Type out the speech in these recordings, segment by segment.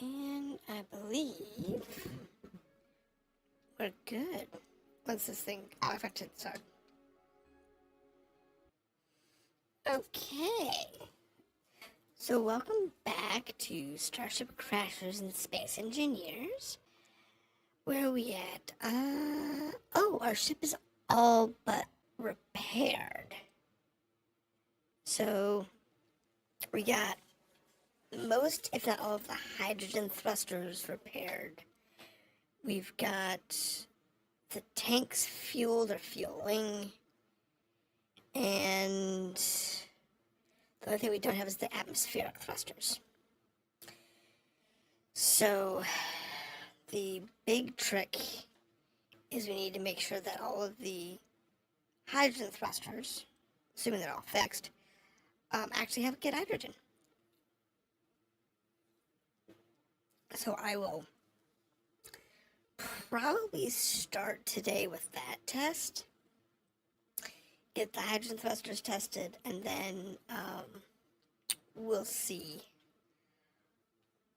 And I believe we're good. Once this thing affected start. Okay. So welcome back to Starship Crashers and Space Engineers. Where are we at? Oh, our ship is all but repaired. So we got most, if not all, of the hydrogen thrusters repaired. We've got the tanks fueled or fueling. And the only thing we don't have is the atmospheric thrusters. So the big trick is we need to make sure that all of the hydrogen thrusters, assuming they're all fixed, actually have good hydrogen. So I will probably start today with that test, get the hydrogen thrusters tested, and then we'll see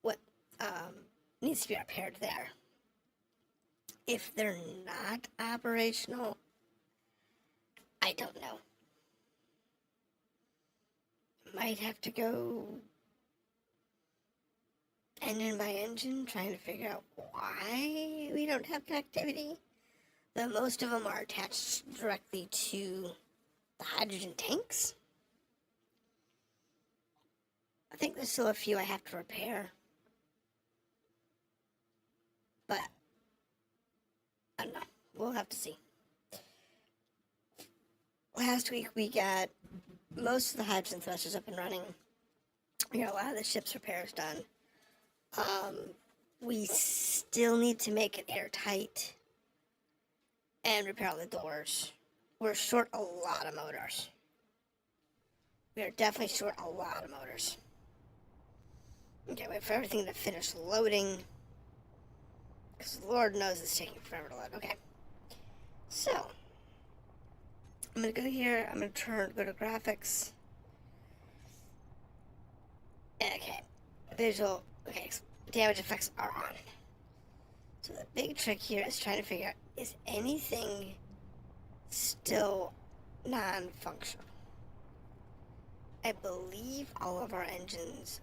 what needs to be repaired there. If they're not operational, I don't know. Might have to go engine by engine, trying to figure out why we don't have connectivity. Though most of them are attached directly to the hydrogen tanks. I think there's still a few I have to repair. But I don't know. We'll have to see. Last week we got most of the hydrogen thrusters up and running. We got a lot of the ship's repairs done. We still need to make it airtight and repair all the doors. We're short a lot of motors. We are definitely short a lot of motors. Okay, wait for everything to finish loading. Because Lord knows it's taking forever to load. Okay. So, I'm going to go here. I'm going to go to graphics. Okay. Visual. Okay. Damage effects are on. So the big trick here is trying to figure out, is anything still non-functional? I believe all of our engines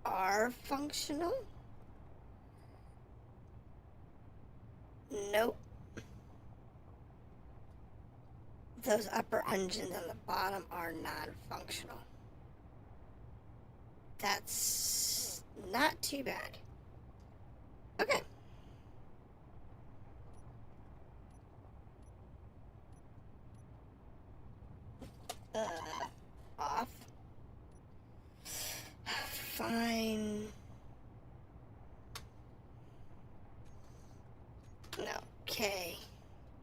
are functional. Nope. Those upper engines on the bottom are non-functional. That's not too bad. Okay. Off. Fine. No. Okay.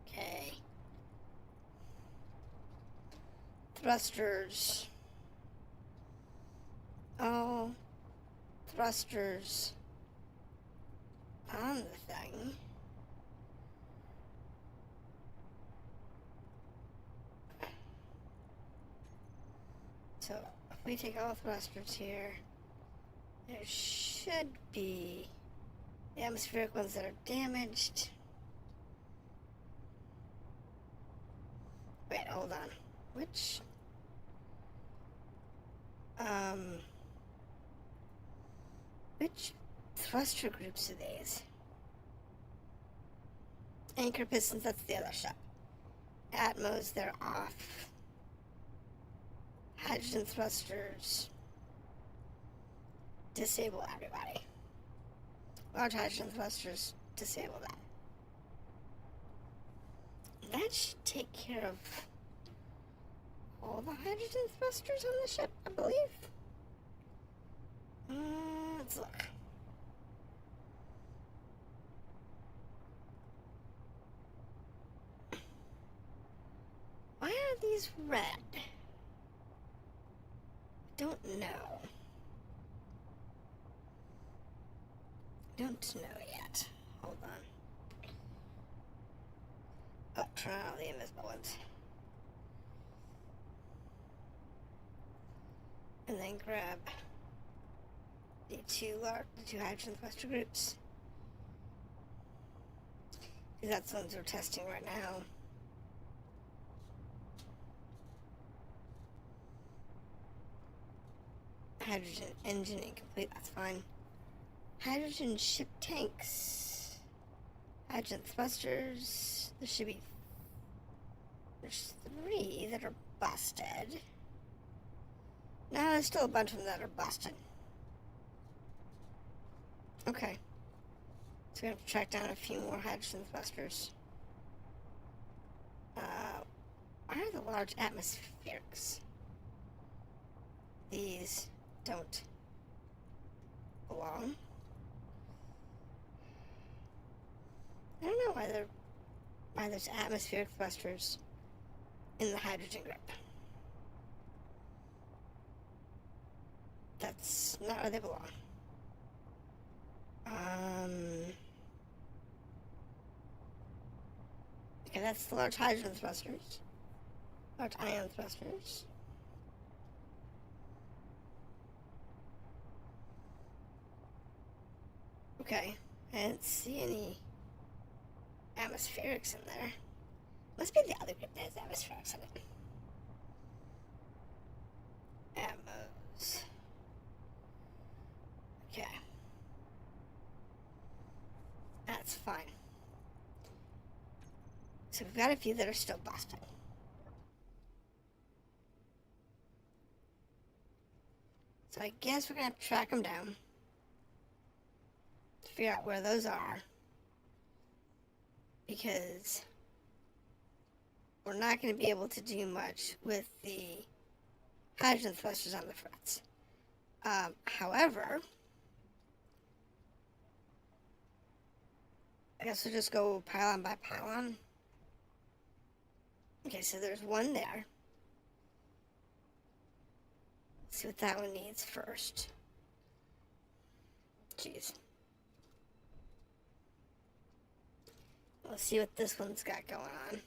Okay. Thrusters. Oh. Thrusters. On the thing. So, if we take all thrusters here, there should be the atmospheric ones that are damaged. Wait, hold on. Which thruster groups are these? Anchor pistons, that's the other ship. Atmos, they're off. Hydrogen thrusters. Disable everybody. Large hydrogen thrusters, disable that. That should take care of all the hydrogen thrusters on the ship, I believe. Let's look. Why are these red? I don't know. Don't know yet. Hold on. Oh, turn on all the invisible ones. And then grab the the two hydrogen thruster groups. Because that's the ones we're testing right now. Hydrogen engine incomplete, that's fine. Hydrogen ship tanks. Hydrogen thrusters. There should be... There's 3 that are busted. No, there's still a bunch of them that are busted. Okay. So we have to track down a few more hydrogen thrusters. Why are the large atmospherics? These don't belong. I don't know why there's atmospheric thrusters in the hydrogen group. That's not where they belong. Okay, that's the large hydrogen thrusters. Large ion thrusters. Okay, I didn't see any atmospherics in there. Must be the other group that has atmospherics in it. Atmos. Okay. That's fine. So we've got a few that are still busted. So I guess we're going to have to track them down. To figure out where those are. Because we're not going to be able to do much with the hydrogen thrusters on the frets. However, I guess we'll just go pylon by pylon. Okay, so there's one there. Let's see what that one needs first. Jeez. Let's see what this one's got going on.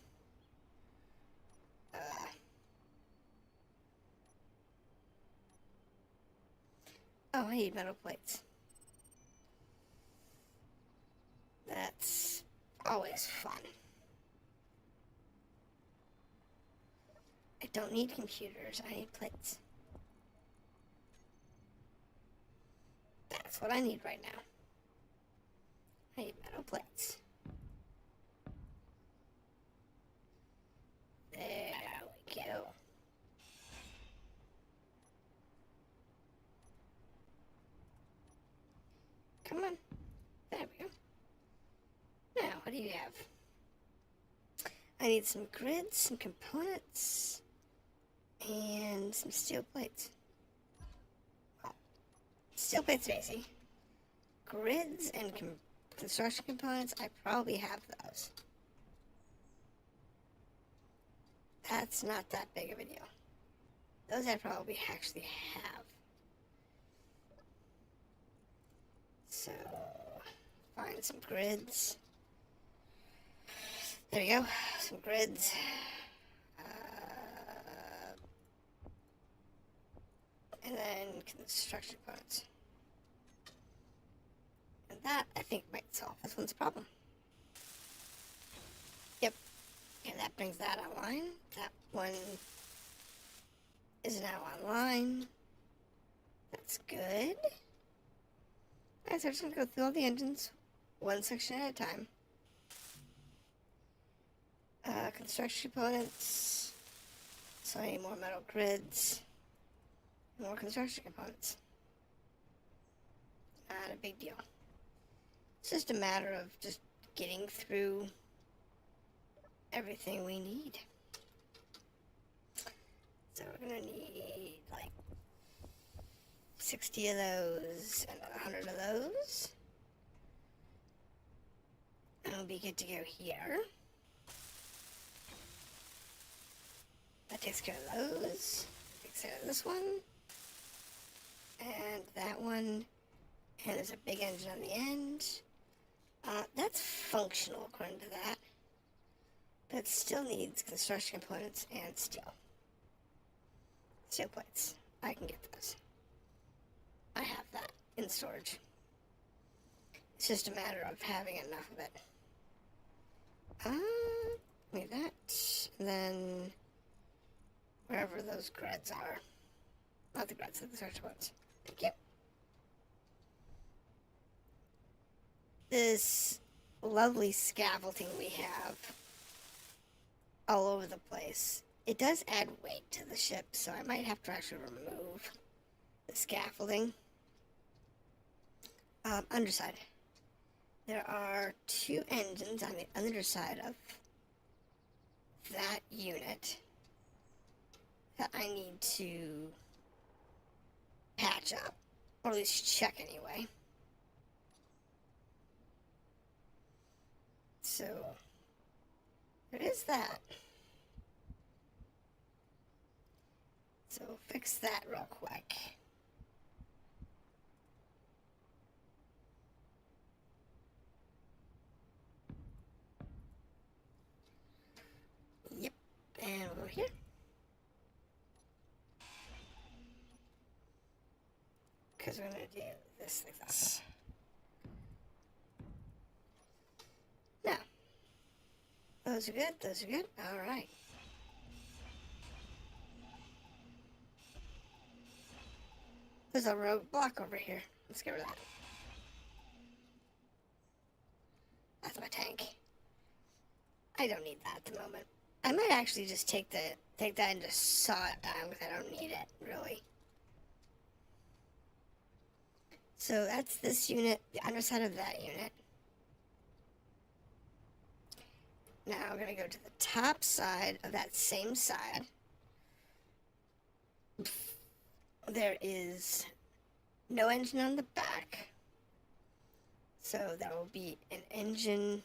Oh, I need metal plates. That's always fun. I don't need computers, I need plates. That's what I need right now. I need metal plates. There we go. Come on. There we go. Now, what do you have? I need some grids, some components, and some steel plates. Well, steel plates are easy. Grids and construction components, I probably have those. That's not that big of a deal. Those I probably actually have. So, find some grids. There you go, some grids. And then construction components. And that, I think, might solve this one's problem. Yep. Okay, that brings that online. That one is now online. That's good. Alright, so I'm just going to go through all the engines, one section at a time. Construction components. So I need more metal grids. More construction components. Not a big deal. It's just a matter of just getting through everything we need. So we're going to need like 60 of those and 100 of those. And we'll be good to go here. That takes care of those. Takes care of this one. And that one. And there's a big engine on the end. That's functional according to that. But it still needs construction components and steel. Steel plates. I can get those. I have that in weapon storage. It's just a matter of having enough of it. Like that. And then wherever those grids are. Not the grids, the search ones. Thank you. This lovely scaffolding we have all over the place. It does add weight to the ship, so I might have to actually remove the scaffolding. Underside. There are 2 engines on the underside of that unit that I need to patch up, or at least check anyway. So, there is that. So, fix that real quick. Yep, and we'll go here. Because we're going to do this like this. Now, those are good, those are good. Alright. There's a roadblock over here. Let's get rid of that. That's my tank. I don't need that at the moment. I might actually just take that and just saw it down because I don't need it, really. So that's this unit, the underside of that unit. Now we're going to go to the top side of that same side. There is no engine on the back. So there will be an engine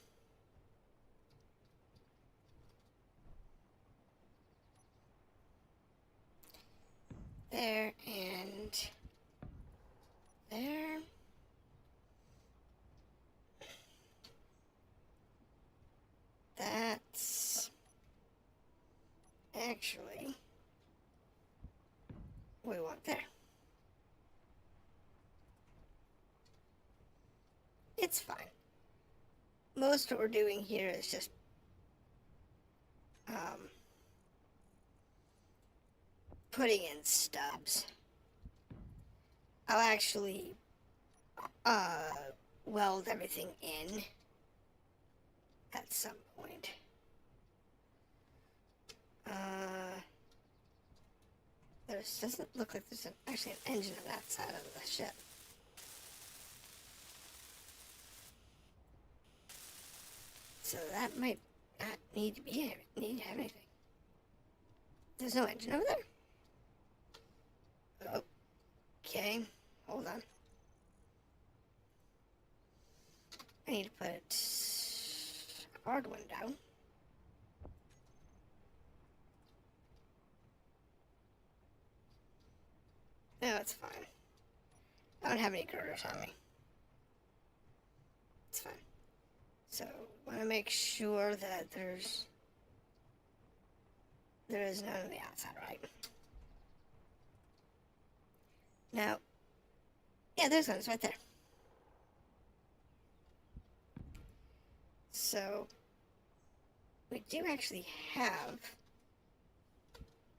there and there. That's actually what we want there. It's fine. Most of what we're doing here is just putting in stubs. I'll actually weld everything in at some point. There doesn't look like there's actually an engine on that side of the ship. So that might not need to have anything. There's no engine over there. Okay, hold on. I need to put a hard one down. No, it's fine. I don't have any girders on me. It's fine. So, want to make sure that there is none on the outside, right? Now, yeah, there's one. It's right there. So, we do actually have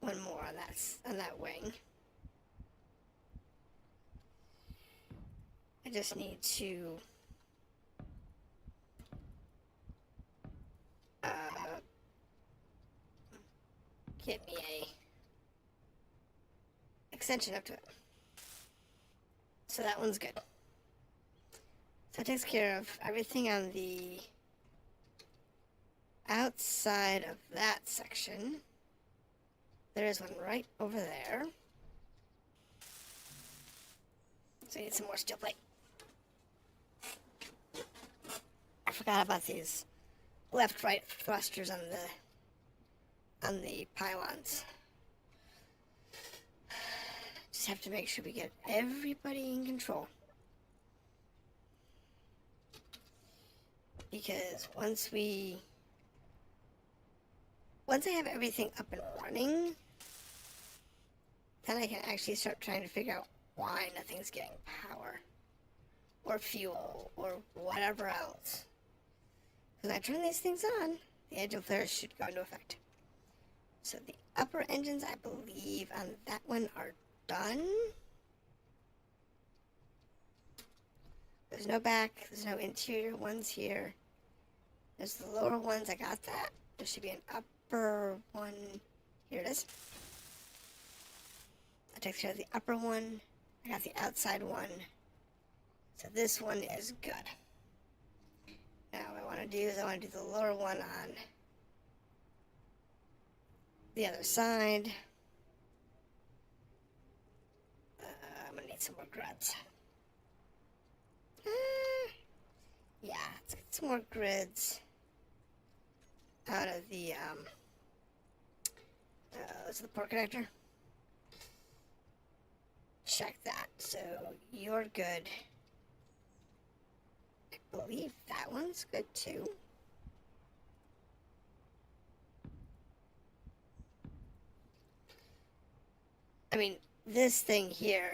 one more on that wing. I just need to get me a extension up to it. So that one's good. So it takes care of everything on the outside of that section. There is one right over there. So we need some more steel plate. I forgot about these left-right thrusters on the pylons. Just have to make sure we get everybody in control. Because once I have everything up and running, then I can actually start trying to figure out why nothing's getting power. or fuel, or whatever else. When I turn these things on, the engine flares should go into effect. So the upper engines, I believe, on that one are done. There's no back, there's no interior ones here. There's the lower ones, I got that. There should be an upper one. Here it is. I took care of the upper one. I got the outside one. So this one is good. Now what I want to do is I want to do the lower one on the other side. I'm going to need some more grids. Yeah, let's get some more grids out of the, this is the port connector. Check that. So you're good. I believe that one's good too. I mean, this thing here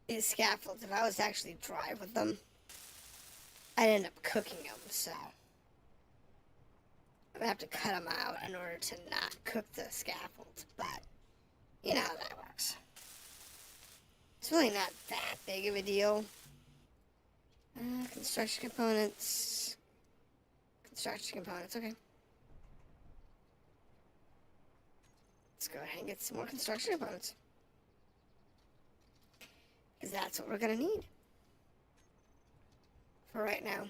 is scaffolds. If I was to actually drive with them, I'd end up cooking them, so I'm gonna have to cut them out in order to not cook the scaffolds, but you know how that works. It's really not that big of a deal. Construction components. Construction components, okay. Let's go ahead and get some more construction components. Because that's what we're going to need. For right now.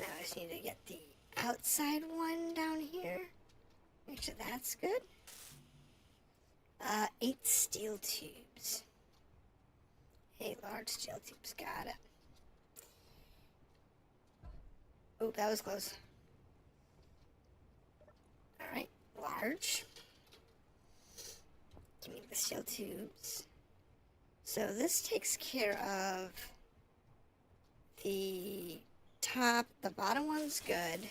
Now I just need to get the outside one down here. Make sure that's good. 8 steel tubes. 8 large steel tubes, got it. Oh, that was close. Alright, large. Give me the steel tubes. So this takes care of the top. The bottom one's good.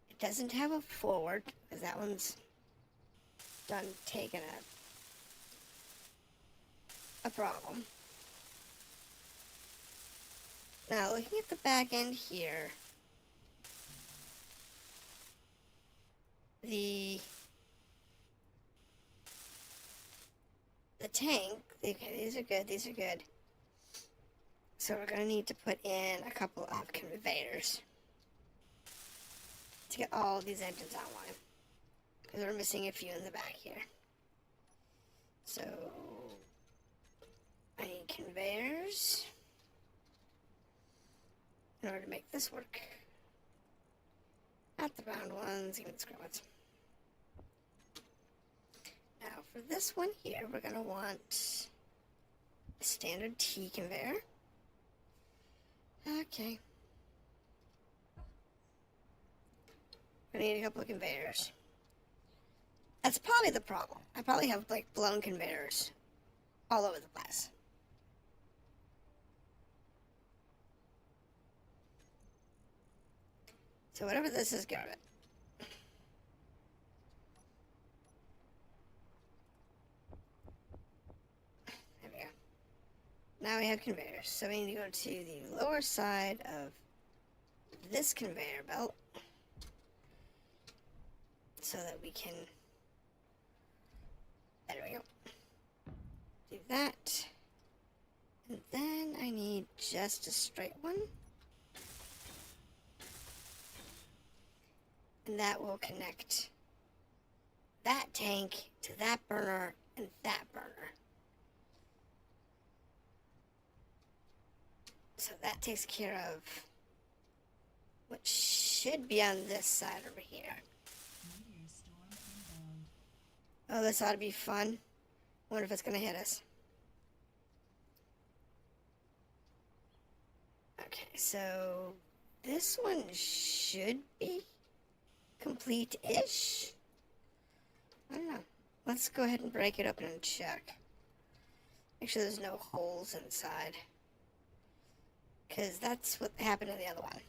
It doesn't have a forward, because that one's done taking a problem. Now, looking at the back end here, the tank, okay, these are good, these are good. So we're going to need to put in a couple of conveyors to get all of these engines online. Because we're missing a few in the back here. So, I need conveyors in order to make this work. Not the round ones, even the square ones. Now, for this one here, we're going to want a standard T conveyor. Okay. We need a couple of conveyors. That's probably the problem. I probably have, like, blown conveyors all over the place. So whatever this is, get rid of it. There we go. Now we have conveyors. So we need to go to the lower side of this conveyor belt so that we can... There we go. Do that. And then I need just a straight one. And that will connect that tank to that burner and that burner. So that takes care of what should be on this side over here. Oh, this ought to be fun. I wonder if it's going to hit us. Okay, so this one should be complete-ish. I don't know. Let's go ahead and break it open and check. Make sure there's no holes inside. Because that's what happened to the other one.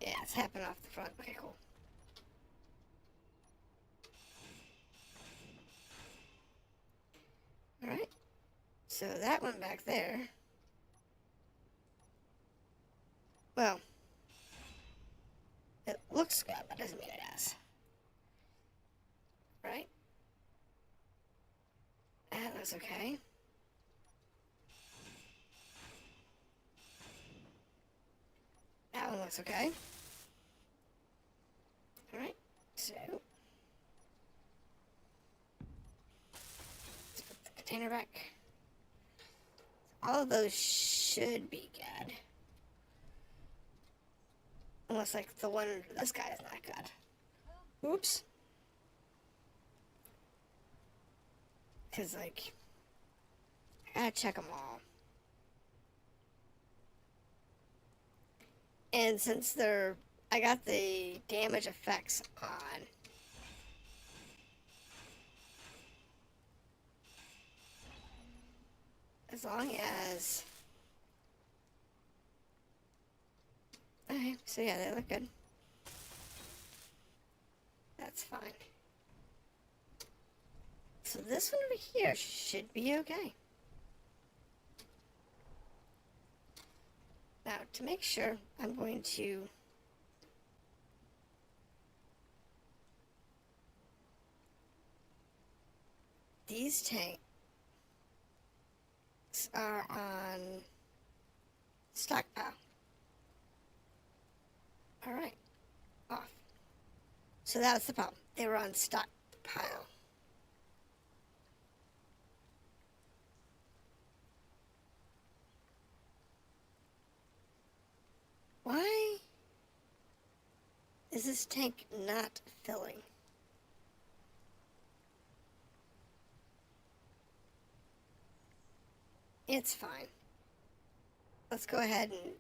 Yeah. it's happening off the front. Okay, cool. Alright. So that went back there. Well, it looks good, but doesn't mean it has. Right? That looks okay. That one looks okay. Alright, so let's put the container back. All of those should be good. Unless, like, the one under this guy is not good. Oops. Because, like, I gotta check them all. And since I got the damage effects on. As long as... Okay, so yeah, they look good. That's fine. So this one over here should be okay. Now, to make sure, I'm going to these tanks are on stockpile. Alright, off. So that was the problem. They were on stockpile. Why is this tank not filling? It's fine. Let's go ahead and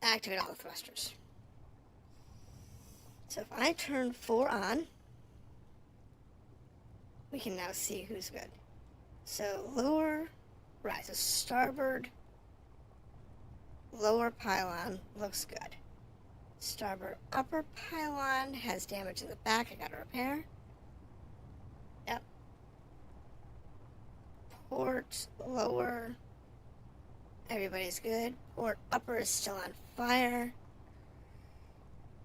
activate all the thrusters. So if I turn 4 on, we can now see who's good. So lower, right, so starboard, lower pylon looks good. Starboard upper pylon has damage in the back. I gotta repair. Yep. Port lower, everybody's good. Port upper is still on fire.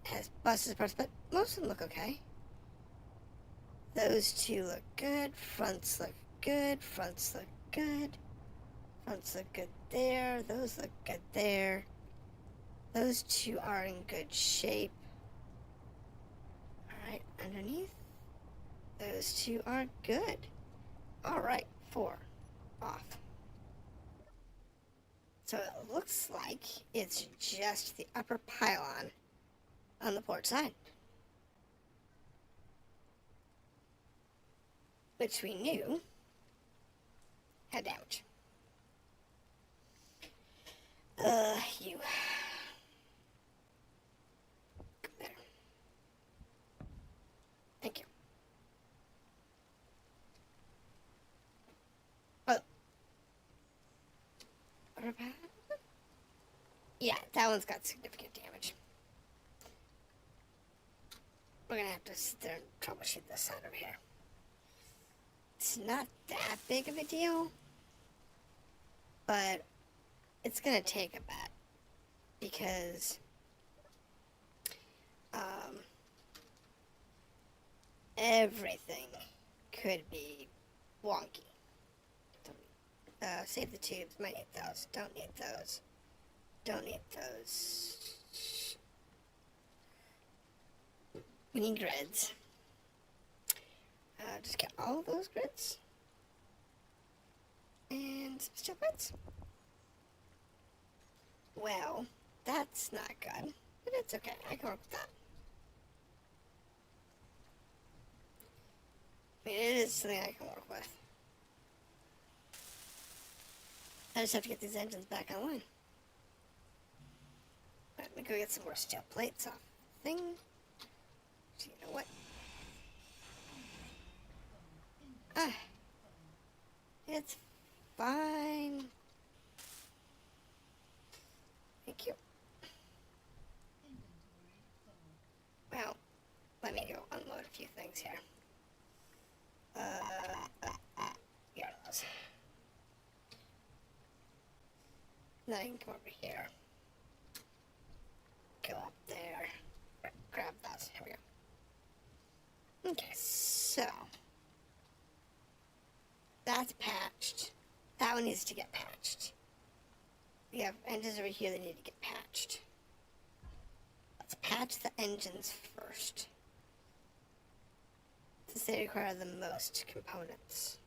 Has busted parts, but most of them look okay. Those two look good. Fronts look good. Fronts look good. Fronts look good there. Those look good there. Those two are in good shape. Alright, underneath. Those two are good. Alright, 4. Off. So it looks like it's just the upper pylon on the port side, which we knew had damage. You. There. Thank you. Oh. Yeah, that one's got significant damage. We're gonna have to sit there and troubleshoot this side over here. It's not that big of a deal, but it's gonna take a bit because everything could be wonky. Save the tubes. Might need those. Don't need those. Don't need those. We need grids. Just get all of those grids. And some steel plates. Well, that's not good. But it's okay. I can work with that. I mean, it is something I can work with. I just have to get these engines back online. Let me go get some more steel plates off the thing. So you know what? It's fine. Thank you. things here. Here it is. Then I can come over here. Go up there. Grab those. Here we go. Okay, so that's patched. That one needs to get patched. We have engines over here that need to get patched. Let's patch the engines first, since they require the most components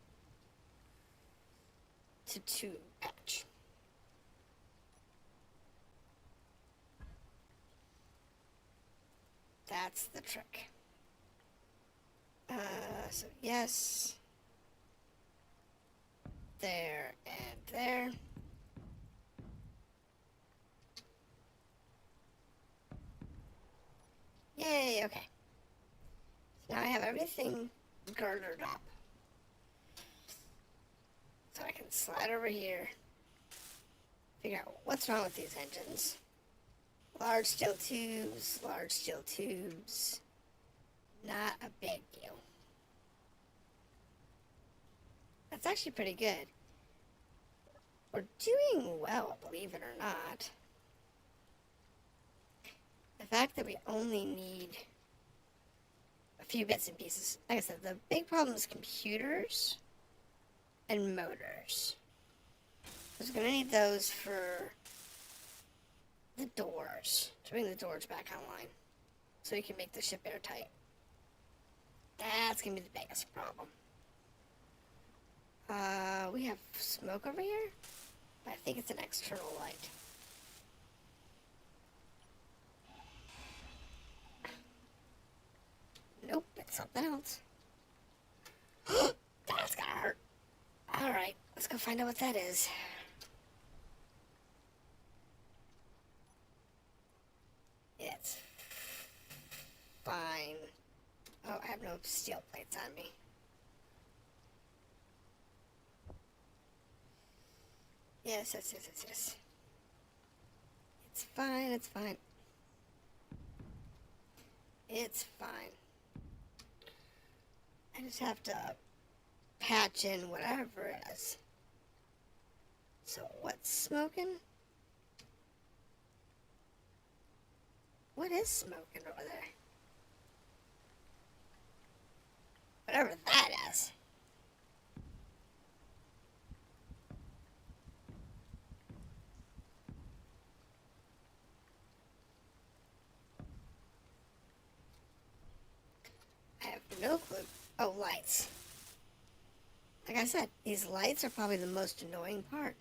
to patch. That's the trick. So yes, there and there. Yay, okay. So now I have everything girdered up. So I can slide over here, figure out what's wrong with these engines. Large steel tubes, large steel tubes. Not a big deal. That's actually pretty good. We're doing well, believe it or not. The fact that we only need a few bits and pieces. Like I said, the big problem is computers and motors. I was going to need those for the doors, to bring the doors back online, so we can make the ship airtight. That's going to be the biggest problem. We have smoke over here? I think it's an external light. Nope, it's something else. That's gonna hurt. Alright, let's go find out what that is. It's fine. Oh, I have no steel plates on me. Yes. It's fine, it's fine. It's fine. I just have to patch in whatever it is. So what's smoking? What is smoking over there? Whatever that is. I have no clue. Oh, lights. Like I said, these lights are probably the most annoying part,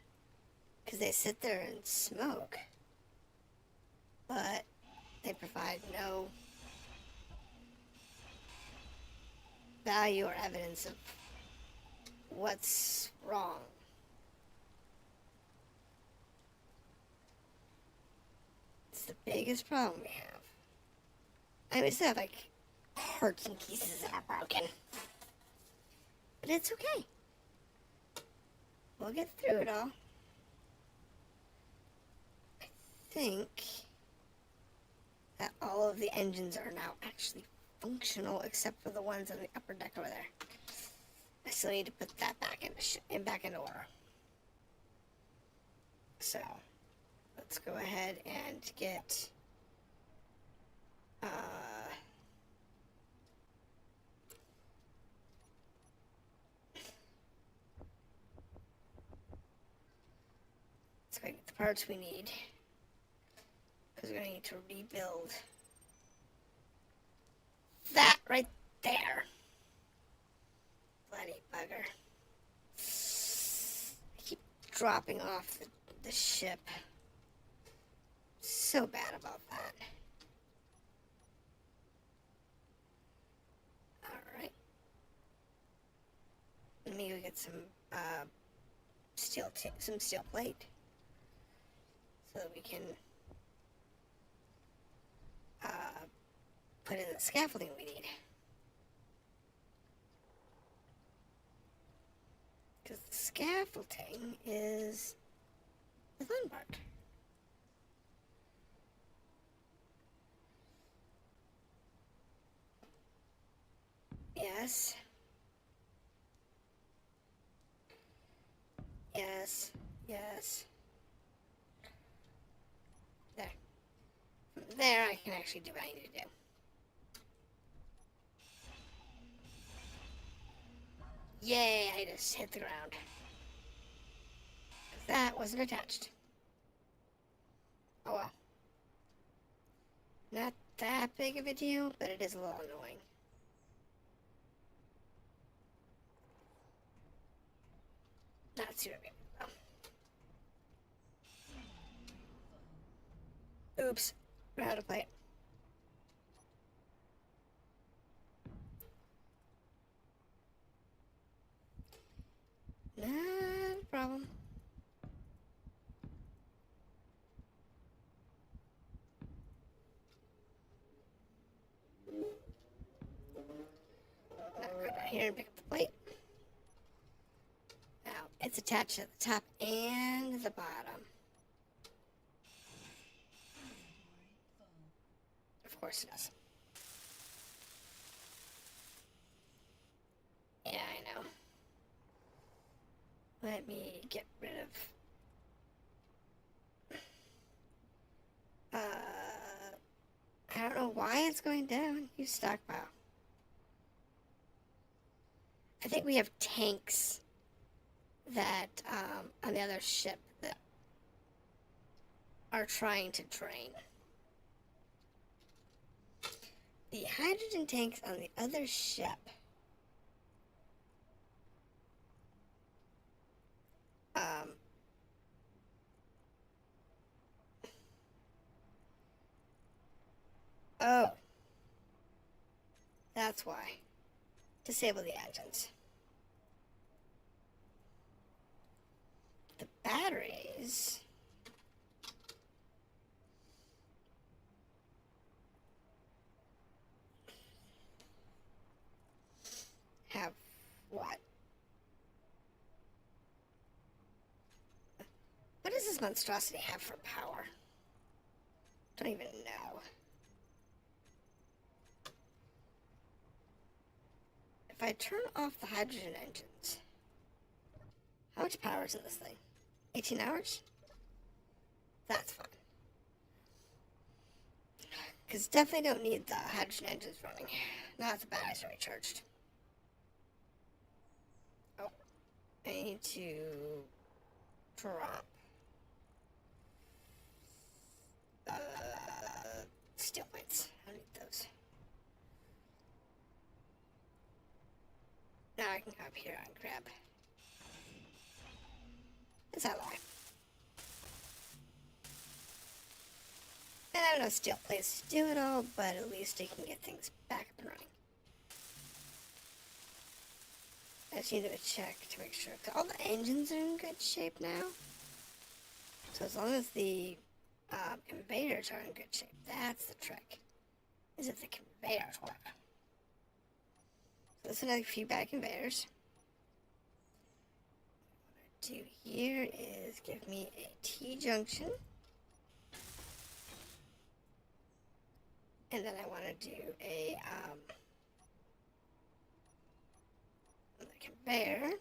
because they sit there and smoke, but they provide no value or evidence of what's wrong. It's the biggest problem we have. I mean, we still have like parts and pieces that are broken, but it's okay. We'll get through it all. I think that all of the engines are now actually functional, except for the ones on the upper deck over there. I still need to put that back into order. So let's go ahead and get let's go get the parts we need, because we're going to need to rebuild that right there. Bloody bugger. I keep dropping off the ship. So bad about that. Alright. Let me go get some steel plate, so that we can put in the scaffolding we need. Because the scaffolding is the fun part. Yes. Yes. Yes. There. There, I can actually do what I need to do. Yay, I just hit the ground. That wasn't attached. Oh well. Not that big of a deal, but it is a little annoying. Not super big though. Oops. Forgot how to play it. Not a problem. Now go down here and pick up the plate. Now, it's attached at the top and the bottom. Of course it is. Yeah, I know. Let me get rid of... I don't know why it's going down. Use stockpile. I think we have tanks that, on the other ship that are trying to drain. The hydrogen tanks on the other ship oh, that's why. Disable the engines. The batteries have what? What does this monstrosity have for power? Don't even know. If I turn off the hydrogen engines, how much power is in this thing? 18 hours? That's fine. Because definitely don't need the hydrogen engines running. Now that the batteries are recharged. Oh, I need to drop steel plates. I don't need those. Now I can come up here and grab. Is that lie? And I have no steel plates to do it all, but at least I can get things back up and running. I just need to check to make sure. All the engines are in good shape now. So as long as the conveyors are in good shape, that's the trick. Is if the conveyors work. So there's another feedback conveyors. What I do here is give me a T-junction. And then I want to do a the conveyor.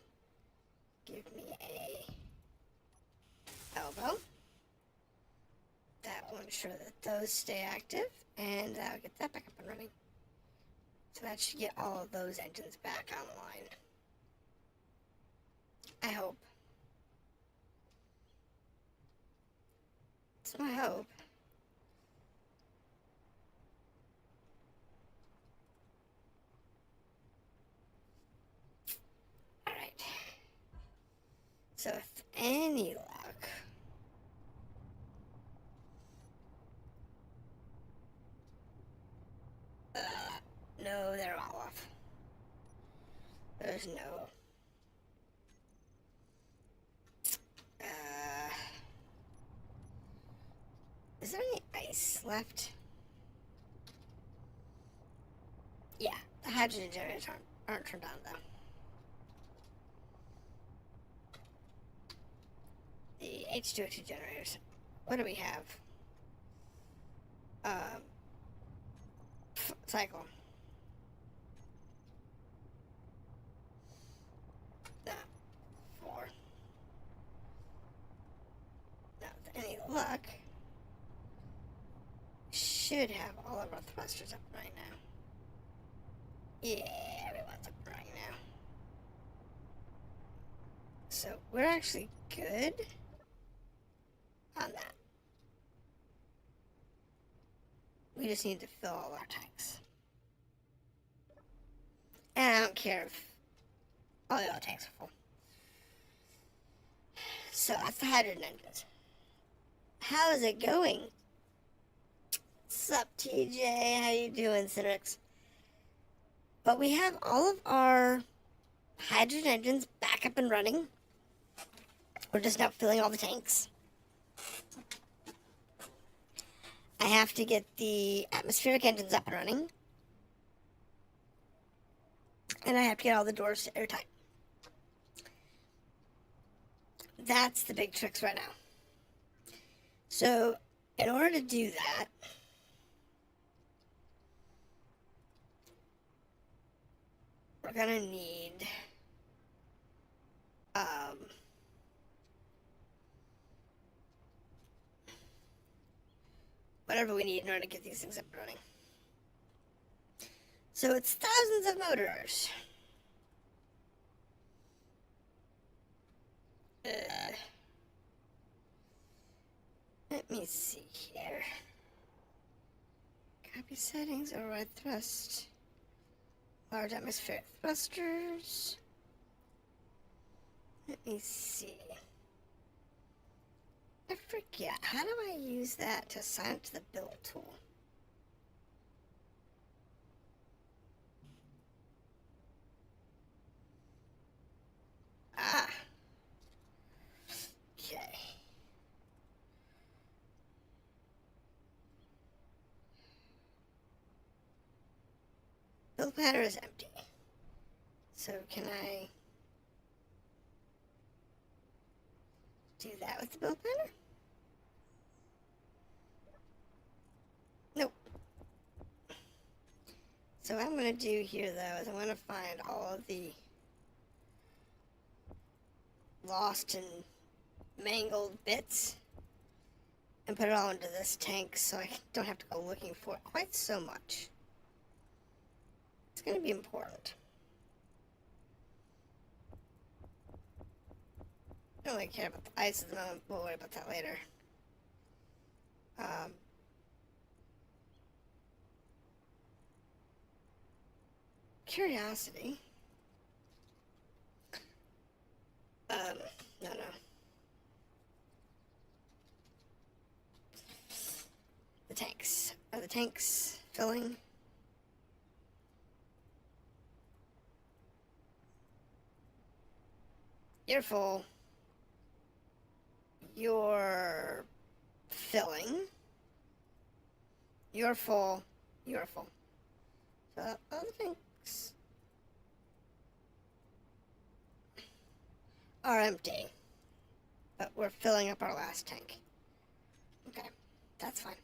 Give me a elbow. That will ensure that those stay active, and that'll get that back up and running. So that should get all of those engines back online. I hope. It's my hope. Alright. So with any luck, no, they're all off. There's no. Is there any ice left? Yeah, the hydrogen generators aren't turned on though. The H2O2 generators. What do we have? Cycle. should have all of our thrusters up right now. Yeah, everyone's up right now. So we're actually good on that. We just need to fill all our tanks. And I don't care if all the other tanks are full. So that's the hydrogen engines. How is it going? Sup, TJ? How you doing, Citrix? But we have all of our hydrogen engines back up and running. We're just not filling all the tanks. I have to get the atmospheric engines up and running. And I have to get all the doors airtight. That's the big tricks right now. So, in order to do that, we're gonna need whatever we need in order to get these things up and running. So it's thousands of motors. Let me see here. Copy settings, override thrust. Large atmospheric thrusters. Let me see. I forget. How do I use that to assign it to the build tool? Ah. Okay. Build planner is empty. So can I do that with the build planner? Nope. So what I'm going to do here, though, is I'm going to find all of the lost and mangled bits and put it all into this tank so I don't have to go looking for it quite so much. It's going to be important. I don't really care about the ice at the moment. We'll worry about that later. Curiosity. No. The tanks. Are the tanks filling? You're full. You're filling. You're full. You're full. So all the tanks are empty. But we're filling up our last tank. Okay, that's fine.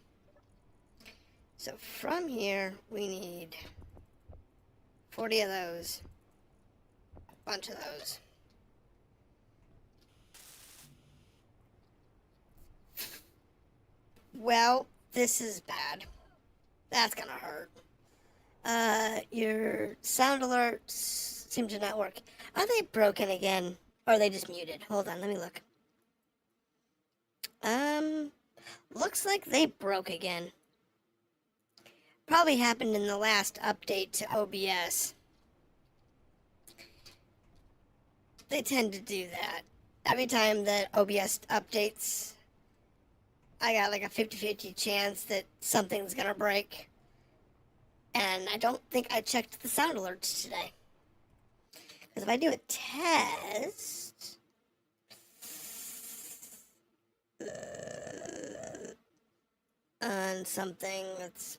So from here, we need 40 of those. A bunch of those. Well, this is bad. That's gonna hurt. Your sound alerts seem to not work. Are they broken again? Or are they just muted? Hold on, let me look. Looks like they broke again. Probably happened in the last update to OBS. They tend to do that. Every time that OBS updates, I got like a 50-50 chance that something's gonna break. And I don't think I checked the sound alerts today. Because if I do a test... on something that's...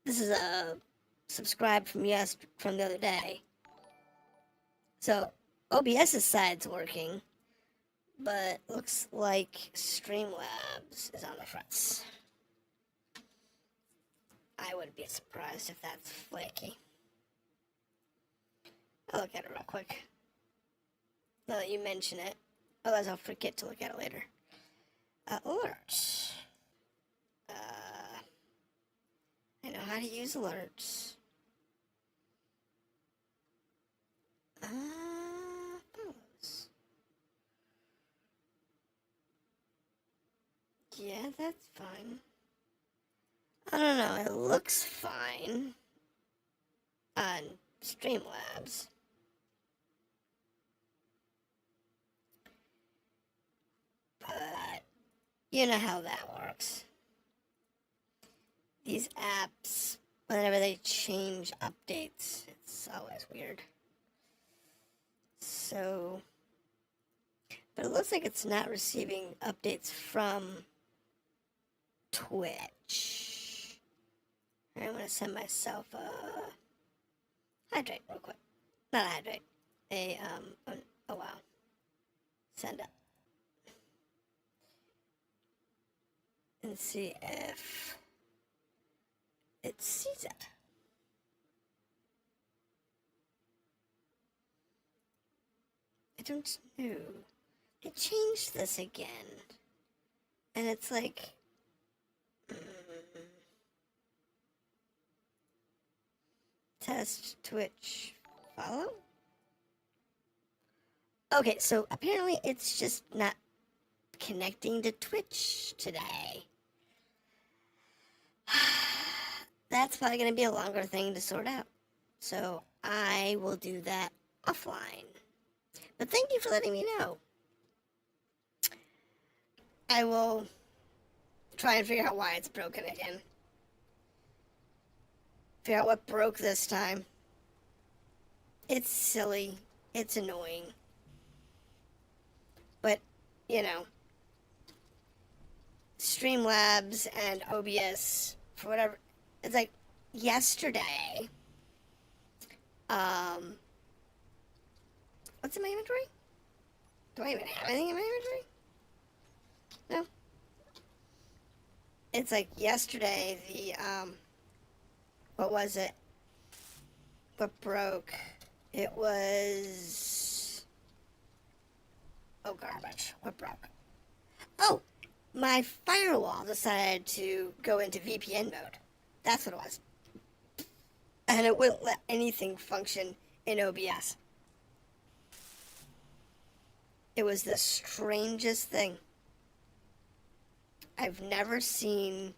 This is a subscribe from the other day. So, OBS's side's working. But looks like Streamlabs is on the fronts. I wouldn't be surprised if that's flaky. I'll look at it real quick. Now that you mention it. Otherwise I'll forget to look at it later. Alerts. how to use alerts. Photos. Yeah, that's fine. I don't know, it looks fine on Streamlabs. But you know how that works. These apps, whenever they change updates, it's always weird. So, but it looks like it's not receiving updates from Twitch. I'm gonna send myself a hydrate real quick. Not a hydrate. Oh wow. Send it. And see if it sees it. I don't know. They changed this again. And it's like... test Twitch follow? Okay, so apparently it's just not connecting to Twitch today. That's probably going to be a longer thing to sort out. So I will do that offline. But thank you for letting me know. I will try and figure out why it's broken again. Figure out what broke this time. It's silly. It's annoying. But, you know, Streamlabs and OBS, for whatever, it's like yesterday, what's in my inventory? Do I even have anything in my inventory? No. It's like yesterday, what was it? What broke? It was, oh, garbage. What broke? Oh, my firewall decided to go into VPN mode. That's what it was. And it wouldn't let anything function in OBS. It was the strangest thing. I've never seen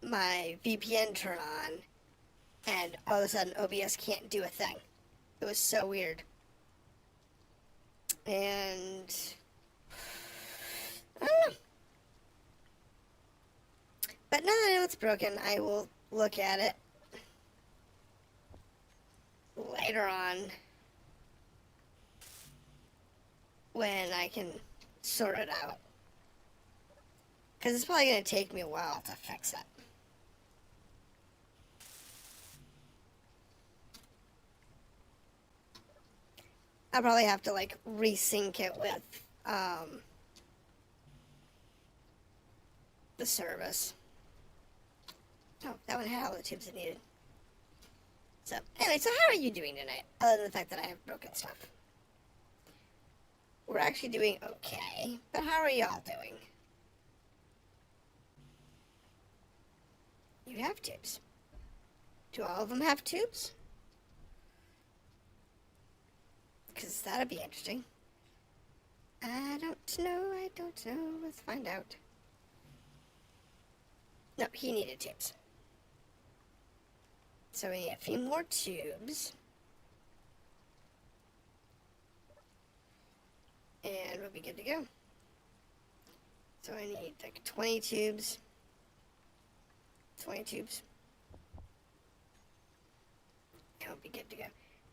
my VPN turn on and all of a sudden OBS can't do a thing. It was so weird. And I don't know. But now that I know it's broken, I will look at it later on when I can sort it out. Because it's probably going to take me a while to fix it. I'll probably have to like resync it with the service. Oh, that one had all the tubes it needed. So, anyway, so how are you doing tonight? Other than the fact that I have broken stuff. We're actually doing okay, but how are y'all doing? You have tubes. Do all of them have tubes? Because that'd be interesting. I don't know. Let's find out. No, he needed tubes. So we need a few more tubes. And we'll be good to go. So I need like 20 tubes. 20 tubes. And we'll be good to go.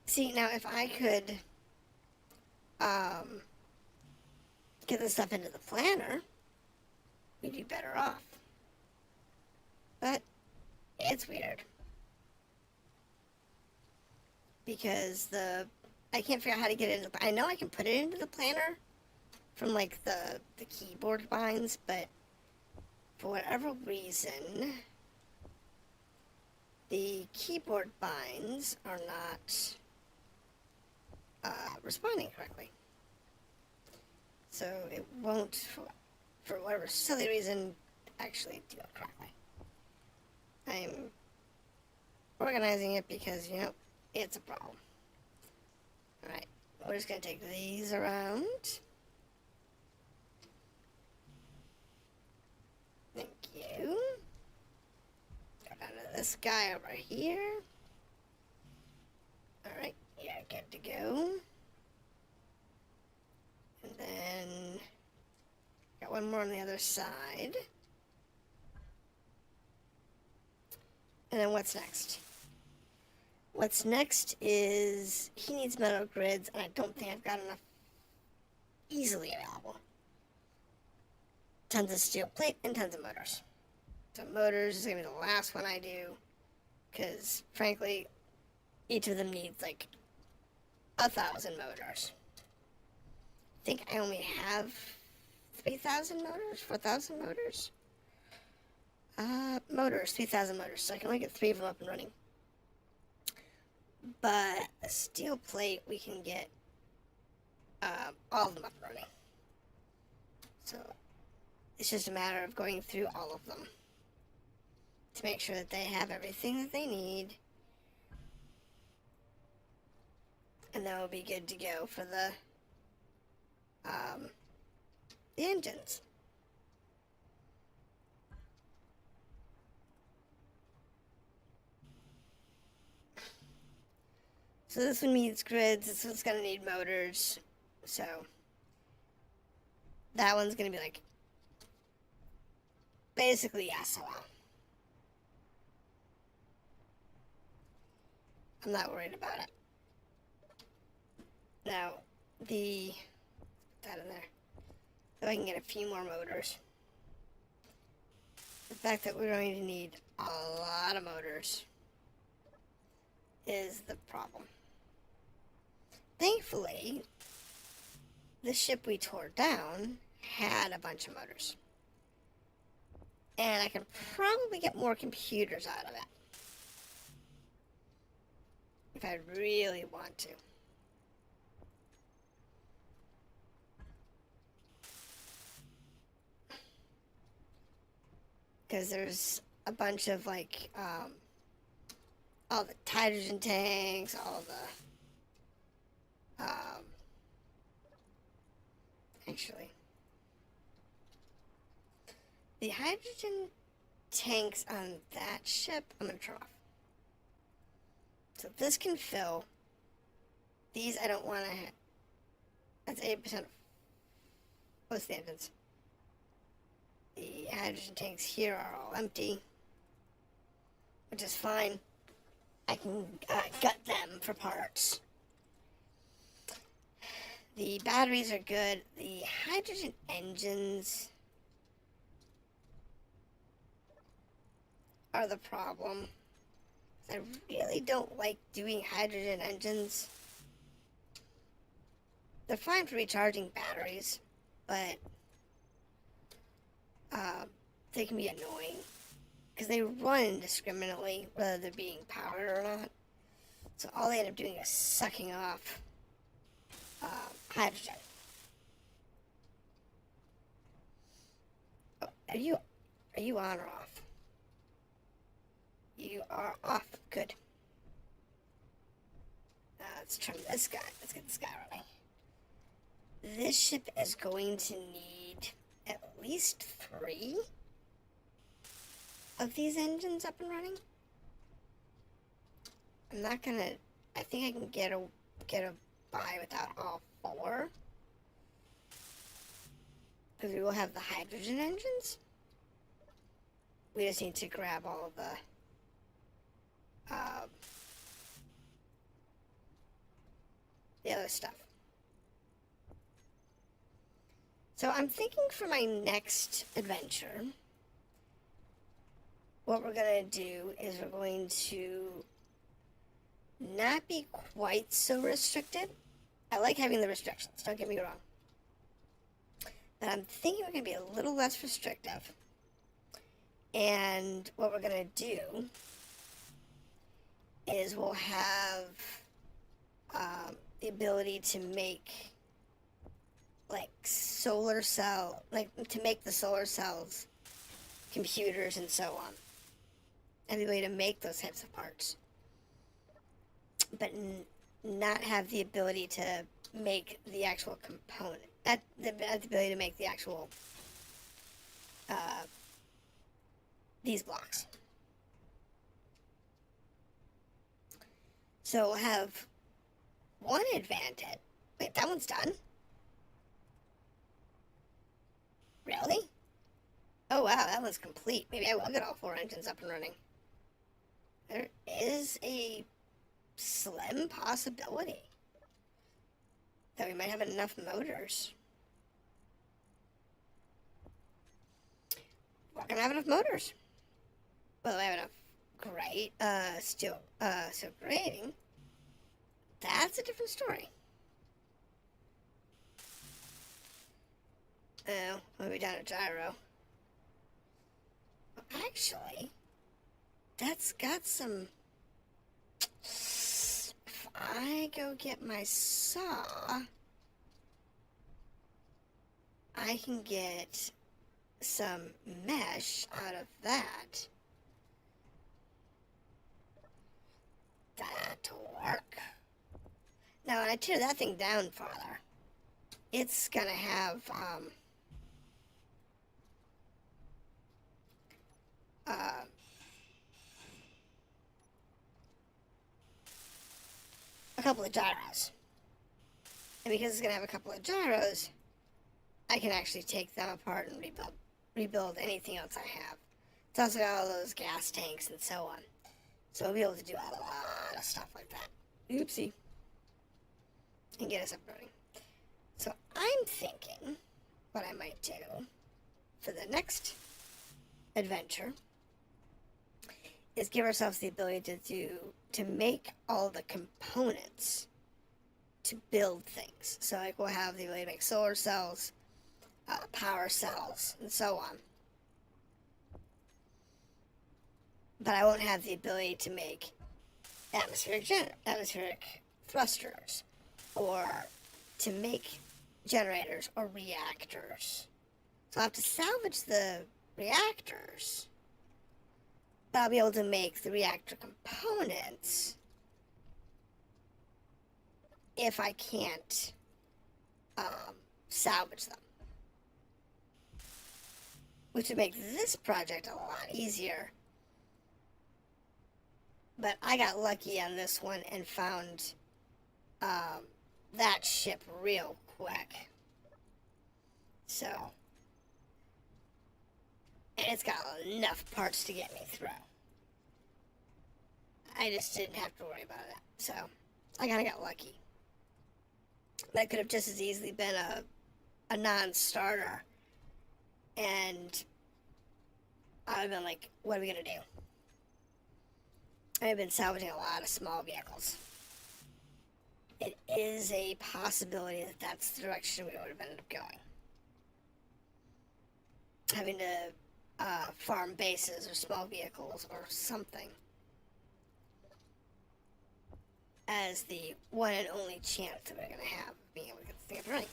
See, now if I could get this stuff into the planner, we'd be better off. But it's weird. Because I can't figure out how to get it into I know I can put it into the planner from like the keyboard binds, but for whatever reason the keyboard binds are not responding correctly. So it won't, for whatever silly reason, actually do it correctly. I'm organizing it because, you know, it's a problem. Alright, we're just going to take these around. Thank you. Go down to this guy over here. Alright, yeah, good to go. And then, got one more on the other side. And then what's next? What's next is he needs metal grids, and I don't think I've got enough easily available. Tons of steel plate and tons of motors. So motors is going to be the last one I do, because frankly, each of them needs like 1,000 motors. I think I only have 3,000 motors, 4,000 motors. Motors, 3,000 motors, so I can only get 3 of them up and running. But a steel plate, we can get all of them up and running. So it's just a matter of going through all of them to make sure that they have everything that they need. And then we'll be good to go for the engines. So this one needs grids, this one's gonna need motors, so that one's gonna be like basically SOL. I'm not worried about it. Now, put that in there, so I can get a few more motors. The fact that we're going to need a lot of motors is the problem. Thankfully, the ship we tore down had a bunch of motors. And I can probably get more computers out of it. If I really want to. Because there's a bunch of like, all the hydrogen tanks, all the, actually, the hydrogen tanks on that ship, I'm going to turn off. So this can fill. These I don't want to hit. That's 8%. What's the engines? The hydrogen tanks here are all empty, which is fine. I can gut them for parts. The batteries are good. The hydrogen engines are the problem. I really don't like doing hydrogen engines. They're fine for recharging batteries, but they can be annoying because they run indiscriminately whether they're being powered or not. So all they end up doing is sucking off hydrogen. Oh, are you on or off? You are off. Good. Let's turn this guy. Let's get this guy running. This ship is going to need at least 3 of these engines up and running. I'm not gonna. I think I can get a by without all 4, because we will have the hydrogen engines. We just need to grab all of the other stuff. So I'm thinking for my next adventure, what we're going to do is we're going to not be quite so restricted. I like having the restrictions, don't get me wrong. But I'm thinking we're going to be a little less restrictive. And what we're going to do is we'll have the ability to make like solar cell, like to make the solar cells computers and so on. Have the ability to make those types of parts. But not have the ability to make the actual component. The ability to make the actual these blocks. So we'll have one advantage. Wait, that one's done? Really? Oh wow, that one's complete. Maybe I will get all 4 engines up and running. There is a slim possibility that we might have enough motors. We're gonna have enough motors. Well, we have enough still grading. That's a different story. Oh, we'll be down a gyro. Well, actually, that's got some... If I go get my saw, I can get some mesh out of that. That'll work. Now, when I tear that thing down farther, it's gonna have a couple of gyros. And because it's gonna have a couple of gyros, I can actually take them apart and rebuild anything else I have. It's also got all those gas tanks and so on. So I'll be able to do a lot of stuff like that. Oopsie. And get us up running. So I'm thinking what I might do for the next adventure is give ourselves the ability to make all the components to build things. So like we'll have the ability to make solar cells, power cells, and so on. But I won't have the ability to make atmospheric thrusters, or to make generators or reactors. So I'll have to salvage the reactors, but I'll be able to make the reactor components if I can't salvage them. Which would make this project a lot easier. But I got lucky on this one and found that ship real quick. So, and it's got enough parts to get me through. I just didn't have to worry about that. So, I kind of got lucky. That could have just as easily been a non-starter. And I would have been like, what are we going to do? I've been salvaging a lot of small vehicles. It is a possibility that that's the direction we would have ended up going. Having to farm bases or small vehicles or something as the one and only chance that we're going to have of being able to get the thing up running.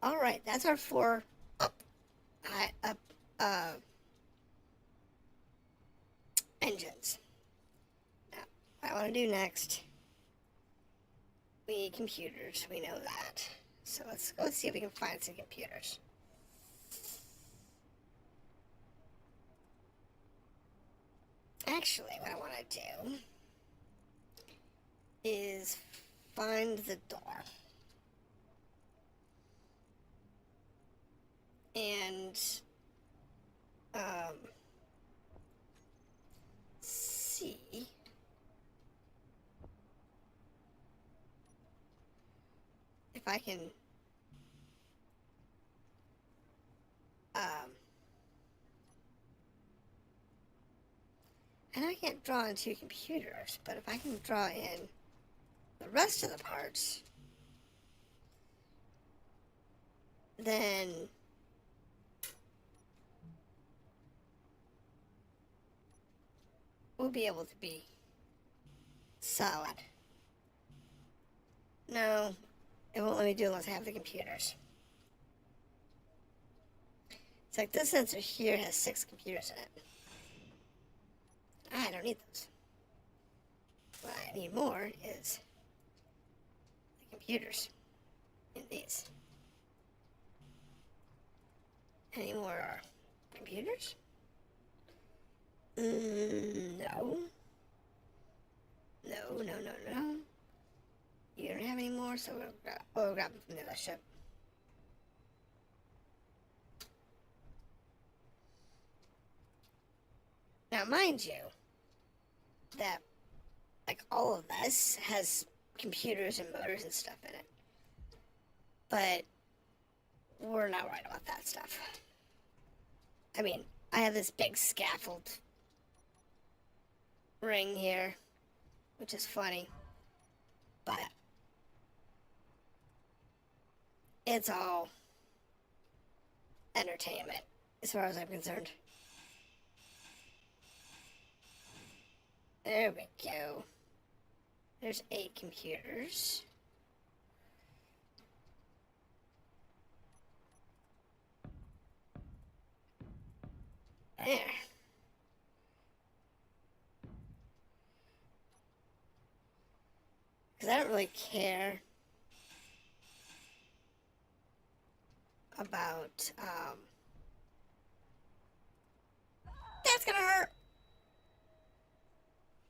Alright, that's our 4 engines. Now, what I want to do next, we need computers, we know that. So let's go see if we can find some computers. Actually, what I want to do is find the door. And see if I can and I can't draw in 2 computers, but if I can draw in the rest of the parts, then we'll be able to be solid. No, it won't let me do it unless I have the computers. It's like this sensor here has 6 computers in it. I don't need those. What I need more is the computers in these. Any more computers? No. No. You don't have any more, so we'll grab them from the other ship. Now, mind you, that like all of this has computers and motors and stuff in it, but we're not right about that stuff. I mean, I have this big scaffold ring here, which is funny, but it's all entertainment as far as I'm concerned. There we go. There's 8 computers. There. Because I don't really care about, that's gonna hurt!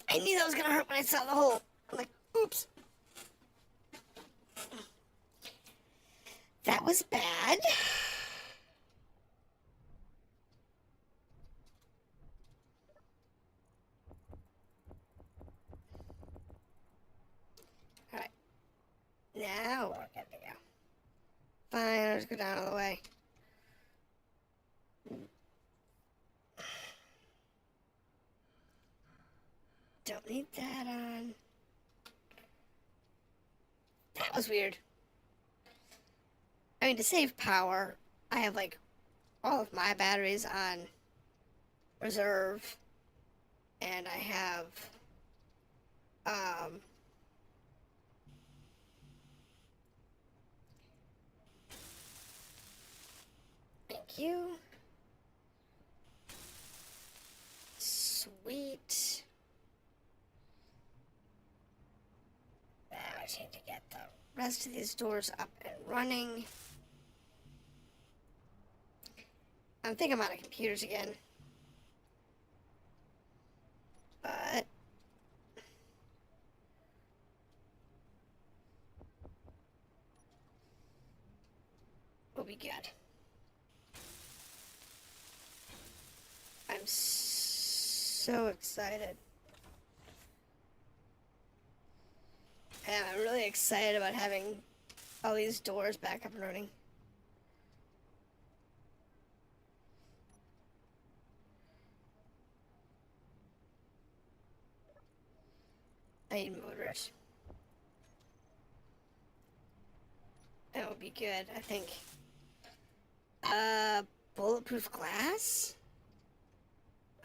I knew that was gonna hurt when I saw the hole. I'm like, oops. That was bad. Alright. Now we're good to go. Fine, I'll just go down all the way. Don't need that on. That was weird. I mean, to save power, I have like all of my batteries on reserve, and I have thank you. Sweet. Now I just need to get the rest of these doors up and running. I think I'm out of computers again. But we'll be good. I'm so excited. And I'm really excited about having all these doors back up and running. I need motors. That would be good, I think. Bulletproof glass?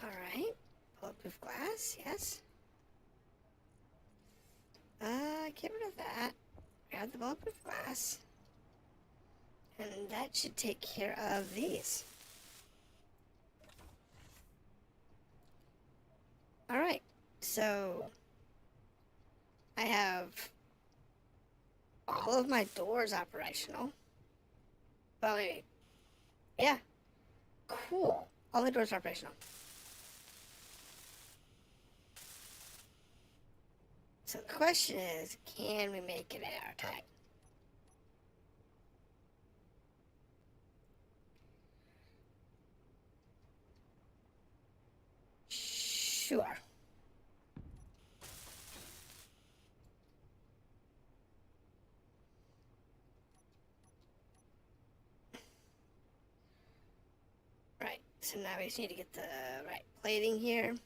Alright. Bulletproof glass, yes. Get rid of that. Grab the bulletproof glass. And that should take care of these. Alright, so I have all of my doors operational. Well, wait. Yeah. Cool. All the doors are operational. So the question is, can we make it airtight? Sure. Right, so now we just need to get the right plating here.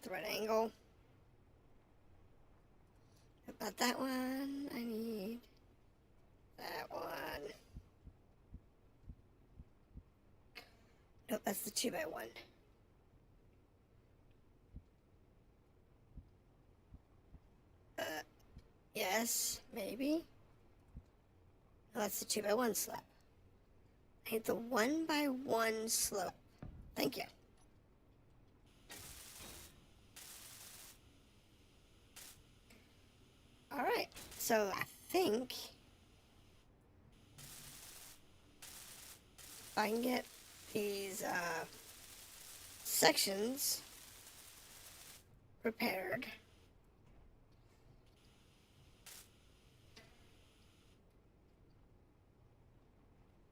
The right angle. About that one, I need that one. Nope, that's the 2x1. Yes, maybe. No, that's the 2x1 slab. I I need the 1x1 slope. Thank you. Alright, so I think if I can get these sections repaired,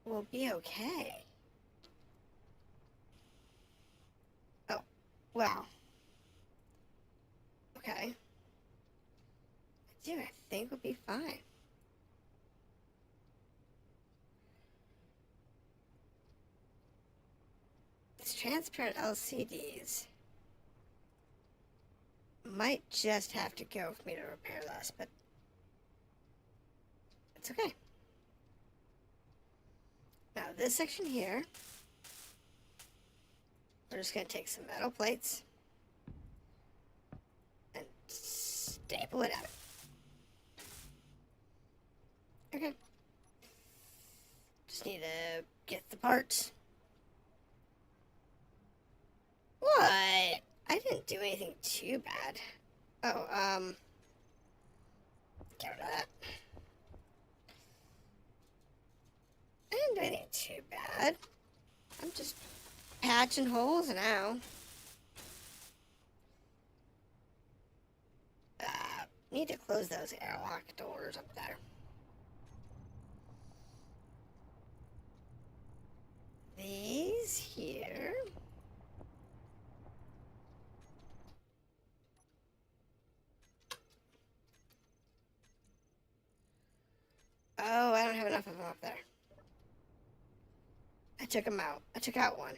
we'll be okay. Oh, wow. Okay. I think we'll be fine. These transparent LCDs might just have to go for me to repair this, but it's okay. Now this section here, we're just going to take some metal plates and staple it out. Okay. Just need to get the parts. What? I didn't do anything too bad. Oh, get rid of that. I didn't do anything too bad. I'm just patching holes now. Need to close those airlock doors up there. These here. Oh, I don't have enough of them up there. I took them out. I took out one.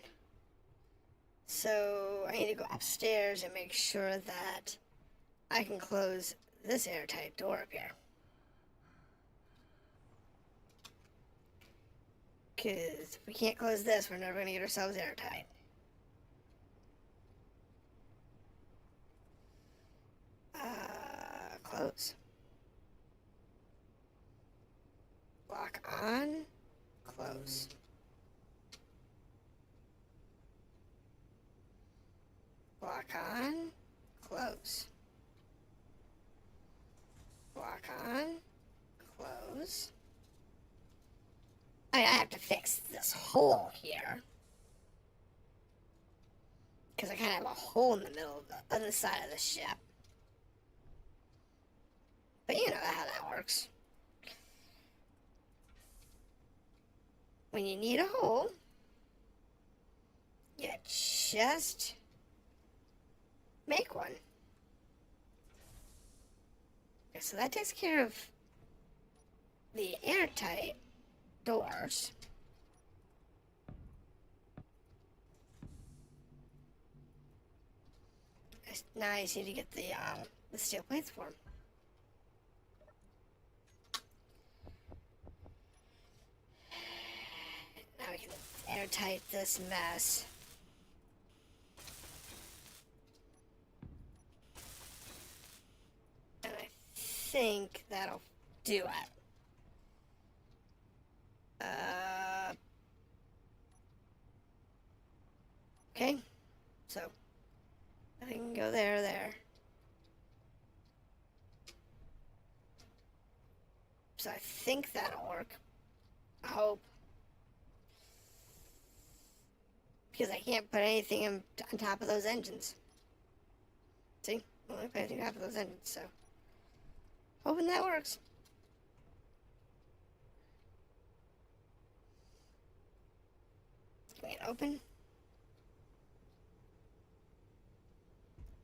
So I need to go upstairs and make sure that I can close this airtight door up here. Because if we can't close this, we're never going to get ourselves airtight. Close. Lock on. Close. Lock on. Close. Lock on. Close. I have to fix this hole here. Because I kind of have a hole in the middle of the other side of the ship. But you know how that works. When you need a hole, you just make one. Okay, so that takes care of the airtight doors. Now I just need to get the steel plates for them. Now we can airtight this mess. And I think that'll do it. Okay, so I can go there. So I think that'll work. I hope. Because I can't put anything on top of those engines. See? I only put anything on top of those engines, so. Hoping that works. Can we get open?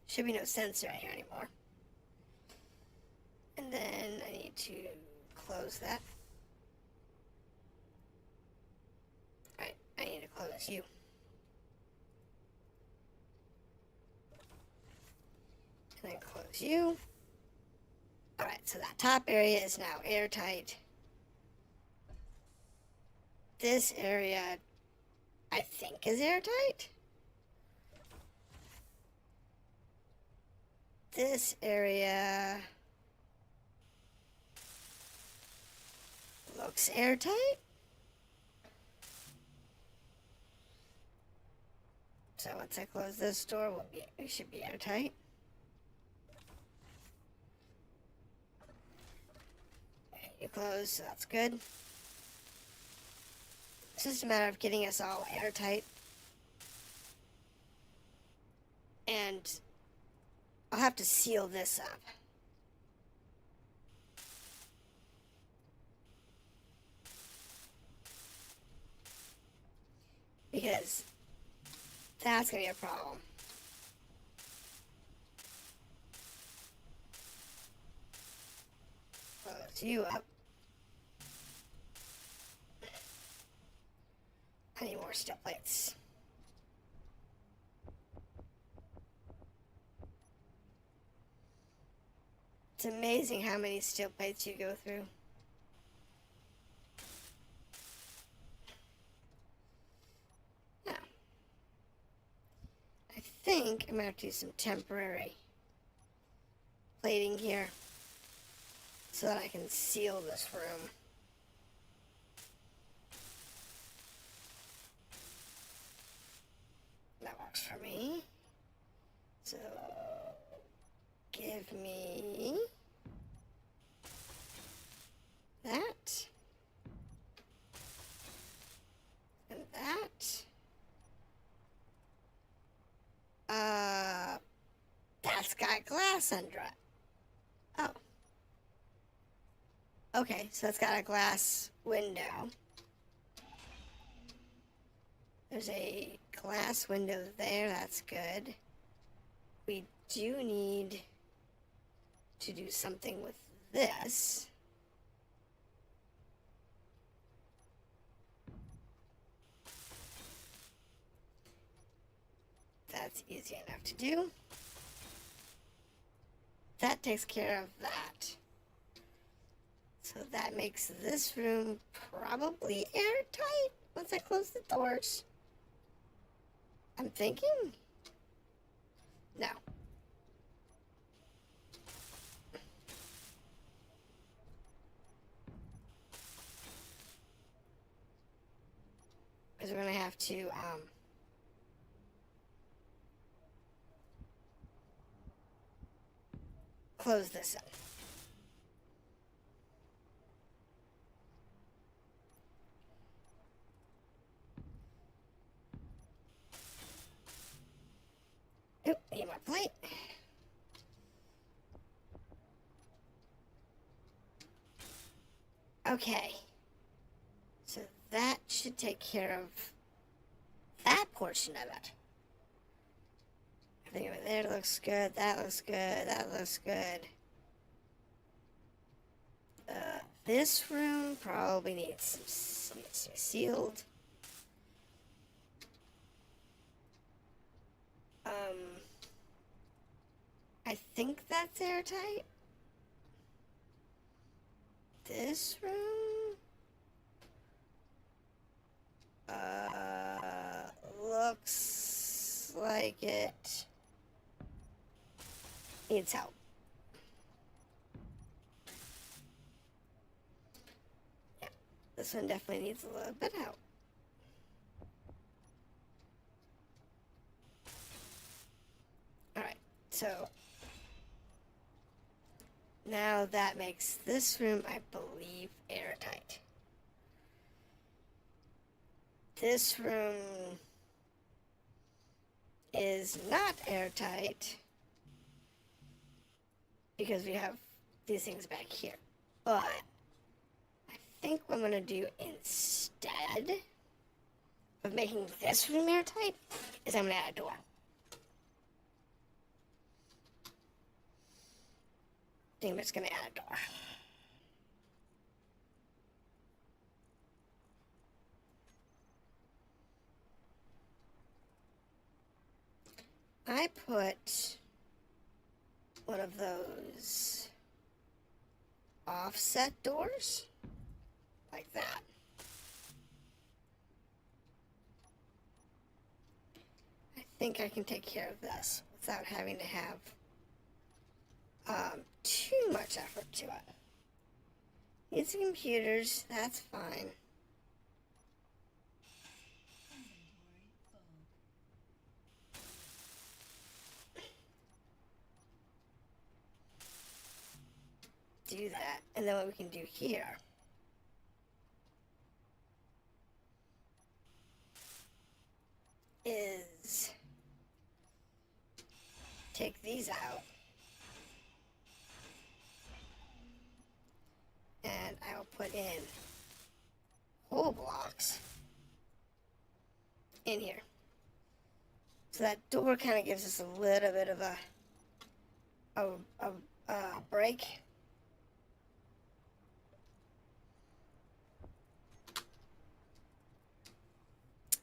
Should be no sensor here anymore. And then I need to close that. Alright, I need to close you. And then close you. Alright, so that top area is now airtight. This area, I think, is airtight. This area looks airtight. So once I close this door, we should be airtight. You close, so that's good. It's just a matter of getting us all airtight. And I'll have to seal this up. Because that's going to be a problem. Close you up. I need more steel plates. It's amazing how many steel plates you go through. Now, I think I'm going to have to do some temporary plating here so that I can seal this room. That works for me. So, give me that and that. That's got glass under it. Oh. Okay, so it's got a glass window. There's a glass window there, that's good. We do need to do something with this. That's easy enough to do. That takes care of that. So that makes this room probably airtight once I close the doors. I'm thinking. No. Because we're going to have to close this in. Oop, need more plate. Okay. So that should take care of that portion of it. Everything over there looks good. That looks good. That looks good. This room probably needs to be sealed. I think that's airtight. This room looks like it needs help. Yeah, this one definitely needs a little bit of help. Alright, so now that makes this room, I believe, airtight. This room is not airtight because we have these things back here. But I think what I'm going to do instead of making this room airtight is I'm going to add a door. I think I'm just going to add a door. I put one of those offset doors like that. I think I can take care of this without having to have too much effort to it. Need some computers, that's fine. do that. And then what we can do here is take these out. And I will put in whole blocks in here. So that door kind of gives us a little bit of a break.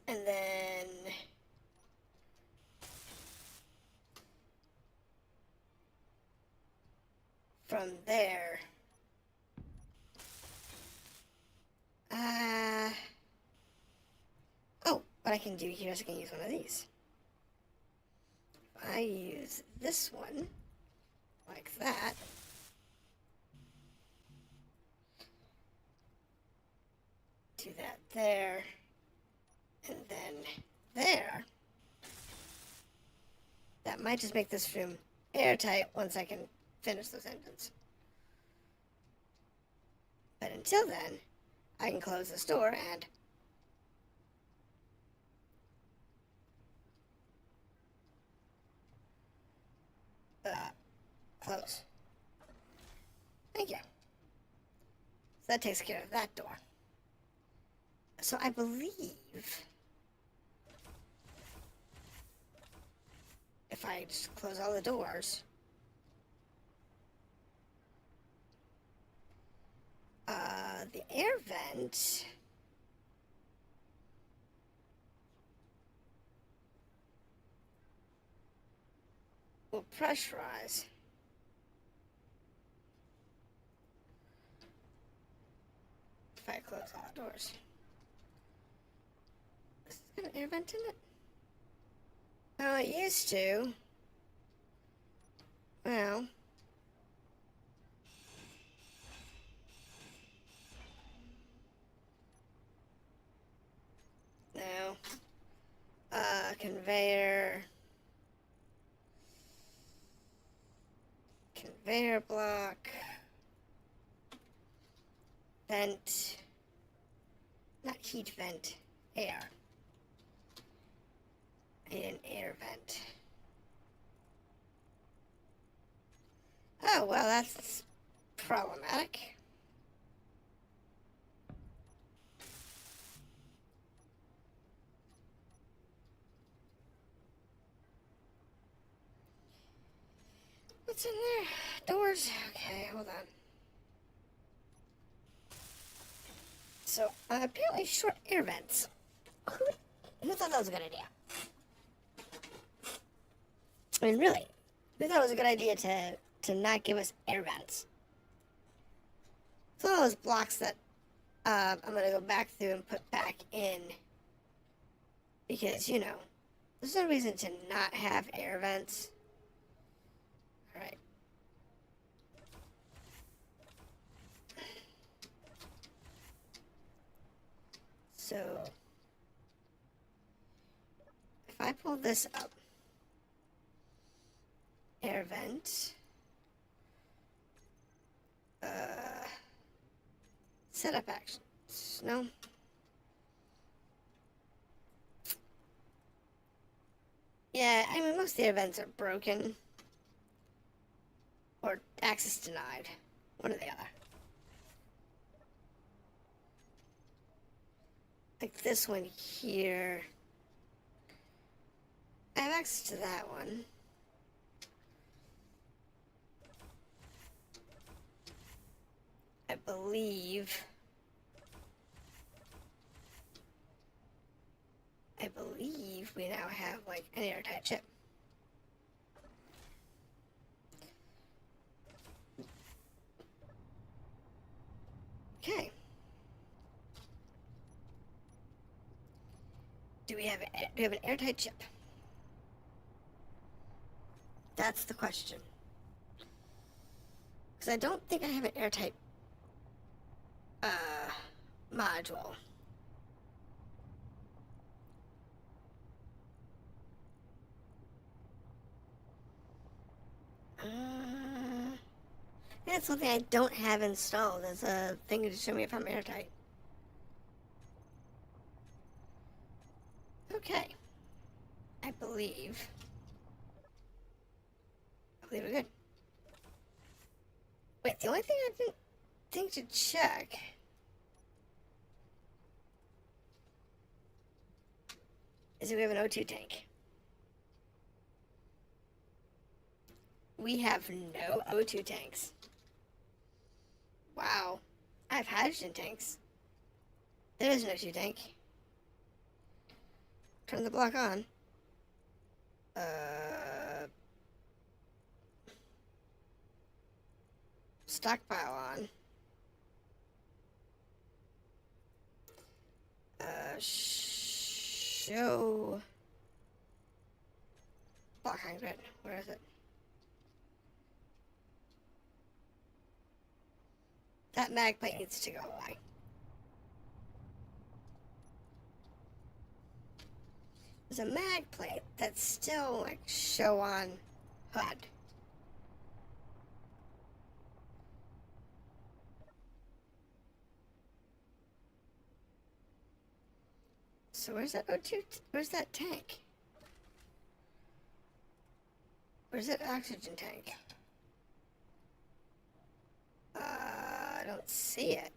And then from there, oh, what I can do here is I can use one of these. I use this one like that. Do that there, and then there. That might just make this room airtight once I can finish those engines. But until then, I can close this door and close. Thank you. So that takes care of that door. So I believe if I just close all the doors, the air vent will pressurize. If I close all the doors. Is there an air vent in it? Oh, it used to. Well. No. Conveyor. Conveyor block. Vent. Not heat vent. Air. I need an air vent. Oh, well, that's problematic. What's in there? Doors? Okay, hold on. So, apparently short air vents. Who thought that was a good idea? I mean, really, who thought it was a good idea to not give us air vents? It's one of those blocks that I'm going to go back through and put back in. Because, you know, there's no reason to not have air vents. Alright. So, if I pull this up, air vent, setup actions, no? Yeah, I mean, most of the air vents are broken, or access denied, one or the other. Like this one here. I have access to that one. I believe we now have like an airtight chip. Okay. Do we have an airtight chip? That's the question. Because I don't think I have an airtight module. Yeah, that's something I don't have installed as a thing to show me if I'm airtight. Okay. I believe we're good. Wait, the only thing I didn't think to check is if we have an O2 tank. We have no O2 tanks. Wow. I have hydrogen tanks. There is an O2 tank. Turn the block on. Stockpile on. Show block on grid. Where is it? That mag plate needs to go away. There's a mag plate that's still like show on HUD. So where's that O2? Where's that tank? Where's that oxygen tank? I don't see it.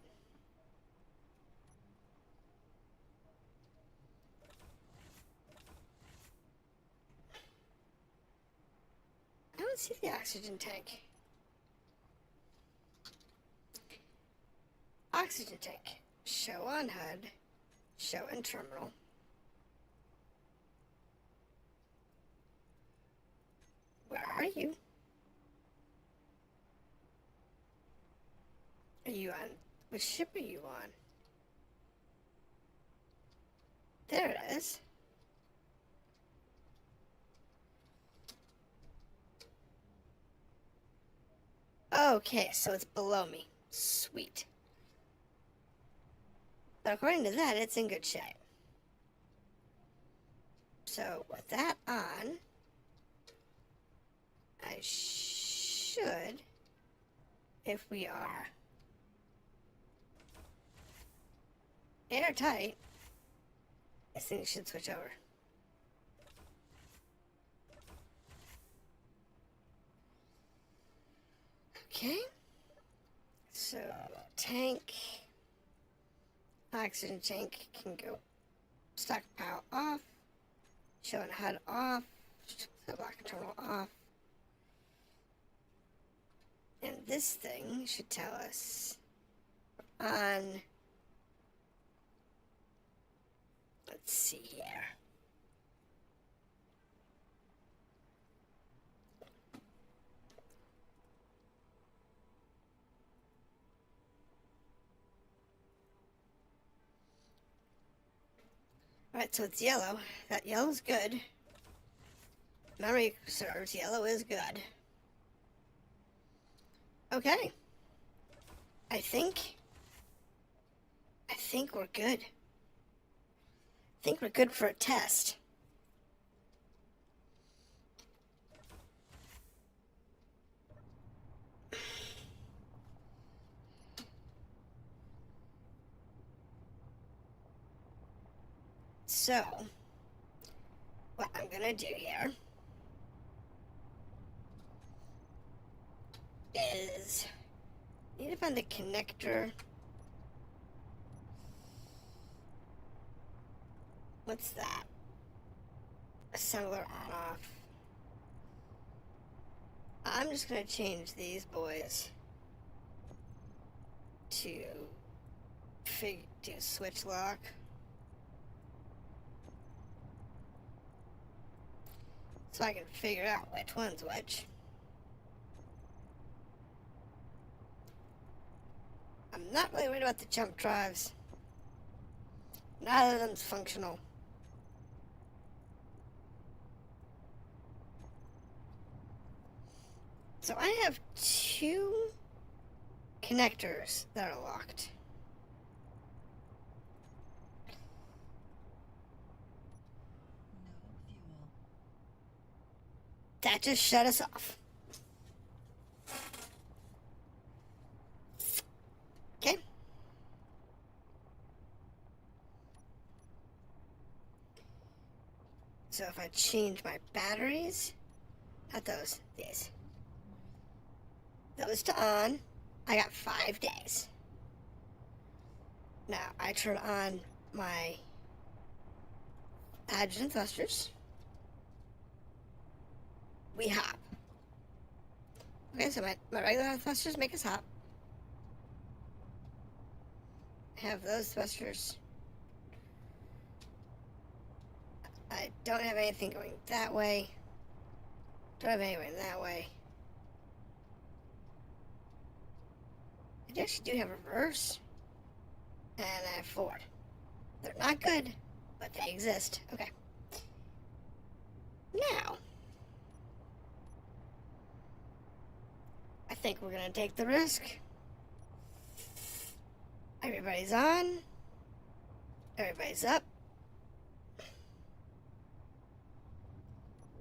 I don't see the oxygen tank. Oxygen tank. Show on HUD. Show in terminal. Where are you? Are you on? What ship are you on? There it is. Okay, so it's below me. Sweet. But according to that, it's in good shape. So with that on, I should, if we are airtight, I think it should switch over. Okay. So tank, oxygen tank can go stockpile off, showing HUD off, block terminal off. And this thing should tell us on, let's see here. Alright, so it's yellow. That yellow's good. Memory serves, yellow is good. Okay. I think we're good. I think we're good for a test. So, what I'm gonna do here is need to find the connector. What's that? Assembler on off. I'm just gonna change these boys to do switch lock. So I can figure out which one's which. I'm not really worried about the jump drives. Neither of them's functional. So I have two connectors that are locked. That just shut us off. So if I change my batteries, not those, these. Those to on, I got 5 days. Now I turn on my hydrogen thrusters. We hop. Okay, so my regular thrusters make us hop. I have those thrusters. I don't have anything going that way. Don't have anything that way. I actually do have reverse. And I have forward. They're not good, but they exist. Okay. Now, I think we're gonna take the risk. Everybody's on. Everybody's up.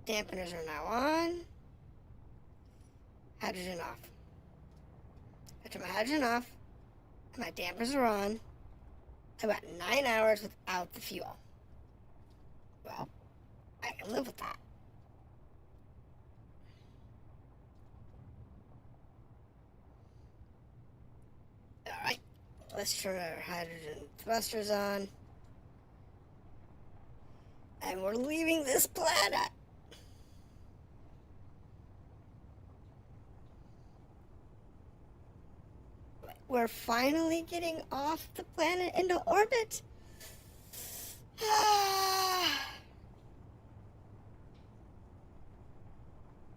Dampeners are now on. Hydrogen off. I turn my hydrogen off, and my dampers are on. About 9 hours without the fuel. Well, I can live with that. Alright, let's turn our hydrogen thrusters on. And we're leaving this planet. We're finally getting off the planet into orbit.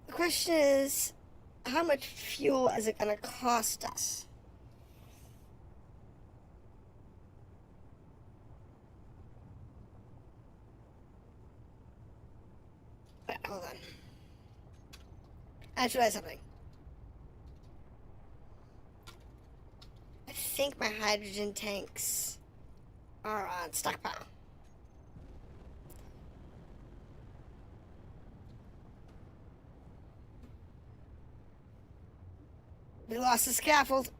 The question is, how much fuel is it going to cost us? Wait, hold on. I just realized something. I think my hydrogen tanks are on stockpile. We lost the scaffold.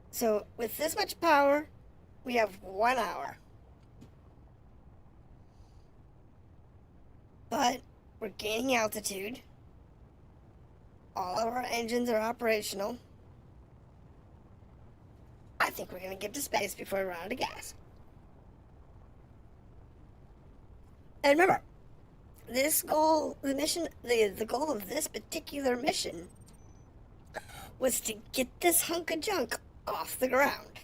So with this much power, we have 1 hour. But we're gaining altitude. All of our engines are operational. I think we're going to get to space before we run out of gas. And remember, this goal, the mission, the goal of this particular mission was to get this hunk of junk off the ground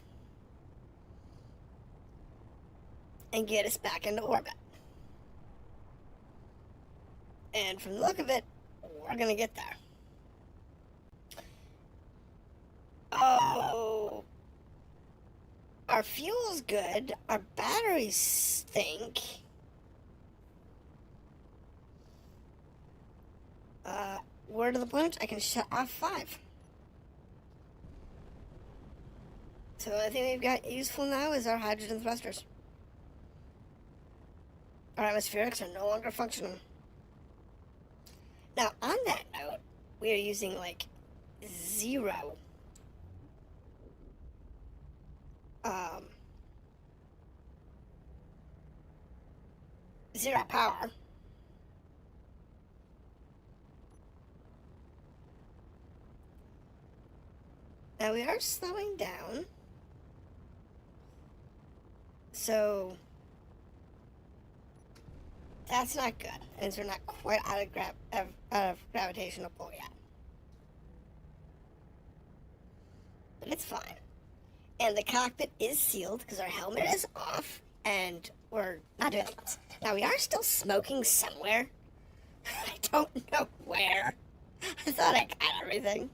and get us back into orbit. And from the look of it, we're going to get there. Oh, our fuel's good. Our batteries stink. Word to the point, I can shut off 5. So the only thing we've got useful now is our hydrogen thrusters. Our atmospherics are no longer functional. Now, on that note, we are using like 0 power. Now we are slowing down. So that's not good, as we're not quite out of gravitational pull yet. But it's fine. And the cockpit is sealed because our helmet is off, and we're not doing this. Now we are still smoking somewhere. I don't know where. I thought I got everything.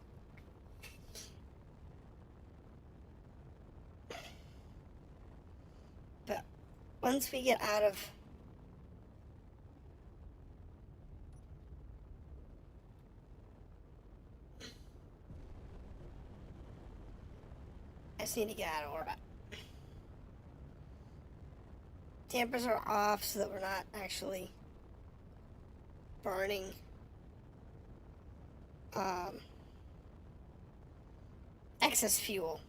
But once we get out of I just need to get out of orbit. Dampers are off so that we're not actually burning excess fuel.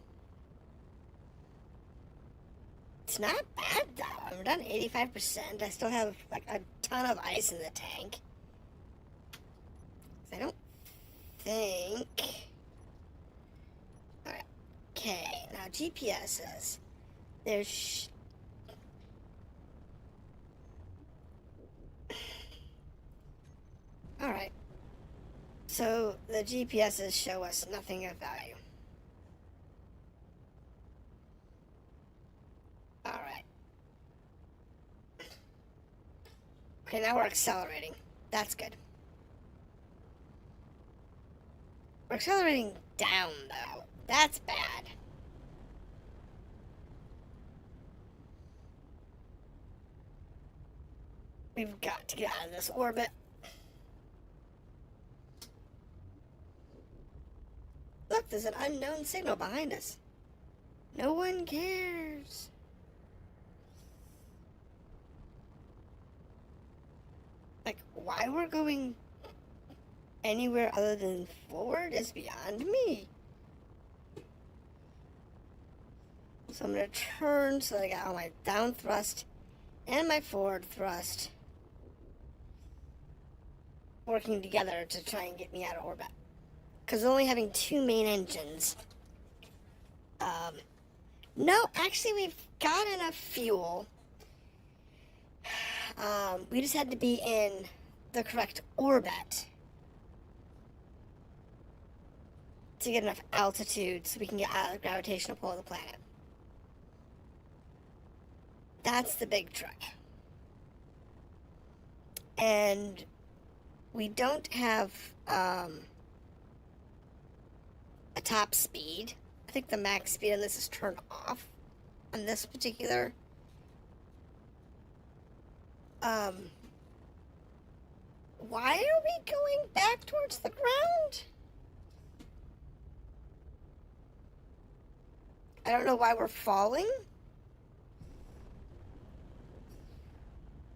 It's not bad though. I'm done 85%. I still have like a ton of ice in the tank. I don't think. Alright. Okay. Now GPS says there's. Alright. So the GPSs show us nothing of value. Alright. Okay, now we're accelerating. That's good. We're accelerating down, though. That's bad. We've got to get out of this orbit. Look, there's an unknown signal behind us. No one cares. Like, why we're going anywhere other than forward is beyond me. So I'm going to turn so that I got all my down thrust and my forward thrust working together to try and get me out of orbit. Because only having two main engines. No, actually we've got enough fuel. We just had to be in the correct orbit to get enough altitude so we can get out of the gravitational pull of the planet. That's the big trick. And we don't have a top speed. I think the max speed on this is turned off on this particular why are we going back towards the ground? I don't know why we're falling.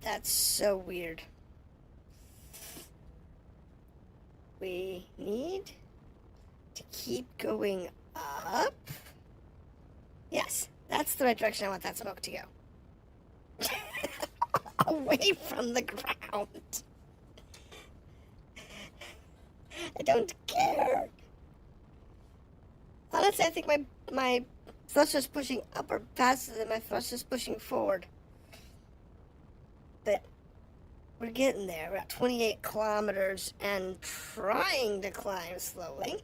That's so weird. We need to keep going up. Yes, that's the right direction I want that smoke to go. Away from the ground. I don't care. Honestly, I think my thruster's pushing upward faster than my thruster's pushing forward. But we're getting there. We're at 28 kilometers and trying to climb slowly.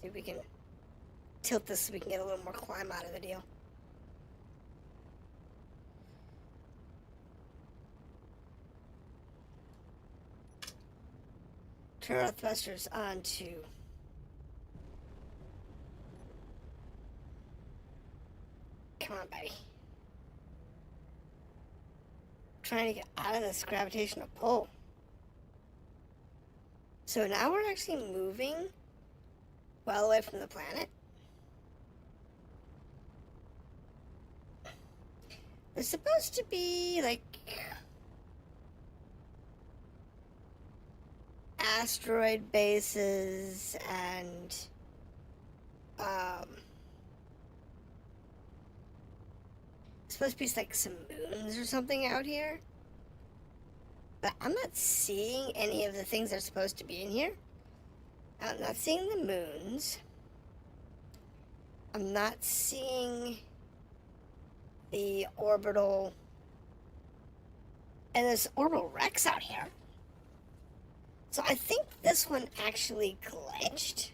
See if we can tilt this so we can get a little more climb out of the deal. Turn our thrusters on to come on, buddy. Trying to get out of this gravitational pull. So now we're actually moving well away from the planet. There's supposed to be like asteroid bases and supposed to be like some moons or something out here, but I'm not seeing any of the things that are supposed to be in here. I'm not seeing the moons. I'm not seeing the orbital, and there's orbital wrecks out here. So I think this one actually glitched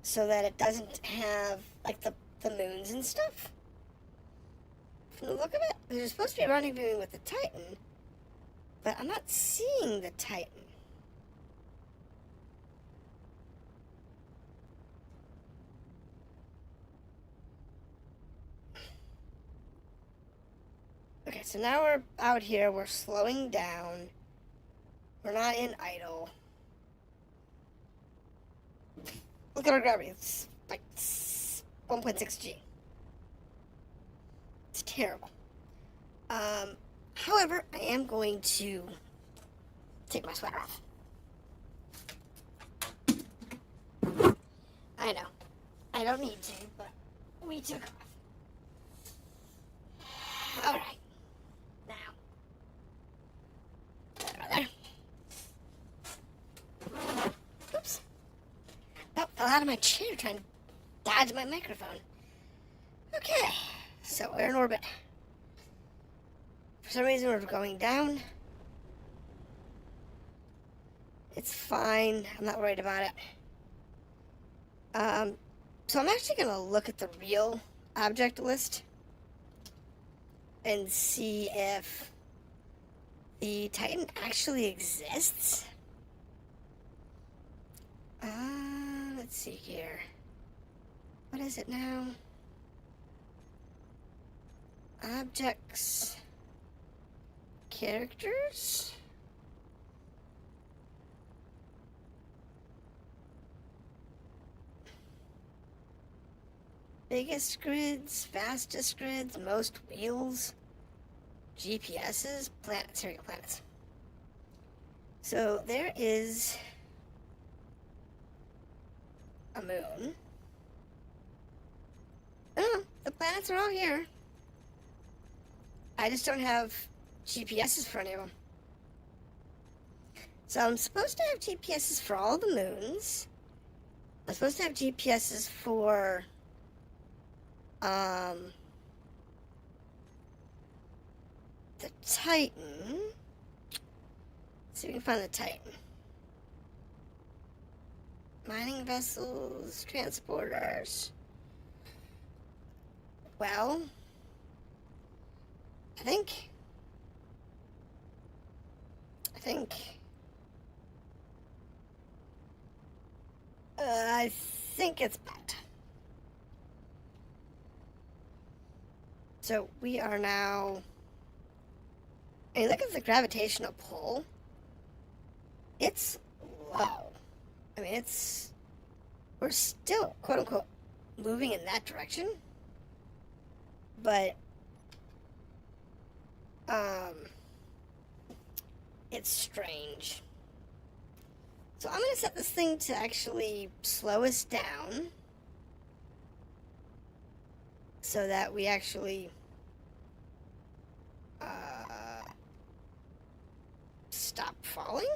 so that it doesn't have like the moons and stuff. From the look of it, they're supposed to be rendezvousing with the Titan, but I'm not seeing the Titan. Okay, so now we're out here, we're slowing down. We're not in idle. Look at our gravity, it's like 1.6 G. It's terrible. However, I am going to take my sweater off. I know. I don't need to, but we took off. Alright. Now. There. Oops. Oh, fell out of my chair trying to dodge my microphone. Okay. So we're in orbit. For some reason we're going down. It's fine. I'm not worried about it. So I'm actually going to look at the real object list and see if the Titan actually exists. Let's see here. What is it now? Objects. Characters? Biggest grids, fastest grids, most wheels, GPSs, planetary planets. So there is a moon. Oh, the planets are all here. I just don't have GPSs for any of them. So I'm supposed to have GPSs for all the moons. I'm supposed to have GPSs for the Titan. Let's see if we can find the Titan. Mining vessels, transporters. Well, I think it's bad. So we are now. I mean, look at the gravitational pull. It's low. I mean, we're still, quote unquote, moving in that direction. But, it's strange. So I'm going to set this thing to actually slow us down so that we actually stop falling.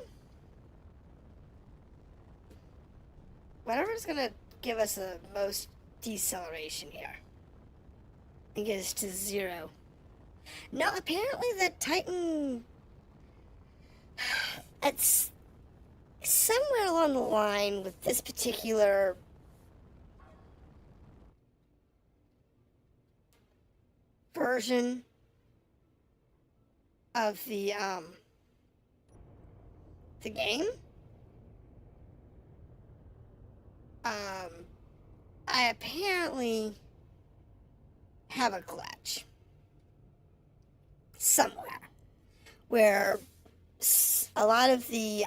Whatever's going to give us the most deceleration here and get us to 0. No, apparently the Titan, it's somewhere along the line with this particular version of the game. I apparently have a glitch somewhere where a lot of the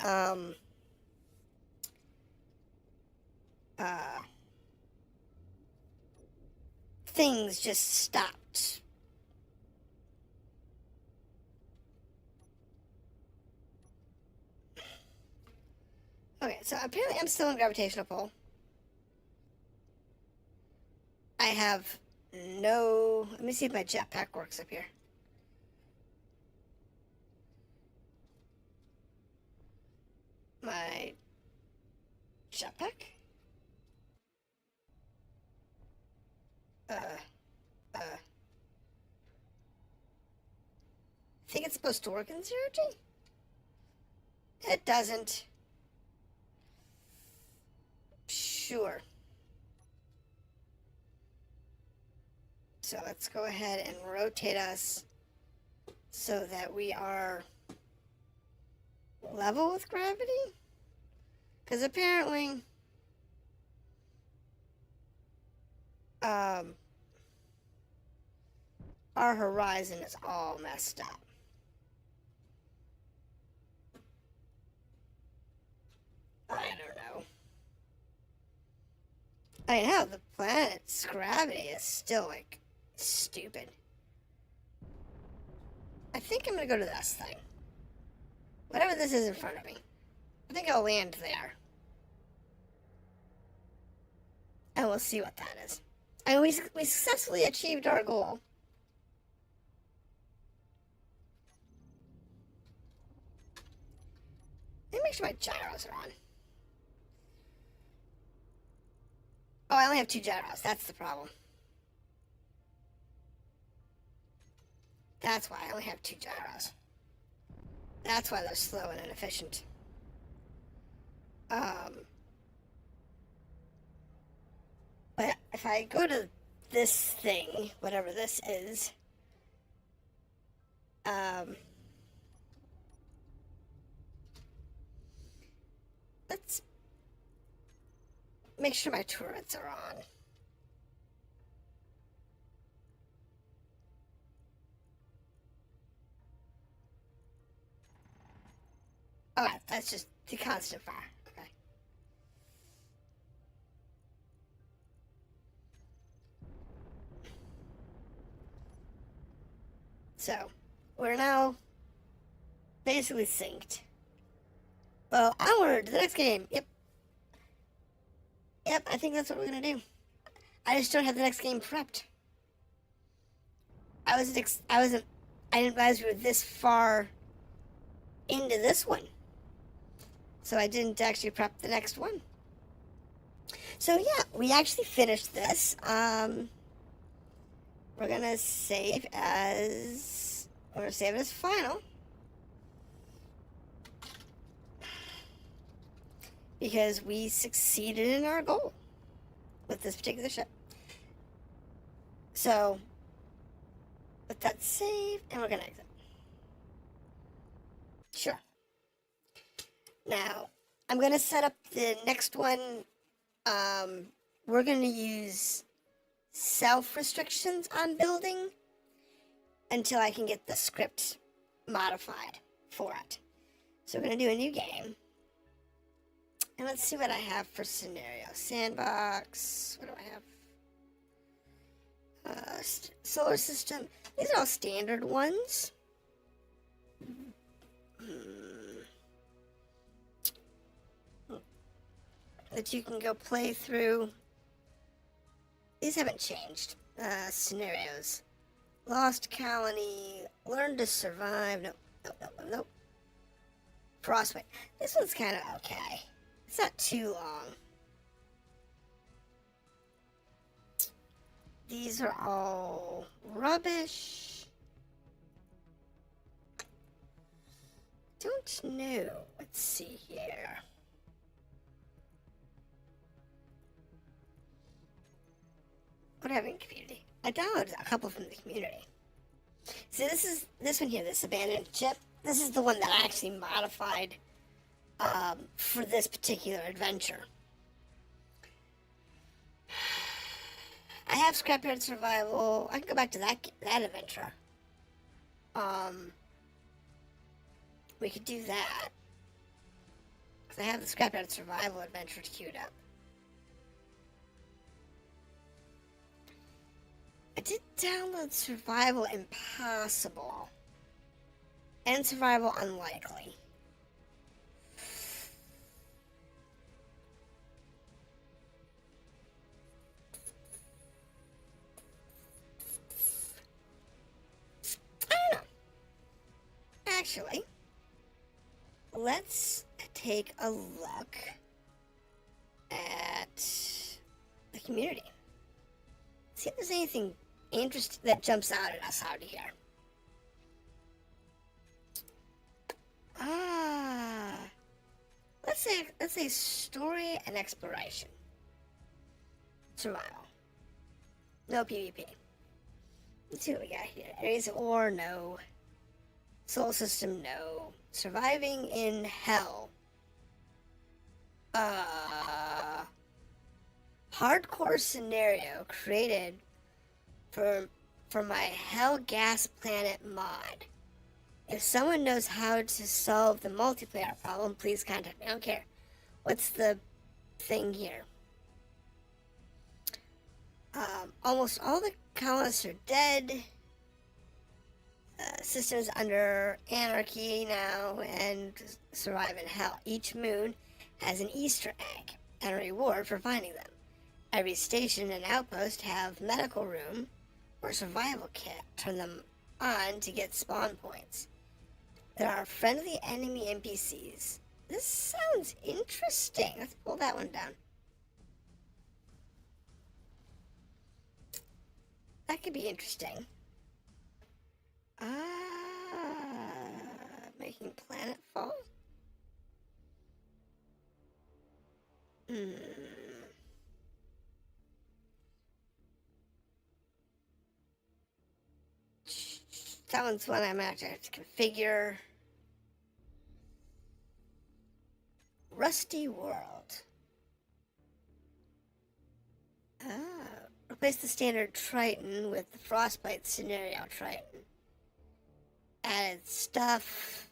things just stopped. Okay, so apparently I'm still in gravitational pull. I have no... Let me see if my jetpack works up here. My jetpack? I think it's supposed to work in 0G? It doesn't. Sure. So let's go ahead and rotate us so that we are level with gravity. Because apparently, our horizon is all messed up. I don't know. I know the planet's gravity is still like stupid. I think I'm gonna go to this thing. Whatever this is in front of me. I think I'll land there. And we'll see what that is. And we successfully achieved our goal. Let me make sure my gyros are on. Oh, I only have 2 gyros. That's the problem. That's why I only have 2 gyros. That's why they're slow and inefficient. But if I go to this thing, whatever this is, let's make sure my turrets are on. Oh, that's just the constant fire. Okay. So, we're now basically synced. Well, onward to the next game. Yep. Yep, I think that's what we're gonna do. I just don't have the next game prepped. I didn't realize we were this far into this one. So I didn't actually prep the next one. So yeah, we actually finished this. We're gonna save it as final. Because we succeeded in our goal with this particular ship. So, let that save, and we're gonna exit. Sure. Now, I'm gonna set up the next one. We're gonna use self-restrictions on building until I can get the script modified for it. So we're gonna do a new game. And let's see what I have for scenario. Sandbox. What do I have? Solar system. These are all standard ones. That you can go play through. These haven't changed. Scenarios. Lost colony. Learn to survive. Nope. Frostbite. This one's kind of okay. It's not too long. These are all rubbish. Don't know. Let's see here. What do I have in community? I downloaded a couple from the community. See, this one here, this abandoned ship. This is the one that I actually modified for this particular adventure. I have scrapyard survival. I can go back to that adventure. We could do that. Because I have the scrapyard survival adventure queued up. I did download survival impossible. And survival unlikely. I don't know. Actually, let's take a look at the community. See if there's anything interesting that jumps out at us out of here. Let's say story and exploration. Survival. No PvP. Let's see what we got here. Areas of war, no. Solar system, no. Surviving in hell. Hardcore scenario created for my Hell Gas Planet mod. If someone knows how to solve the multiplayer problem, please contact me. I don't care. What's the thing here? Almost all the colonists are dead. Systems under anarchy now and survive in hell. Each moon has an Easter egg and a reward for finding them. Every station and outpost have medical room or survival kit. Turn them on to get spawn points. There are friendly enemy NPCs. This sounds interesting. Let's pull that one down. That could be interesting. Making planet fall? That one's one I'm actually have to configure. Rusty World. Replace the standard Triton with the Frostbite scenario Triton. Added stuff.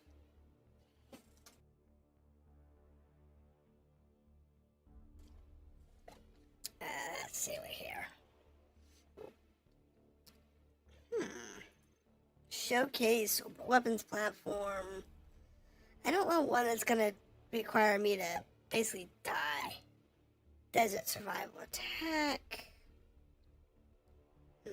Let's see what here. Showcase weapons platform. I don't want one that's gonna require me to basically die. Desert survival attack. If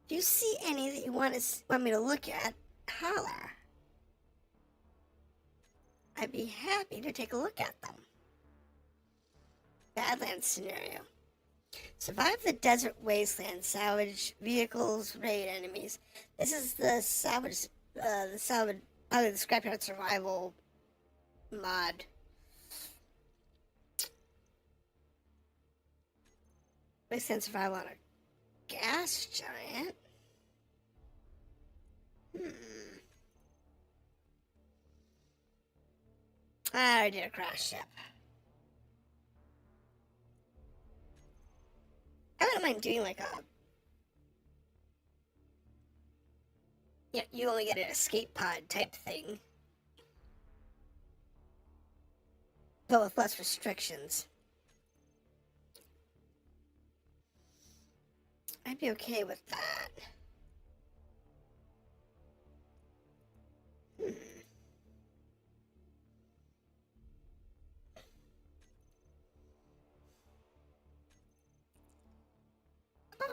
you see any that you want me to look at, holler. I'd be happy to take a look at them. Badlands scenario. Survive the desert wasteland, salvage vehicles, raid enemies. This is the salvage, probably the scrapyard survival mod. Wasteland survival on a gas giant. I already did a crash ship. I wouldn't mind doing like a... Yeah, you only get an escape pod type thing. But with less restrictions. I'd be okay with that.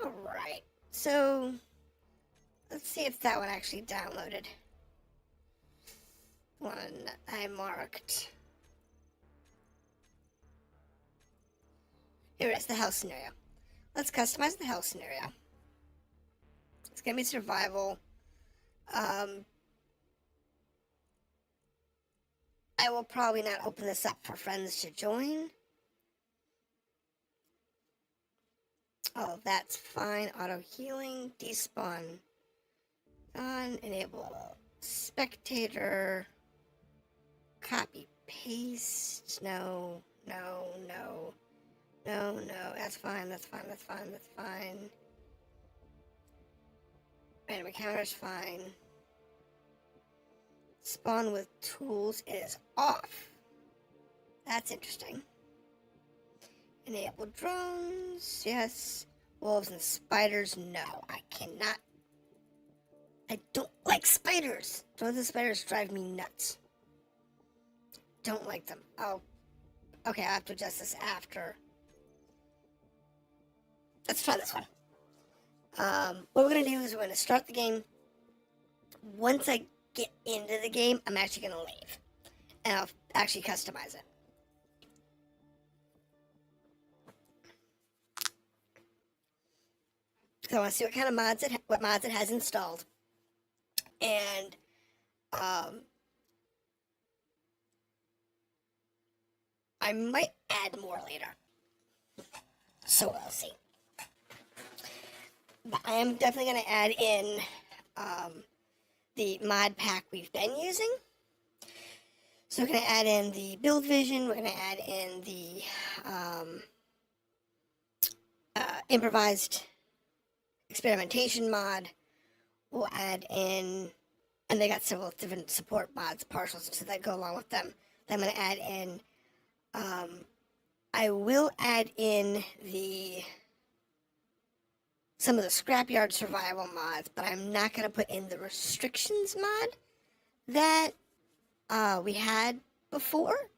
Alright, so let's see if that one actually downloaded. One I marked. Here is the house scenario. Let's customize the house scenario. It's gonna be survival. I will probably not open this up for friends to join. Oh, that's fine. Auto healing, despawn on, enable spectator, copy paste. No, that's fine. Random encounter's fine. Spawn with tools is off. That's interesting. Enable drones, yes. Wolves and spiders, no. I cannot. I don't like spiders. Drones and spiders drive me nuts. Don't like them. Oh, okay, I have to adjust this after. Let's try this one. What we're going to do is we're going to start the game. Once I get into the game, I'm actually going to leave. And I'll actually customize it. So I want to see what kind of mods it has installed. And I might add more later. So we'll see. But I am definitely going to add in the mod pack we've been using. So we're going to add in the build vision. We're going to add in the improvised experimentation mod. We'll add in, and they got several different support mods, partials, so that go along with them. Then I'm going to add in, I will add in some of the scrapyard survival mods, but I'm not going to put in the restrictions mod that we had before.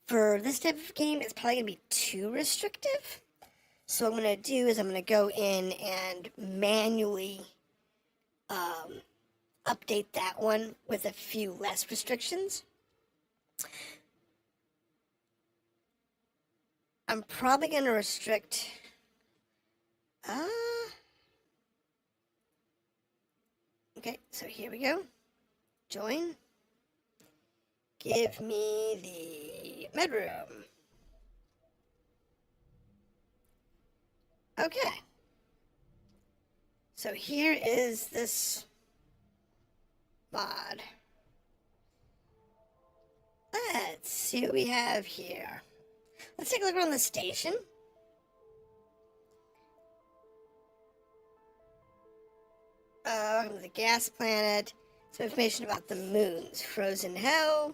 For this type of game, it's probably going to be too restrictive. So what I'm going to do is I'm going to go in and manually update that one with a few less restrictions. I'm probably going to restrict... okay, so here we go. Join. Give me the bedroom. Okay. So here is this mod. Let's see what we have here. Let's take a look around the station. The gas planet. Some information about the moons. Frozen hell.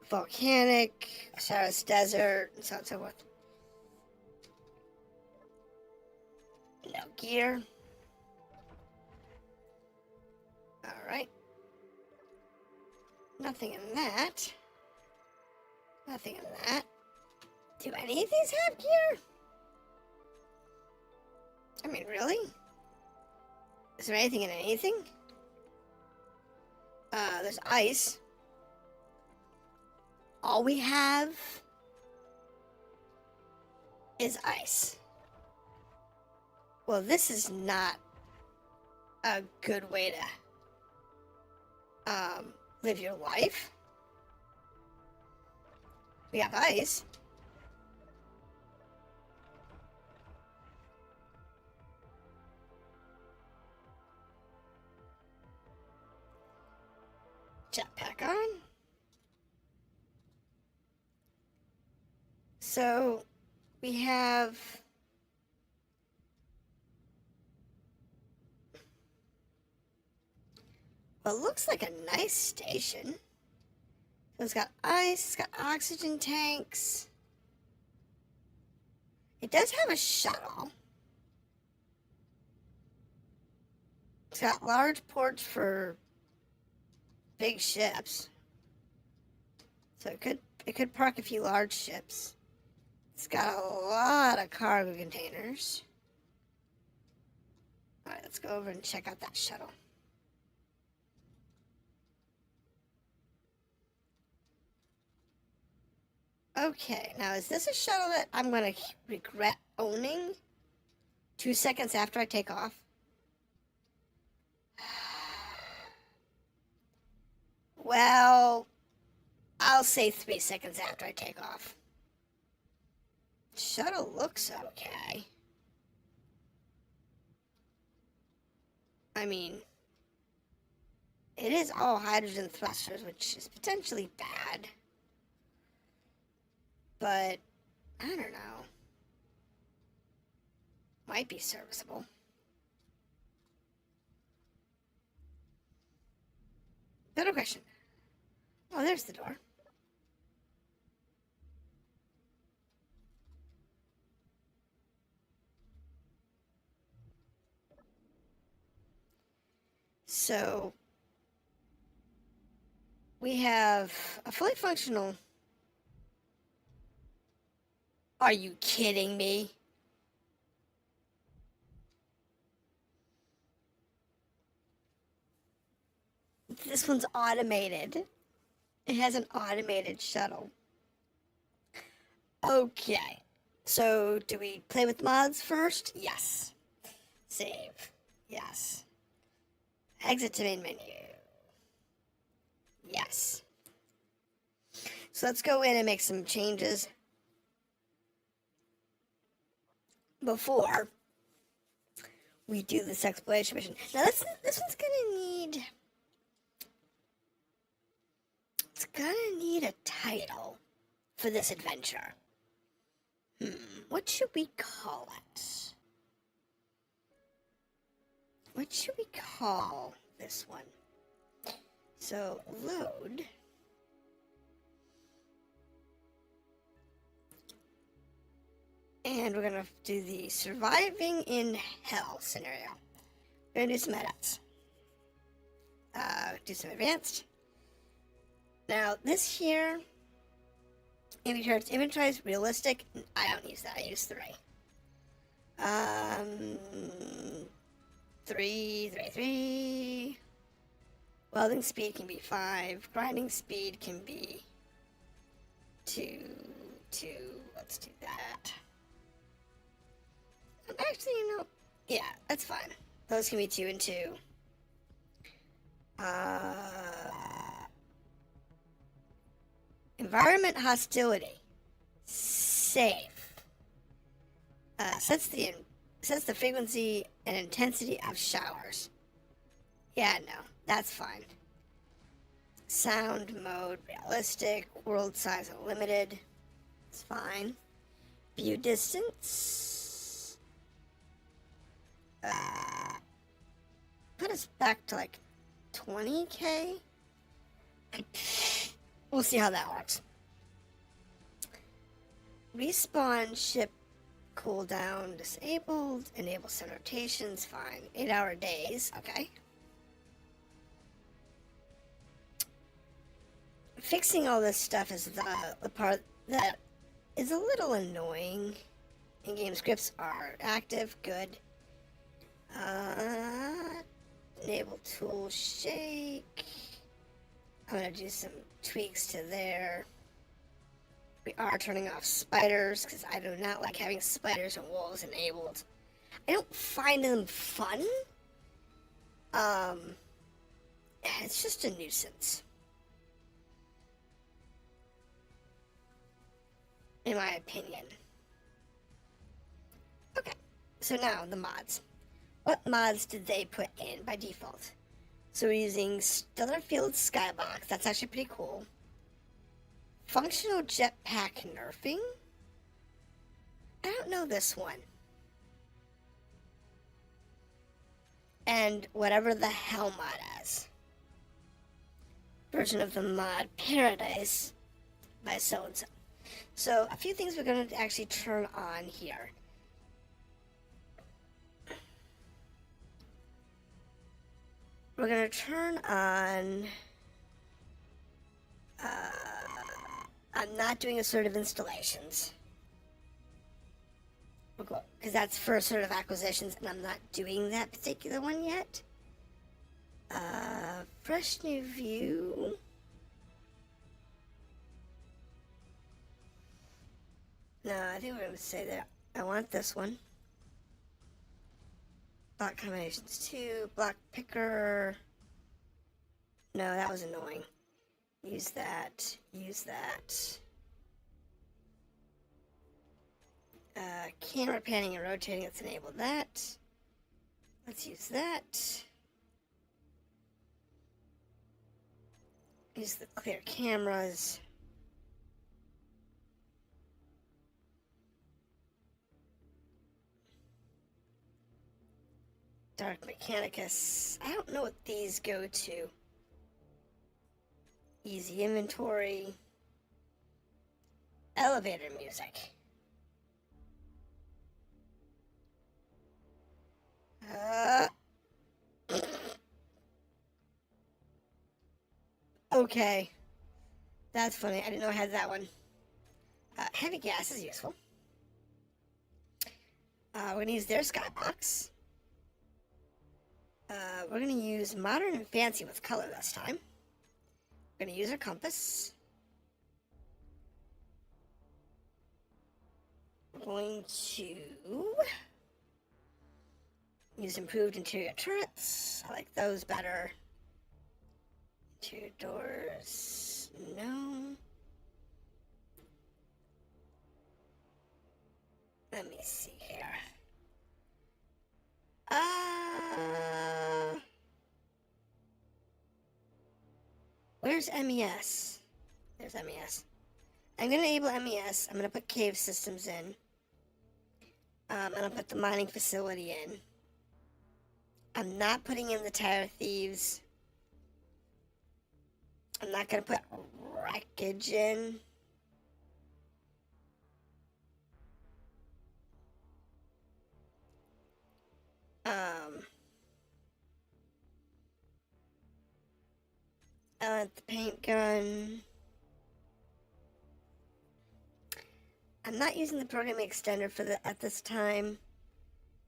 Volcanic. Saharas Desert. And so on and so forth. No gear. Alright. Nothing in that. Nothing in that. Do any of these have gear? I mean, really? Is there anything in anything? There's ice. All we have is ice. Well, this is not a good way to live your life. We have ice. Jetpack on. So we have what looks like a nice station. So it's got ice, it's got oxygen tanks. It does have a shuttle. It's got large ports for big ships. So it could park a few large ships. It's got a lot of cargo containers. Alright, let's go over and check out that shuttle. Okay, now is this a shuttle that I'm going to regret owning 2 seconds after I take off? Well, I'll say 3 seconds after I take off. Shuttle looks okay. I mean, it is all hydrogen thrusters, which is potentially bad. But, I don't know. Might be serviceable. Better question. Oh, there's the door. So, we have a fully functional... Are you kidding me? This one's automated. It has an automated shuttle. Okay. So, do we play with mods first? Yes. Save. Yes. Exit to main menu. Yes. So let's go in and make some changes before we do this exploration mission. Now this one's gonna need... It's gonna need a title for this adventure. What should we call it? What should we call this one? So, load. And we're gonna do the surviving in hell scenario. We're gonna do some edits. Do some advanced. Now, this here Inventory is realistic. I don't use that. I use 3. 3. Welding speed can be 5. Grinding speed can be 2. Let's do that. Actually, yeah, that's fine. Those can be 2 and 2. Environment hostility. Safe. Sets the frequency and intensity of showers. Yeah, no, that's fine. Sound mode, realistic. World size unlimited. It's fine. View distance. Put us back to like 20k. We'll see how that works. Respawn ship cooldown disabled. Enable sun rotations. Fine. 8-hour days. Okay. Fixing all this stuff is the part that is a little annoying. In-game scripts are active. Good. Enable tool shake. I'm gonna do some tweaks to there. We are turning off spiders because I do not like having spiders and wolves enabled. I don't find them fun. It's just a nuisance, in my opinion. Okay, so now the mods. What mods did they put in by default? So we're using Stellar Field Skybox. That's actually pretty cool. Functional jetpack nerfing. I don't know this one. And whatever the hell mod is. Version of the mod Paradise by so-and-so. So a few things we're going to actually turn on here. We're going to turn on... I'm not doing assertive installations. Because that's for assertive acquisitions, and I'm not doing that particular one yet. Fresh new view. No, I think we're going to say that I want this one. Block combinations 2, block picker. No, that was annoying. Use that. Camera panning and rotating, let's enable that. Let's use that. Use the clear cameras. Dark Mechanicus. I don't know what these go to. Easy inventory. Elevator music. Okay. That's funny. I didn't know I had that one. Heavy gas is useful. We're going to use their skybox. We're going to use modern and fancy with color this time. We're going to use our compass. We're going to use improved interior turrets. I like those better. Interior doors, no. Let me see here. Where's MES? There's MES. I'm going to enable MES. I'm going to put cave systems in. I'm going to put the mining facility in. I'm not putting in the tire thieves. I'm not going to put wreckage in. I want the paint gun. I'm not using the programming extender for at this time,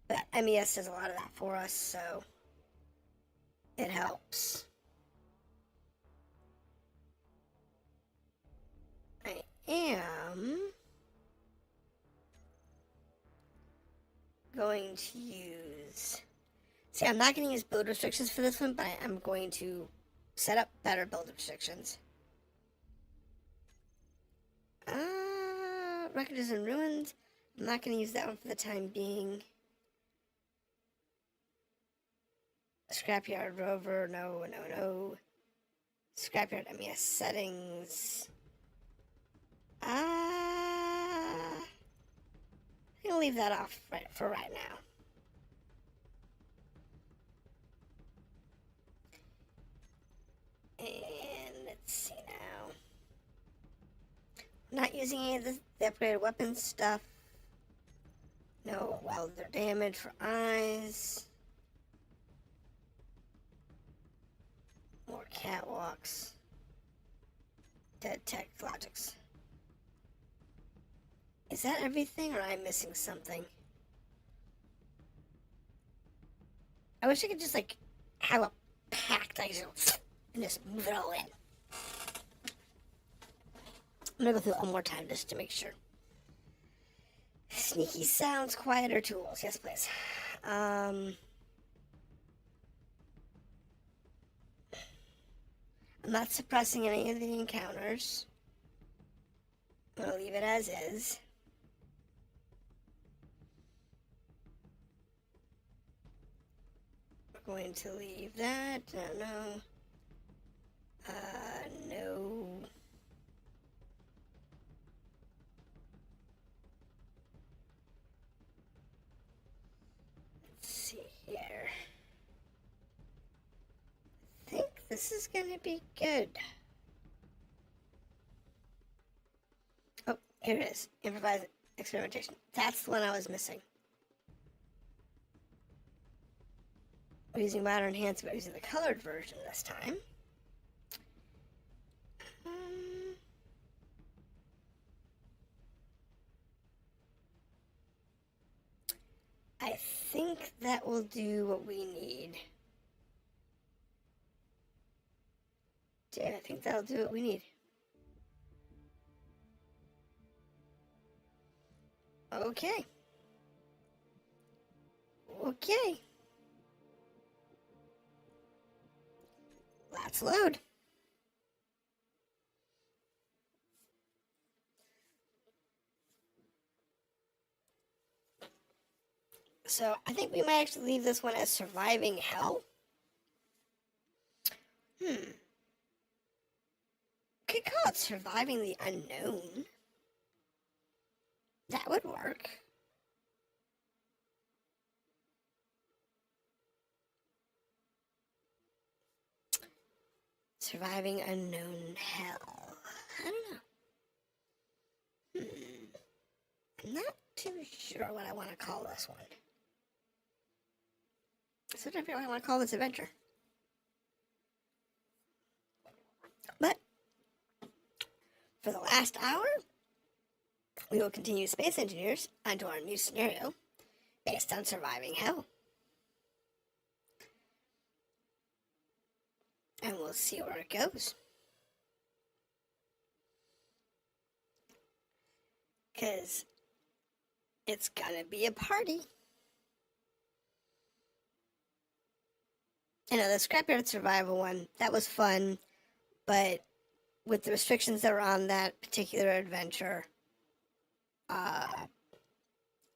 but MES does a lot of that for us, so it helps. I am going to use... See, I'm not going to use build restrictions for this one, but I'm going to set up better build restrictions. Wreckages and ruins. I'm not going to use that one for the time being. Scrapyard rover. No, no, no. Scrapyard MES settings. I'm going to leave that off for right now. And let's see now. I'm not using any of the upgraded weapons stuff. No welder damage for eyes. More catwalks. Dead tech logics. Is that everything, or am I missing something? I wish I could just, like, have a packed, like, and just move it all in. I'm gonna go through it one more time just to make sure. Sneaky sounds, quieter tools. Yes, please. I'm not suppressing any of the encounters. I'm gonna leave it as is. We're going to leave that. No. No. Let's see here. I think this is gonna be good. Oh, here it is. Improvised experimentation. That's the one I was missing. We're using modern enhancement. We're using the colored version this time. I think that will do what we need. Yeah, I think that'll do what we need. Okay. Okay. Let's load. So I think we might actually leave this one as surviving hell. Could call it surviving the unknown. That would work. Surviving unknown hell. I don't know. I'm not too sure what I want to call this one. So I don't know what I want to call this adventure. But for the last hour, we will continue Space Engineers onto our new scenario based on surviving hell. And we'll see where it goes. Because it's gonna be a party. You know, the Scrapyard Survival one, that was fun, but with the restrictions that were on that particular adventure, I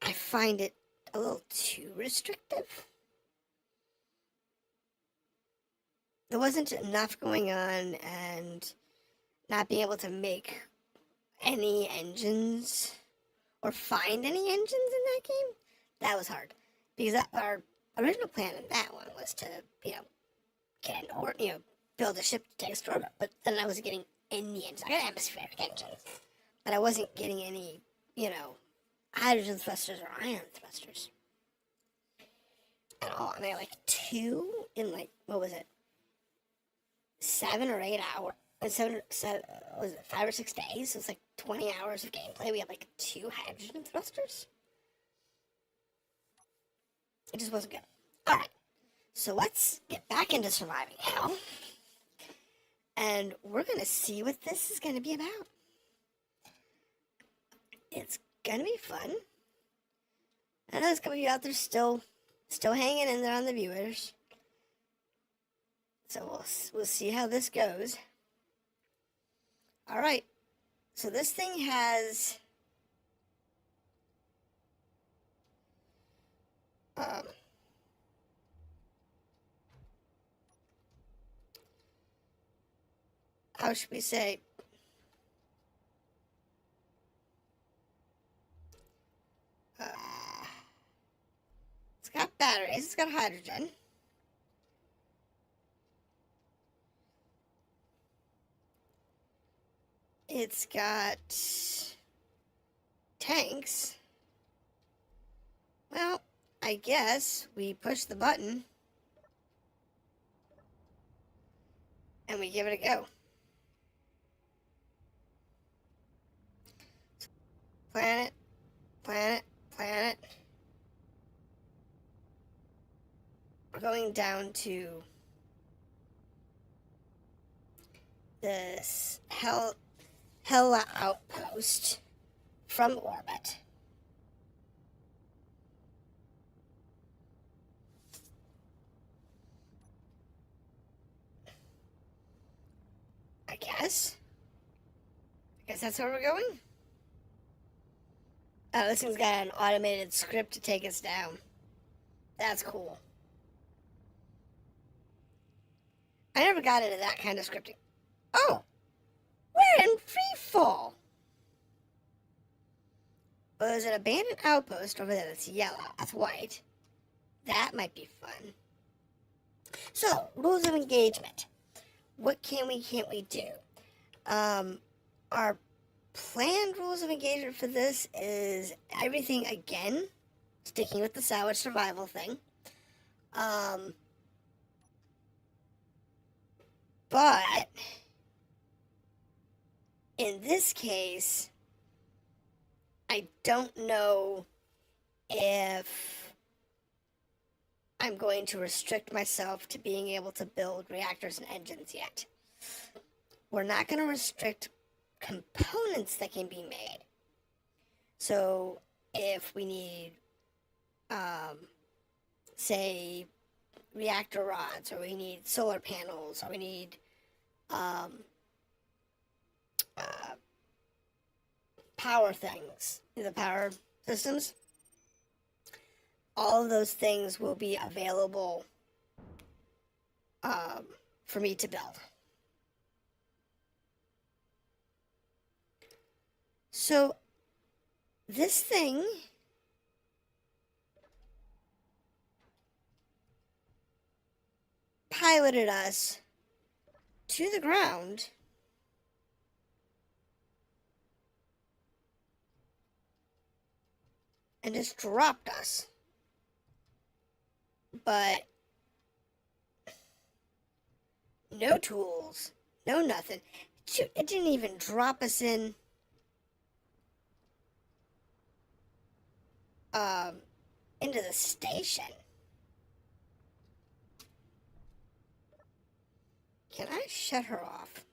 find it a little too restrictive. There wasn't enough going on, and not being able to make any engines or find any engines in that game, that was hard. Because our original plan in that one was to, get an or build a ship to take us to orbit. But then I wasn't getting any engines. I got atmospheric engines, but I wasn't getting any, hydrogen thrusters or ion thrusters at all. And I had 2 in 7 or 8 hours. in was it 5 or 6 days? It was like 20 hours of gameplay. We had like 2 hydrogen thrusters. It just wasn't good. Alright, so let's get back into surviving now. And we're going to see what this is going to be about. It's going to be fun. I know there's going to be out there still hanging in there on the viewers. So we'll see how this goes. Alright, so this thing has... how should we say? It's got batteries, it's got hydrogen. It's got tanks. Well, I guess we push the button and we give it a go. Planet, planet, planet. We're going down to this Hella outpost from orbit. I guess that's where we're going. Oh, this thing's got an automated script to take us down. That's cool. I never got into that kind of scripting. Oh, we're in free fall. Well, there's an abandoned outpost over there that's yellow. That's white. That might be fun. So, rules of engagement. What can't we do? Our planned rules of engagement for this is everything again, sticking with the salvage survival thing. But in this case, I don't know if I'm going to restrict myself to being able to build reactors and engines yet. We're not going to restrict components that can be made. So if we need, say, reactor rods, or we need solar panels, or we need power things, the power systems, all of those things will be available for me to build. So this thing piloted us to the ground and just dropped us. But no tools, no nothing. It didn't even drop us in into the station. Can I shut her off?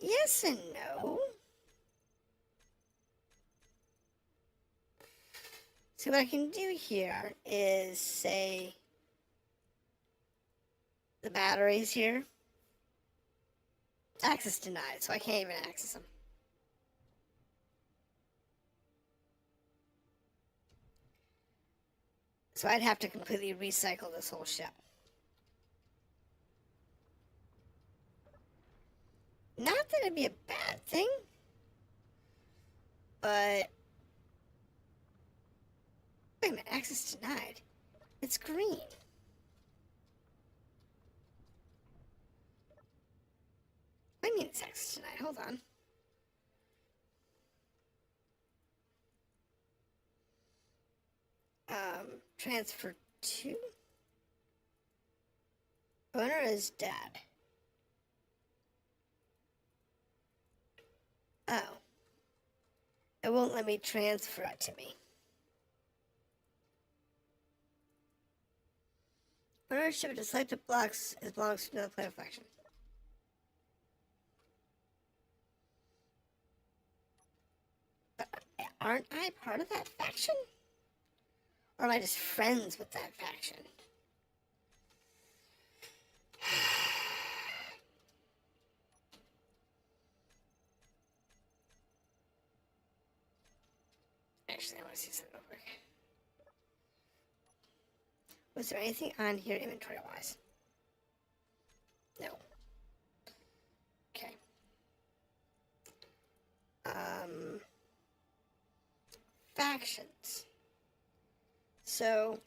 Yes and no. So what I can do here is say the batteries here. Access denied, so I can't even access them. So I'd have to completely recycle this whole ship. Not that it'd be a bad thing, but... Wait a minute, access denied. It's green. I mean it's access denied, hold on. Transfer 2. Owner is dead. Oh. It won't let me transfer it to me. Ownership of the selected blocks belongs to another player faction. But aren't I part of that faction? Or am I just friends with that faction? Actually, I want to see something real quick. Was there anything on here inventory-wise? No. Okay. Factions. So,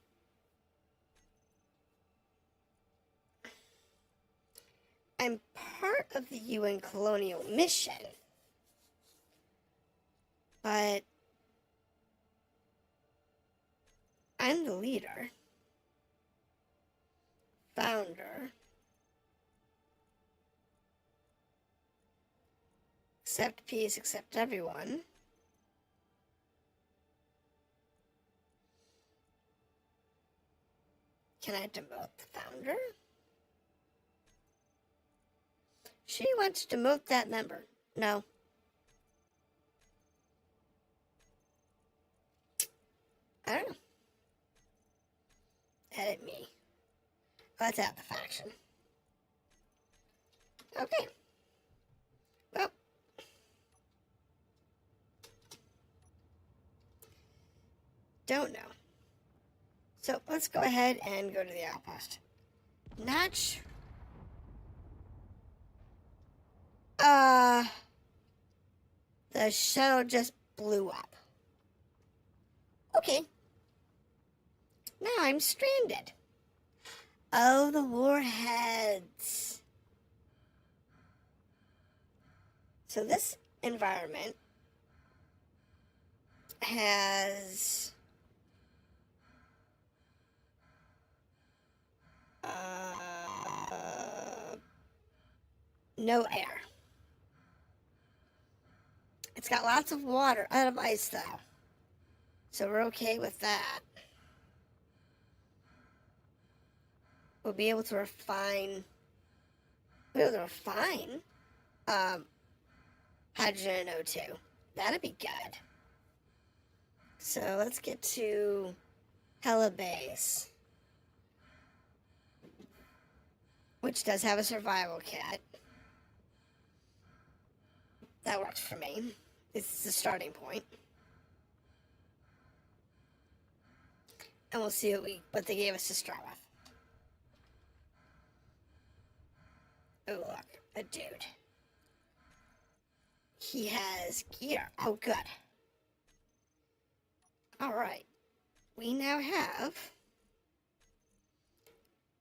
I'm part of the UN colonial mission, but I'm the leader, founder, accept peace, accept everyone. Can I demote the founder? She wants to demote that member. No. I don't know. Edit me. Let's add the faction. Okay. Well. Don't know. So let's go ahead and go to the outpost. Notch. The shuttle just blew up. Okay. Now I'm stranded. Oh, the warheads. So this environment has no air. It's got lots of water, out of ice though. So we're okay with that. We'll be able to refine hydrogen and O2. That'd be good. So let's get to Hella Base, which does have a survival kit. That works for me. It's the starting point. And we'll see what they gave us to start with. Oh, look, a dude. He has gear. Oh, good. All right. We now have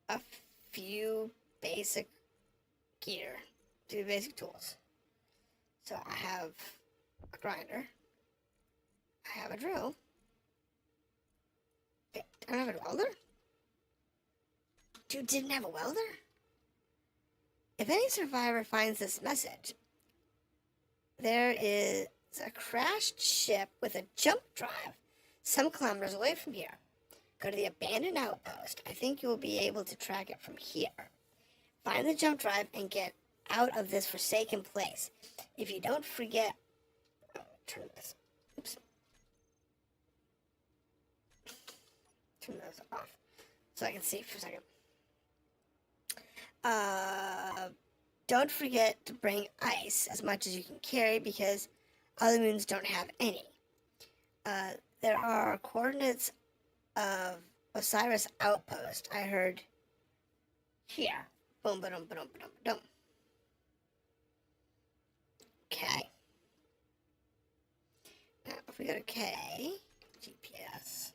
a few basic gear, 2 basic tools. So I have a grinder. I have a drill. Wait, I don't have a welder? Dude didn't have a welder? If any survivor finds this message, there is a crashed ship with a jump drive some kilometers away from here. Go to the abandoned outpost. I think you will be able to track it from here. Find the jump drive and get out of this forsaken place. If you don't forget... Oh, turn this. Oops. Turn those off so I can see for a second. Don't forget to bring ice as much as you can carry because other moons don't have any. There are coordinates of Osiris outpost. I heard here. Boom, ba-dum, ba-dum, ba-dum, ba-dum. Okay. Now, if we go to K, GPS,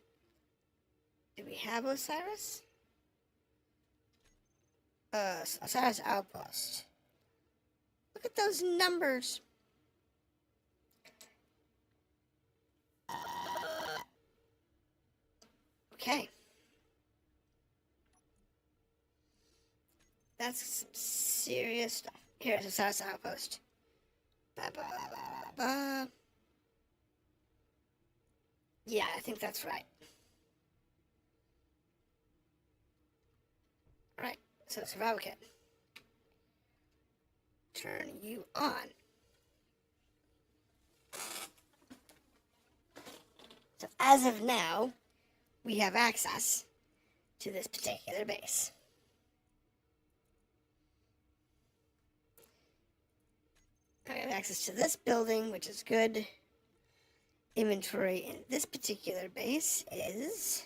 do we have Osiris? Osiris outpost. Look at those numbers. Okay. That's some serious stuff. Here's a status outpost. Ba, ba, ba, ba, ba. Yeah, I think that's right. Alright, so survival kit. Turn you on. So as of now, we have access to this particular base. I have access to this building, which is good. Inventory in this particular base is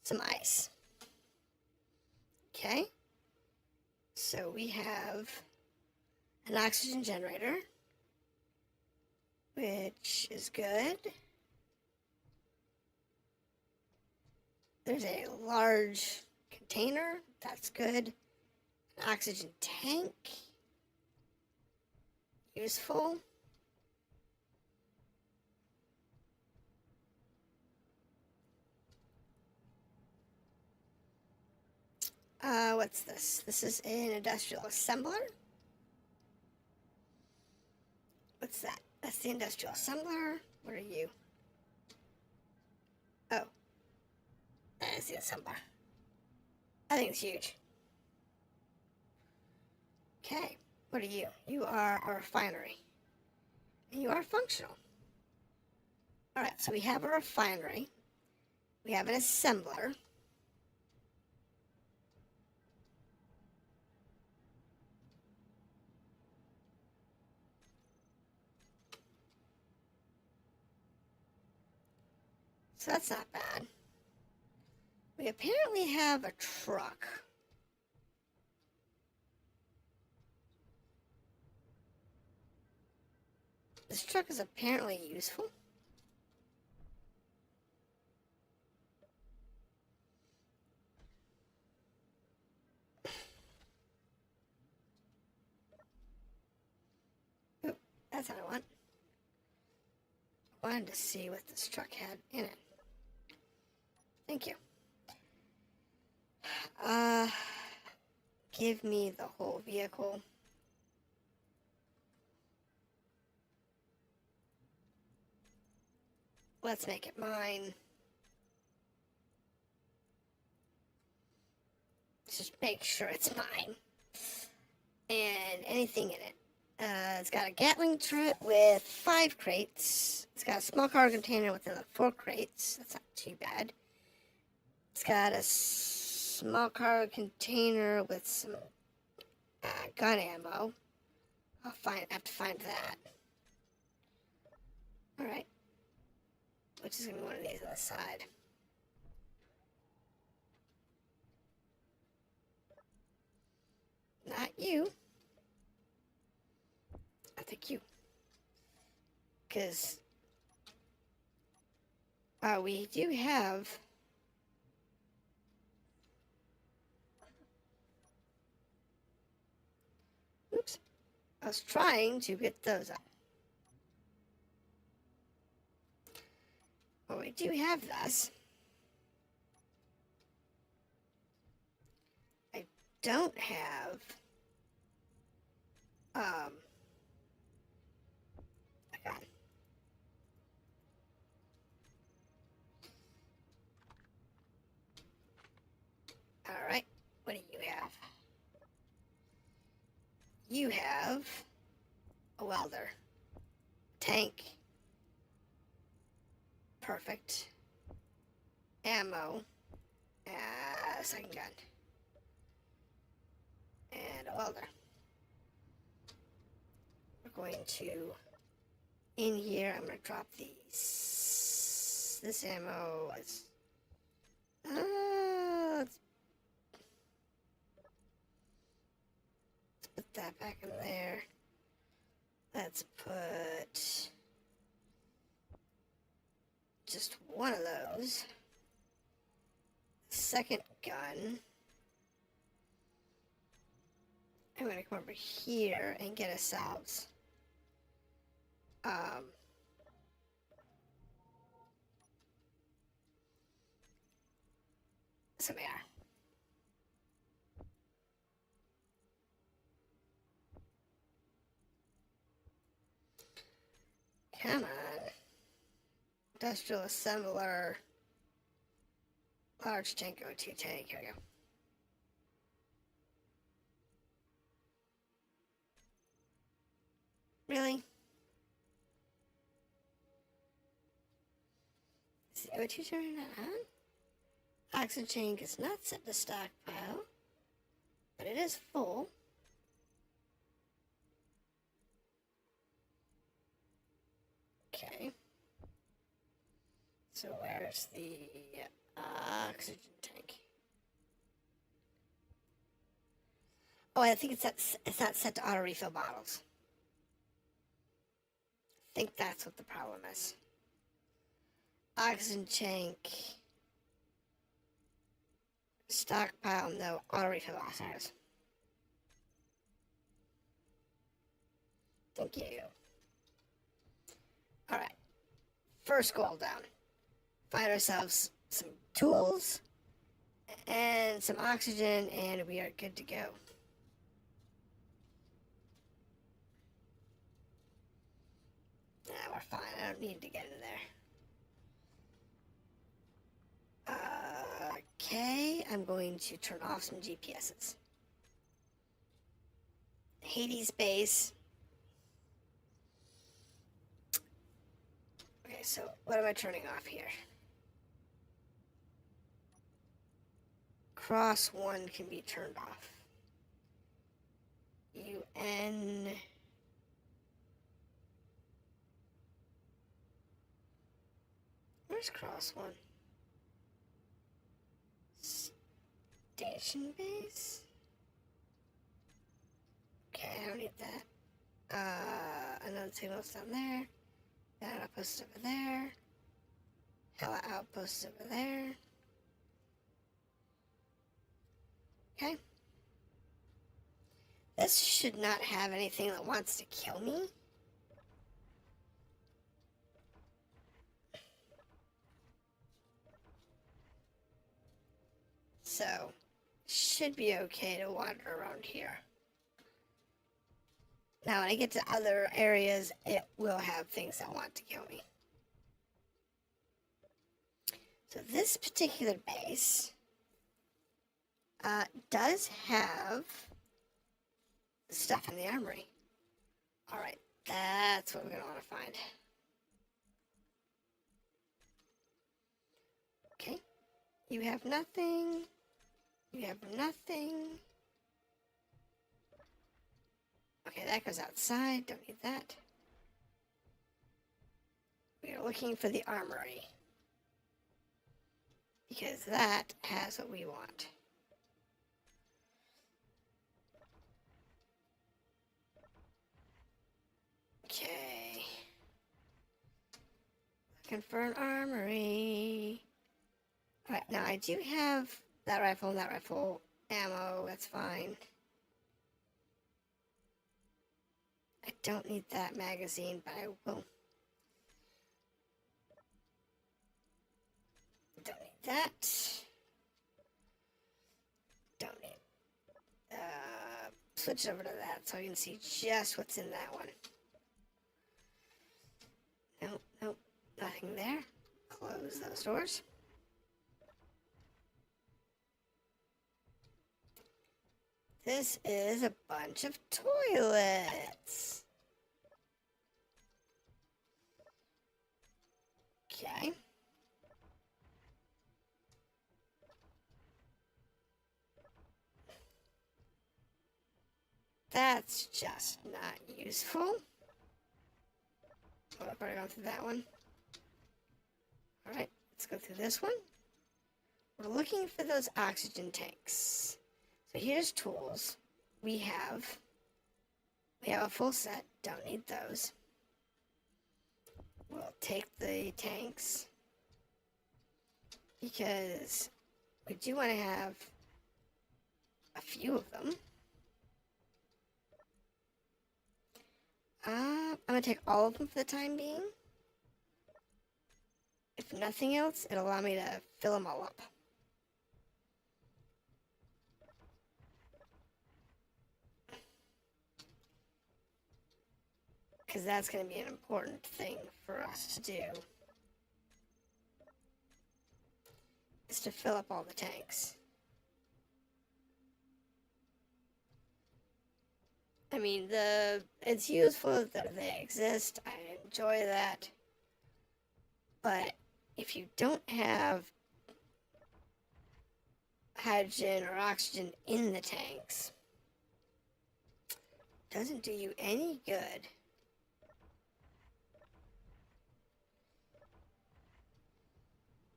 some ice. Okay. So we have an oxygen generator, which is good. There's a large container. That's good. An oxygen tank. Useful. What's this? This is an industrial assembler. What's that? That's the industrial assembler. What are you? Oh. That is the assembler. I think it's huge. Okay. What are you? You are a refinery. And you are functional. Alright, so we have a refinery. We have an assembler. So that's not bad. We apparently have a truck. This truck is apparently useful. Oop, that's what I want. I wanted to see what this truck had in it. Thank you. Give me the whole vehicle. Let's make it mine. Just make sure it's mine. And anything in it. It's got a Gatling turret with 5 crates. It's got a small cargo container with 4 crates. That's not too bad. It's got a small cargo container with some gun ammo. I have to find that. Alright. Which is going to be one of these on the side. Not you. I think you. Because we do have oops. I was trying to get those up. Well, we do have this. I don't have a gun. Alright, what do you have? You have a welder. Tank. Perfect. Ammo. Second gun. And a welder. We're going to, in here, I'm going to drop these. This ammo is, let's put that back in there. Let's put just one of those. Second gun. I'm going to come over here and get ourselves some air. Come on. Industrial assembler. Large tank O2 tank. Here we go. Really? Is the O2 turning on? Oxygen tank is not set to stockpile, but it is full. Okay. So where's the oxygen tank? Oh, I think it's not set to auto refill bottles. I think that's what the problem is. Oxygen tank. Stockpile, no. Auto refill bottles. Thank you. Alright. First goal down. Find ourselves some tools and some oxygen, and we are good to go. Nah, we're fine. I don't need to get in there. Okay, I'm going to turn off some GPSs. Hades base. Okay, so what am I turning off here? Cross 1 can be turned off. UN. Where's cross 1? Station base? Okay, I don't need that. Another signal's down there. That outpost over there. Hella outpost over there. Okay. This should not have anything that wants to kill me. So, should be okay to wander around here. Now, when I get to other areas, it will have things that want to kill me. So this particular base does have stuff in the armory. Alright, that's what we're going to want to find. Okay, you have nothing. You have nothing. Okay, that goes outside. Don't need that. We are looking for the armory, because that has what we want. Okay. Looking for an armory. Alright, now I do have that rifle and that rifle ammo. That's fine. I don't need that magazine, but I will. Don't need that. Don't need. Switch over to that so you can see just what's in that one. Nope, nope, nothing there. Close those doors. This is a bunch of toilets. Okay. That's just not useful. Oh, I've already gone through that one. Alright, let's go through this one. We're looking for those oxygen tanks. So here's tools. We have a full set. Don't need those. We'll take the tanks because we do want to have a few of them. I'm going to take all of them for the time being. If nothing else, it'll allow me to fill them all up. because that's going to be an important thing for us to do, is to fill up all the tanks. I mean, it's useful that they exist. I enjoy that. But if you don't have hydrogen or oxygen in the tanks, it doesn't do you any good.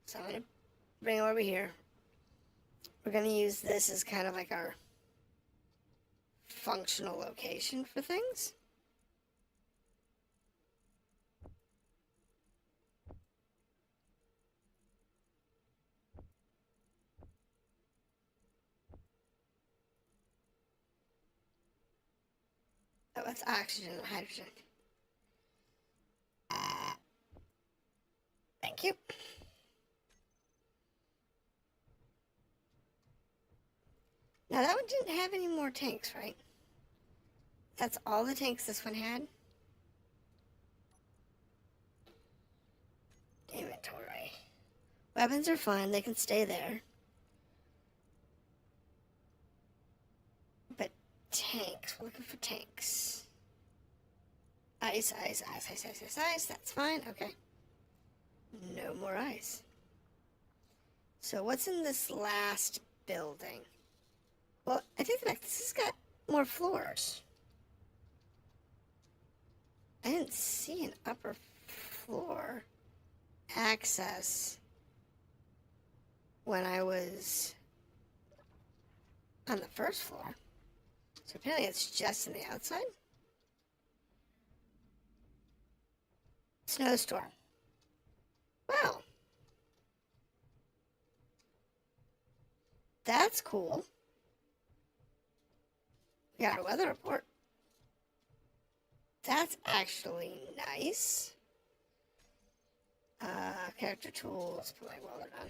So I'm going to bring it over here. We're going to use this as kind of like our functional location for things. Oh, that's oxygen and hydrogen. Thank you. Now that one didn't have any more tanks, right? That's all the tanks this one had? Inventory. Weapons are fine, they can stay there. But tanks, we're looking for tanks. Ice, ice, ice, ice, ice, ice, ice, that's fine, okay. No more ice. So what's in this last building? Well, I take it back, this has got more floors. I didn't see an upper floor access when I was on the first floor. So apparently it's just in the outside. Snowstorm. Wow. That's cool. We got a weather report. That's actually nice. Character tools, put my welder on.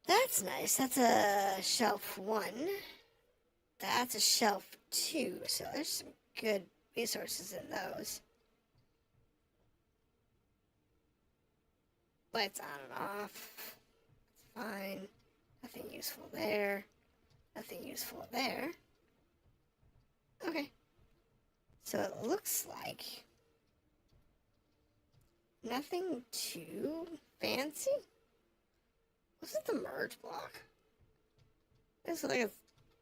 That's nice. That's a shelf 1. That's a shelf 2. So there's some good resources in those. Lights on and off. That's fine. Nothing useful there. Nothing useful there. Okay. So it looks like nothing too fancy. Was it the merge block? It's like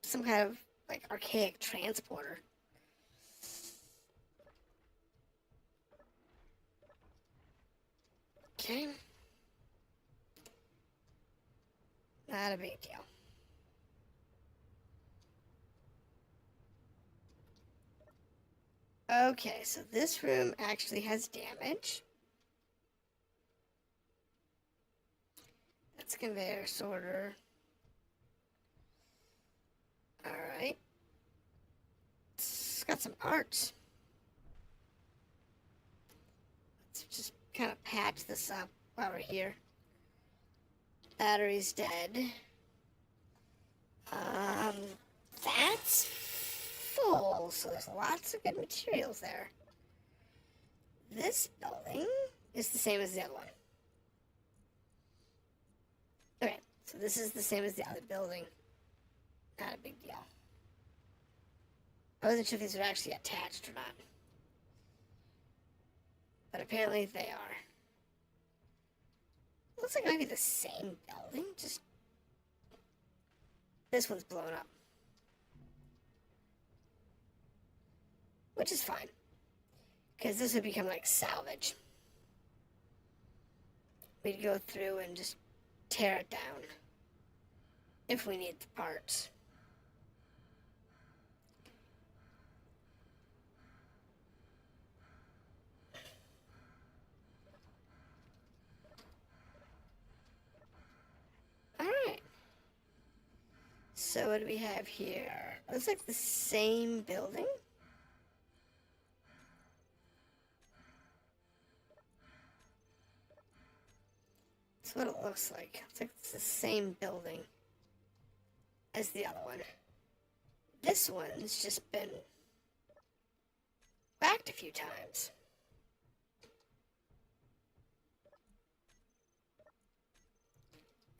some kind of like archaic transporter. Okay. Not a big deal. Okay, so this room actually has damage. That's conveyor sorter. Alright. It's got some parts. Let's just kind of patch this up while we're here. Battery's dead. That's full, so there's lots of good materials there. This building is the same as the other one. Okay, so this is the same as the other building. Not a big deal. I wasn't sure if these were actually attached or not. But apparently they are. Looks like it might be the same building, just this one's blown up. Which is fine. Because this would become like salvage. We'd go through and just tear it down. If we need the parts. Alright. So what do we have here? Looks like the same building. That's what it looks like. It's like it's the same building as the other one. This one's just been whacked a few times.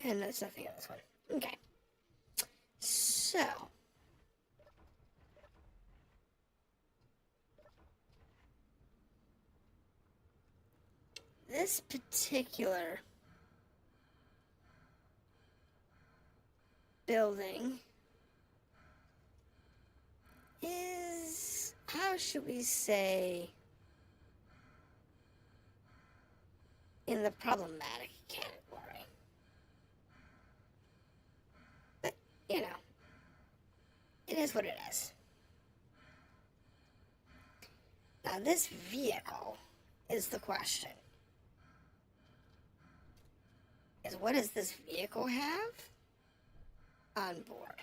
And there's nothing on this one. Okay. So. This particular building is, how should we say, in the problematic category. But, you know, it is what it is. Now, this vehicle is the question. Is what does this vehicle have on board?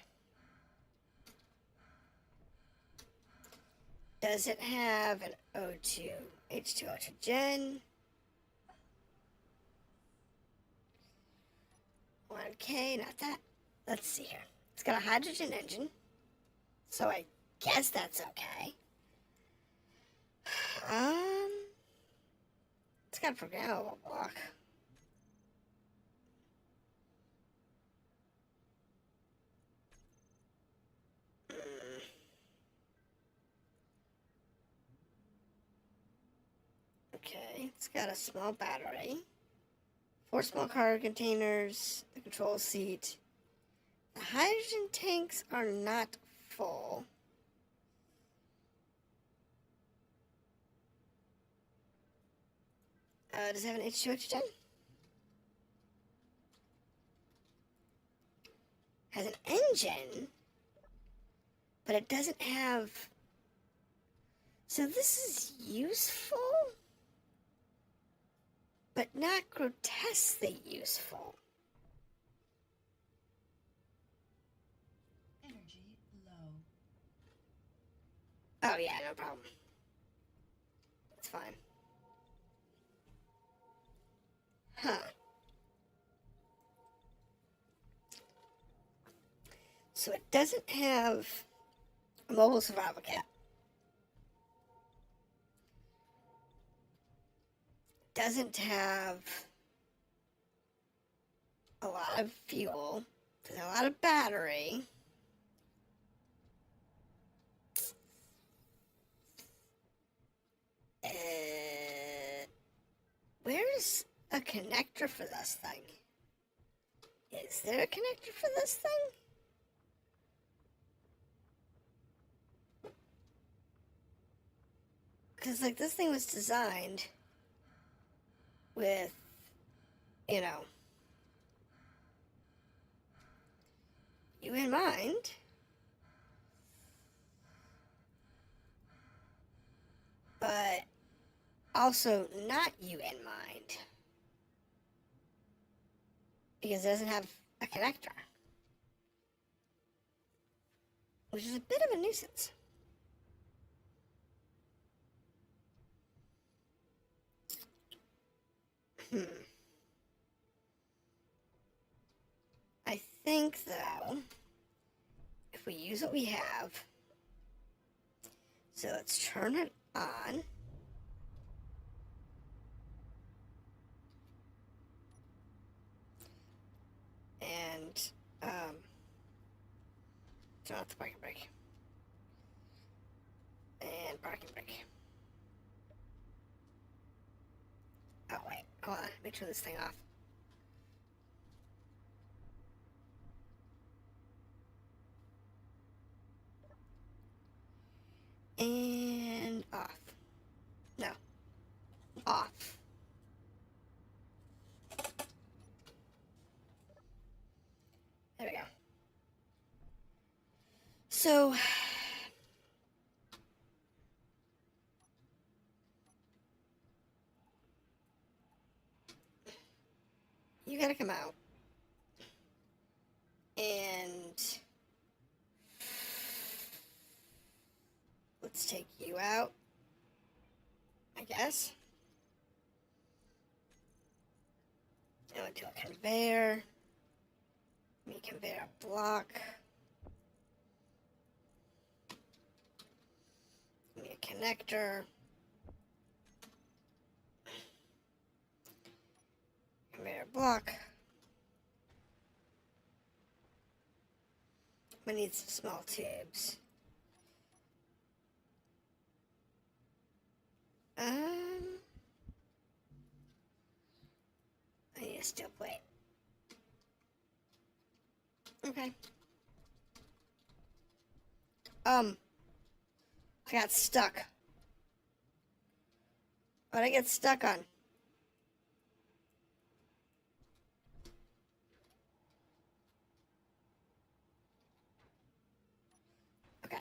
Does it have an O2, H2O to gen? 1K, not that. Let's see here. It's got a hydrogen engine, so I guess that's okay. It's got a programmable block. Okay, it's got a small battery, 4 small cargo containers, the control seat. The hydrogen tanks are not full. Does it have an H2O gen? Has an engine, but it doesn't have. So this is useful, but not grotesquely useful. Energy low. Oh yeah, no problem. It's fine. Huh. So it doesn't have a mobile survival kit. Doesn't have a lot of fuel. There's a lot of battery. Where's a connector for this thing? Is there a connector for this thing? Because, like, this thing was designed with, you know, you in mind. But also not you in mind. Because it doesn't have a connector. Which is a bit of a nuisance. I think, though, if we use what we have, so let's turn it on. And, turn off the parking brake. And parking brake. Oh, wait, hold on, let me turn this thing off. And off. No. Off. There we go. So, you gotta come out. And let's take you out, I guess. Now do a conveyor. Give me a conveyor block. Give me a connector. Conveyor block. We need some small tubes. I need a steel plate. Okay. I got stuck. What'd I get stuck on? Okay.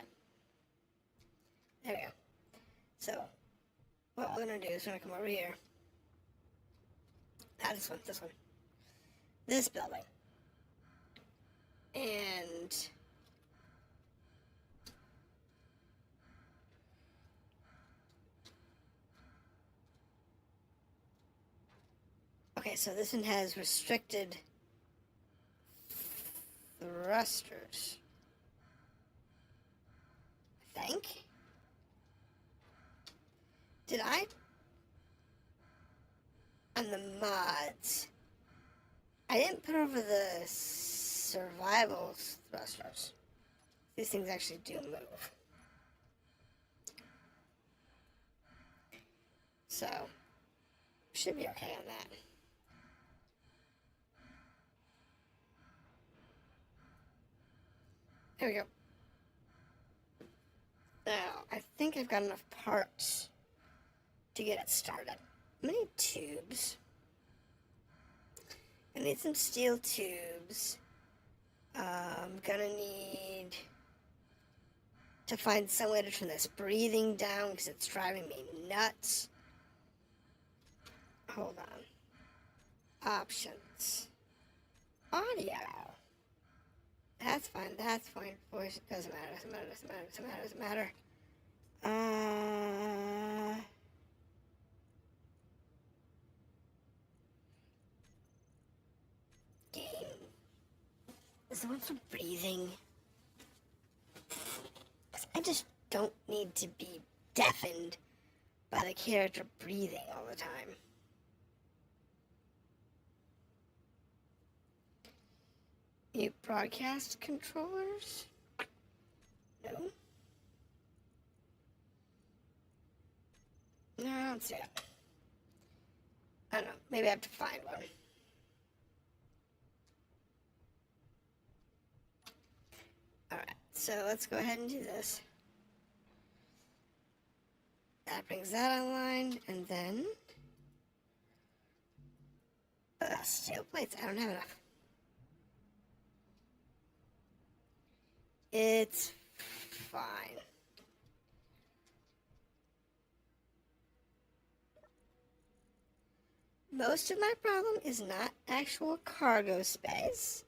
There we go. So, what we're gonna do is we're gonna come over here. This one. This building. And okay, so this one has restricted thrusters. I think. Did I? On the mods, I didn't put over the survival thrusters. These things actually do move. So, should be okay on that. There we go. Now, I think I've got enough parts to get it started. I'm gonna need tubes. I need some steel tubes. I'm gonna need to find some way to turn this breathing down because it's driving me nuts. Hold on. Options. Audio. That's fine. Voice doesn't matter. Game. Is the one for breathing? I just don't need to be deafened by the character breathing all the time. New broadcast controllers? No. No, I don't see it. I don't know. Maybe I have to find one. Alright, so let's go ahead and do this. That brings that online, and then steel plates. I don't have enough. It's fine. Most of my problem is not actual cargo space.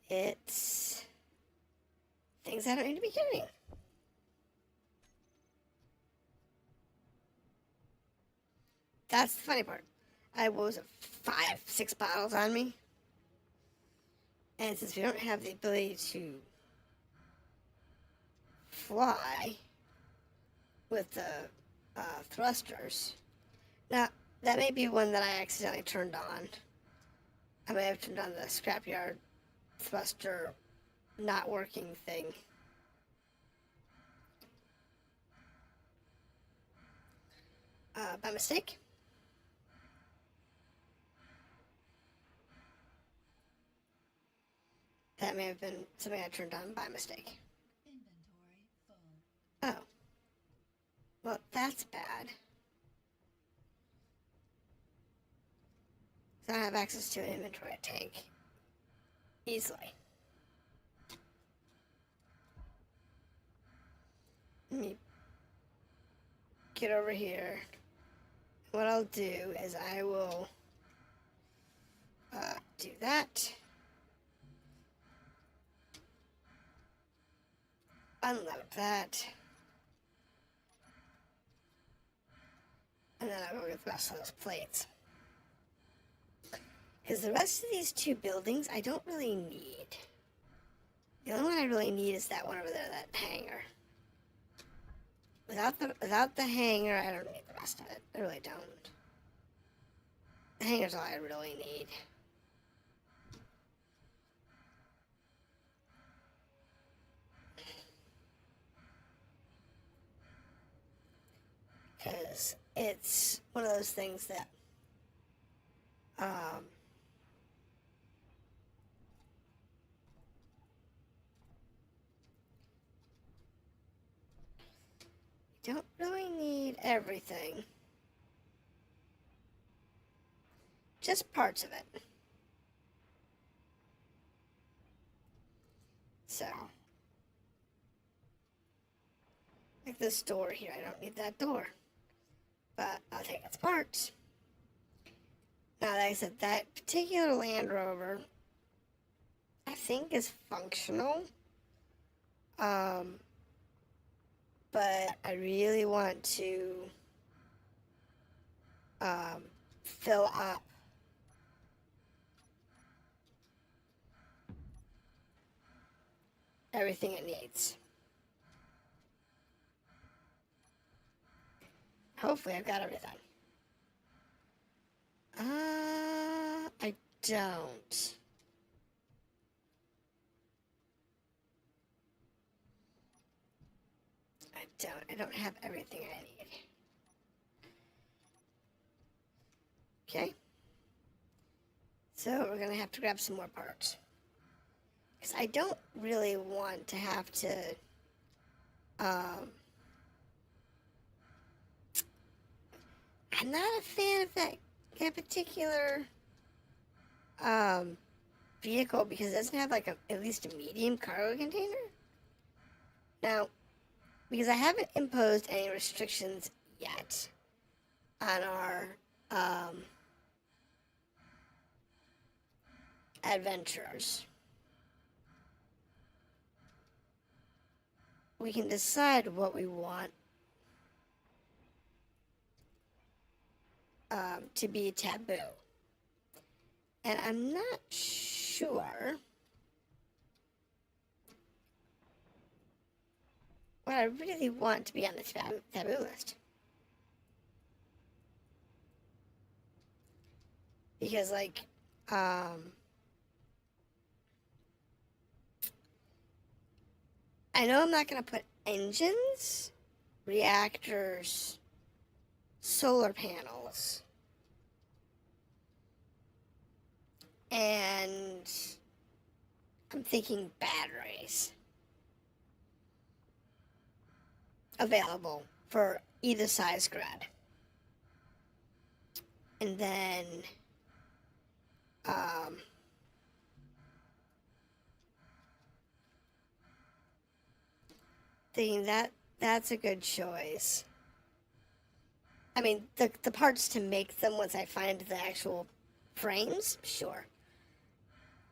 It's things I don't need to be carrying. That's the funny part. I was 5-6 bottles on me. And since we don't have the ability to fly with the thrusters. Now, that may be one that I accidentally turned on. I may have turned on the scrapyard thruster not working thing. By mistake. That may have been something I turned on by mistake. Oh. Well, that's bad. So I don't have access to an inventory tank easily. Let me get over here. What I'll do is I will do that. Unload that. And then I'll go get the rest of those plates. Because the rest of these two buildings I don't really need. The only one I really need is that one over there, that hangar. without the hanger, I don't need the rest of it. I really don't. The hanger's all I really need. Because it's one of those things that you don't really need everything. Just parts of it. So, like this door here, I don't need that door. But I'll take its parts. Now, like I said, that particular Land Rover, I think is functional. But I really want to fill up everything it needs. Hopefully I've got everything. I don't. I don't have everything I need. Okay. So we're going to have to grab some more parts. Because I don't really want to have to... I'm not a fan of that particular vehicle because it doesn't have like at least a medium cargo container. Now, because I haven't imposed any restrictions yet on our adventurers, we can decide what we want to be taboo. And I'm not sure what I really want to be on the taboo list. Because, like, I know I'm not going to put engines, reactors, solar panels, and I'm thinking batteries available for either size grid. And then thinking that's a good choice. I mean, the parts to make them once I find the actual frames, sure.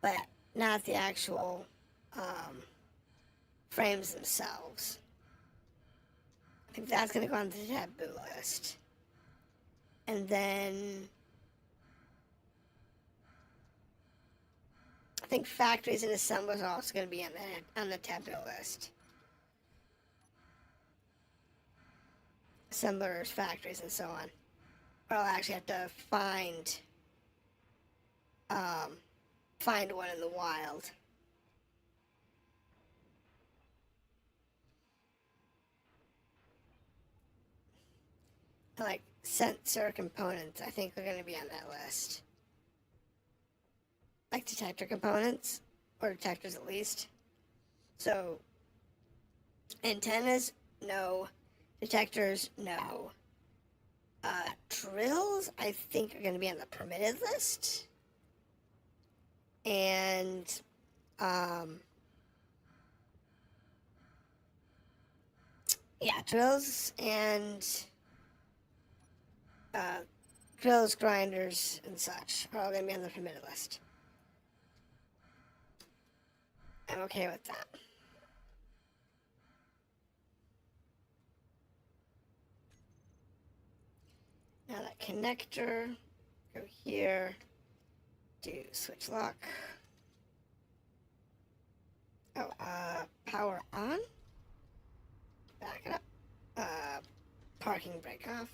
But not the actual frames themselves. I think that's going to go on the taboo list. And then I think factories and assemblers are also going to be on the taboo list. Assemblers, factories, and so on. Or I'll actually have to find one in the wild. Like sensor components, I think are going to be on that list. Like detector components, or detectors at least. So, antennas, no. Detectors, no. Drills, I think, are going to be on the permitted list. And, yeah, drills and, drills, grinders, and such are all going to be on the permitted list. I'm okay with that. Now that connector, go here, do switch lock. Oh, power on. Back it up. Parking brake off.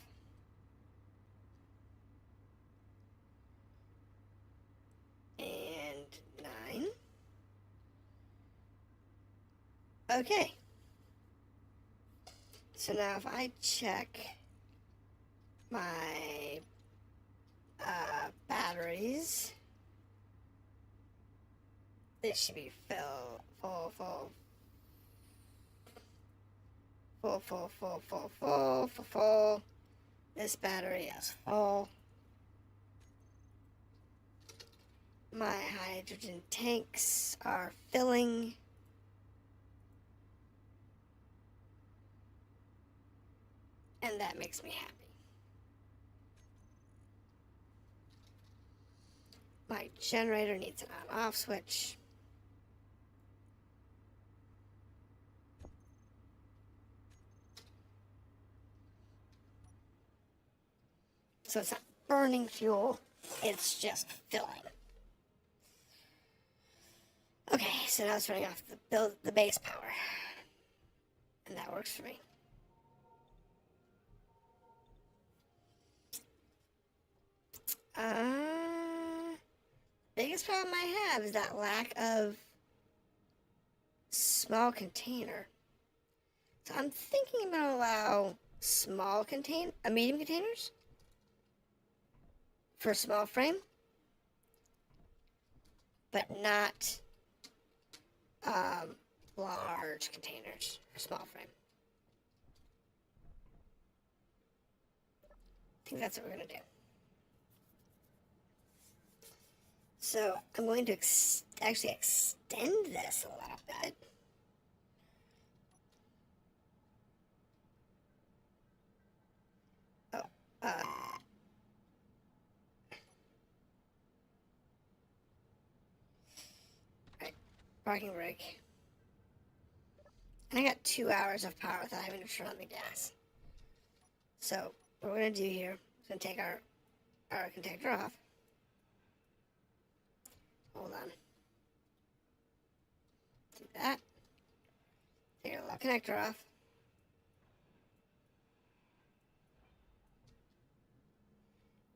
And 9. Okay. So now if I check my batteries, they should be full. This battery is full. My hydrogen tanks are filling. And that makes me happy. My generator needs an on-off switch. So it's not burning fuel, it's just filling. Okay, so now it's running off the base power. And that works for me. Biggest problem I have is that lack of small container. So I'm thinking I'm gonna allow medium containers for a small frame, but not large containers for small frame. I think that's what we're gonna do. So I'm going to actually extend this a little bit. Right, parking brake. And I got 2 hours of power without having to turn on the gas. So what we're gonna do here is gonna take our connector off. Hold on. Do that. Take our little connector off.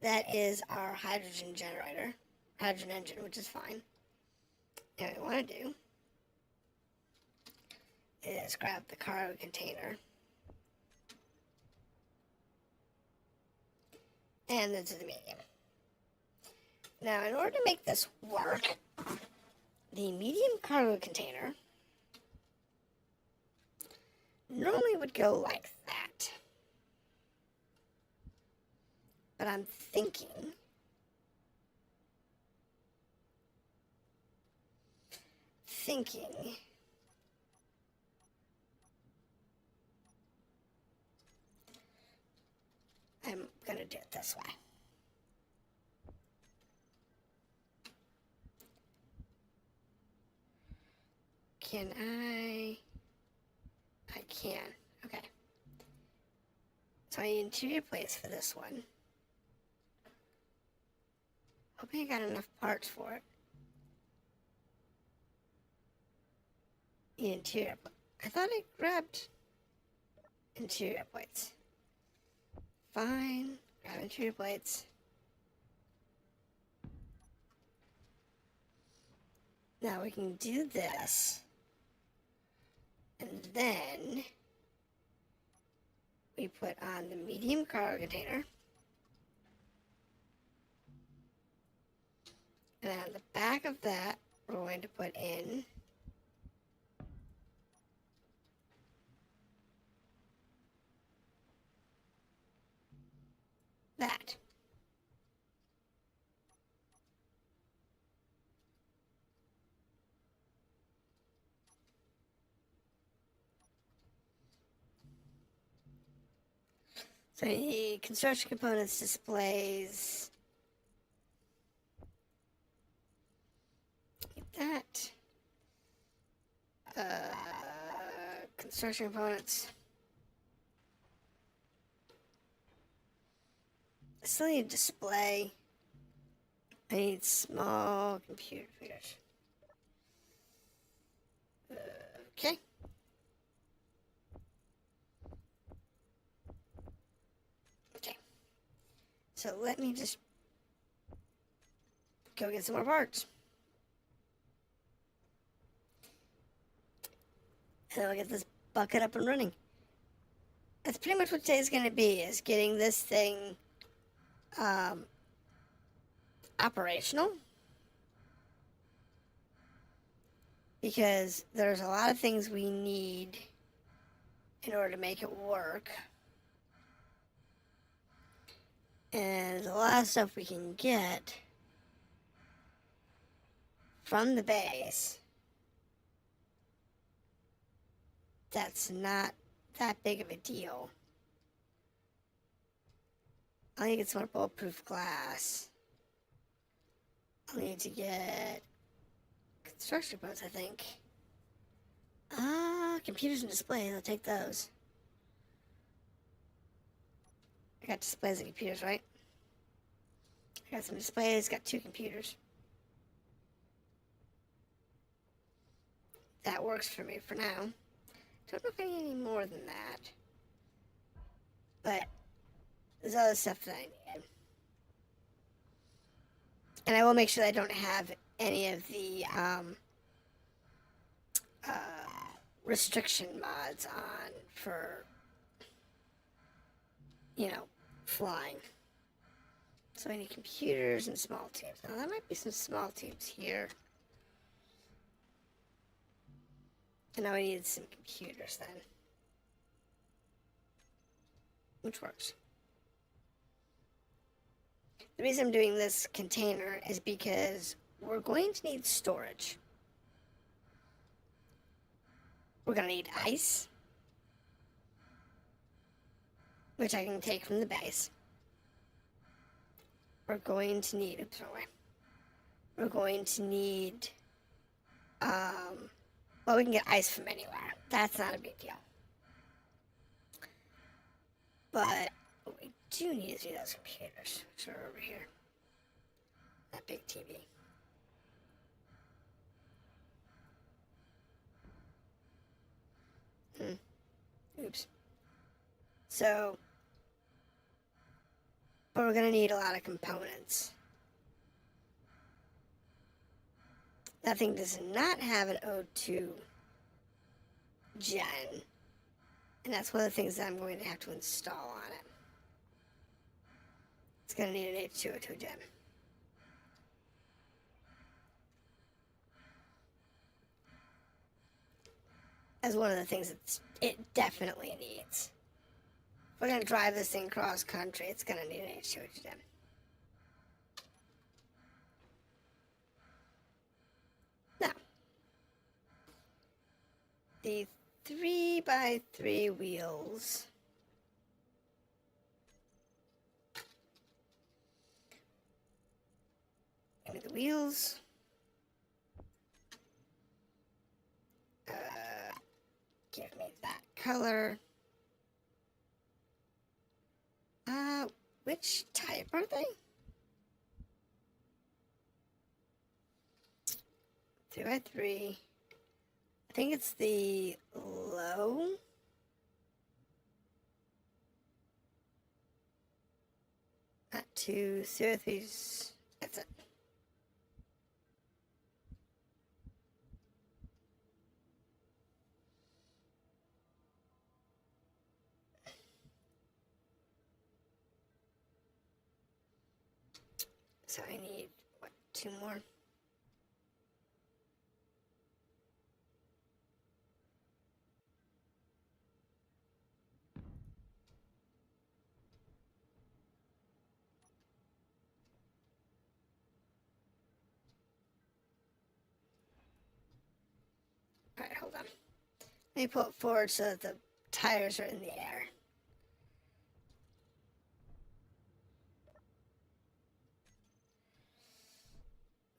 That is our hydrogen generator, hydrogen engine, which is fine. And what we want to do is grab the cargo container and into the medium. Now, in order to make this work, the medium cargo container normally would go like that. But I'm thinking I'm gonna do it this way. Can I can. Okay. So I need interior plates for this one. Hoping I got enough parts for it. The interior. I thought I grabbed interior plates. Fine. Grab interior plates. Now we can do this. And then we put on the medium cargo container. And then on the back of that, we're going to put in that. So the construction components displays like that. Construction components. I still need a display. I need small computers. Okay. So let me just go get some more parts. And I'll get this bucket up and running. That's pretty much what today's going to be, is getting this thing operational. Because there's a lot of things we need in order to make it work. And there's a lot of stuff we can get from the base that's not that big of a deal. I'll need to get some more bulletproof glass. I'll need to get construction boats, I think. Computers and displays, I'll take those. I got displays and computers, right? I got some displays, got 2 computers. That works for me for now. Don't know if I need any more than that. But there's other stuff that I need. And I will make sure that I don't have any of the restriction mods on for, flying. So I need computers and small tubes. Now, there might be some small tubes here. And now I need some computers then. Which works. The reason I'm doing this container is because we're going to need storage. We're going to need ice, which I can take from the base. We're going to need, we're going to need, we can get ice from anywhere. That's not a big deal. But what we do need is those computers, which are over here. That big TV. Oops. So, but we're going to need a lot of components. That thing does not have an O2 gen. And that's one of the things that I'm going to have to install on it. It's going to need an H2O2 gen. As one of the things that it definitely needs. If we're going to drive this thing cross country, it's going to need an H2O2 gen. Now, the 3x3 wheels. Give me the wheels. Give me that color. Which type are they? 3x3. I think it's the low. Not 2, 3. That's it. So I need, 2 more? Alright, hold on. Let me pull it forward so that the tires are in the air.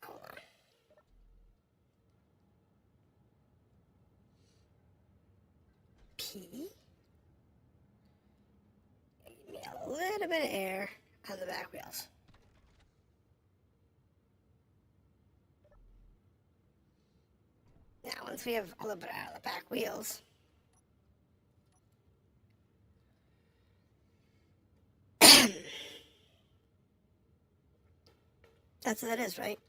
Hold on. P. Give me a little bit of air on the back wheels. Now, once we have a little bit out of the back wheels, That's what that is, right?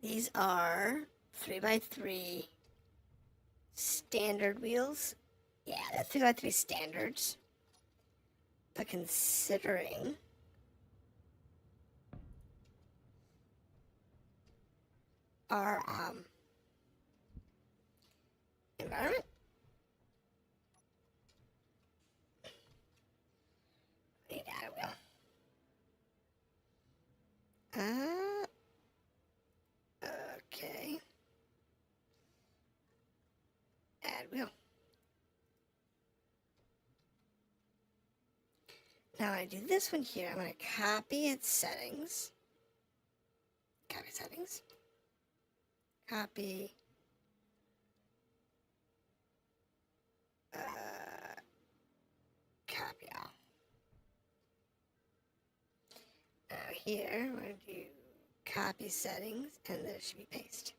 These are 3x3 standard wheels. Yeah, that's 3x3 standards. But considering our environment, I need to add a wheel. Okay. Add wheel. Now I do this one here. I'm going to copy its settings. Copy settings. Copy. Copy all. Now here, we're going to do copy settings, and there should be paste.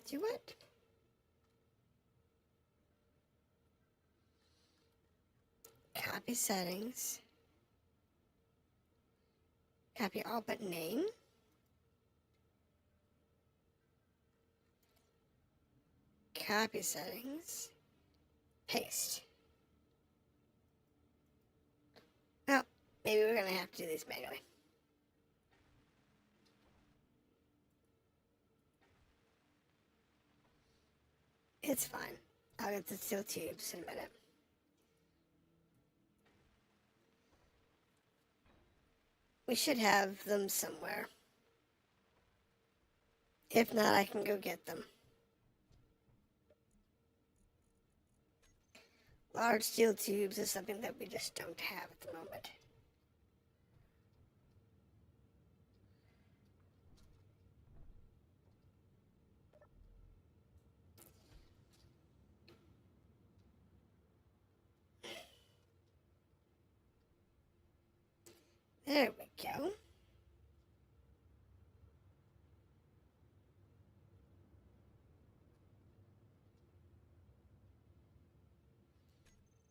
Do what? Copy settings. Copy all but name. Copy settings. Paste. Well, maybe we're going to have to do these manually. It's fine. I'll get the steel tubes in a minute. We should have them somewhere. If not, I can go get them. Large steel tubes is something that we just don't have at the moment. There we go.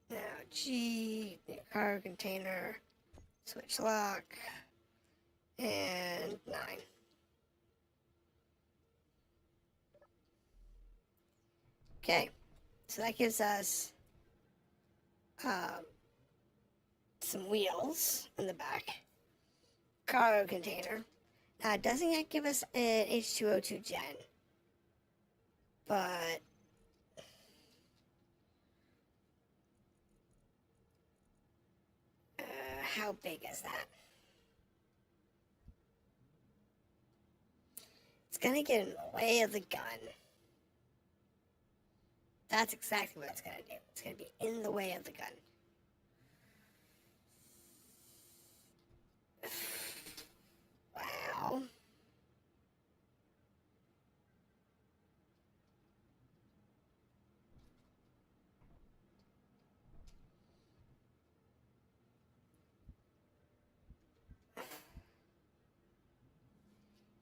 Now G, new cargo container, switch lock, and 9. Okay, so that gives us some wheels in the back. Cargo container. Now it doesn't yet give us an H2O2 gen, but how big is that? It's gonna get in the way of the gun. That's exactly what it's gonna do. It's gonna be in the way of the gun. Wow.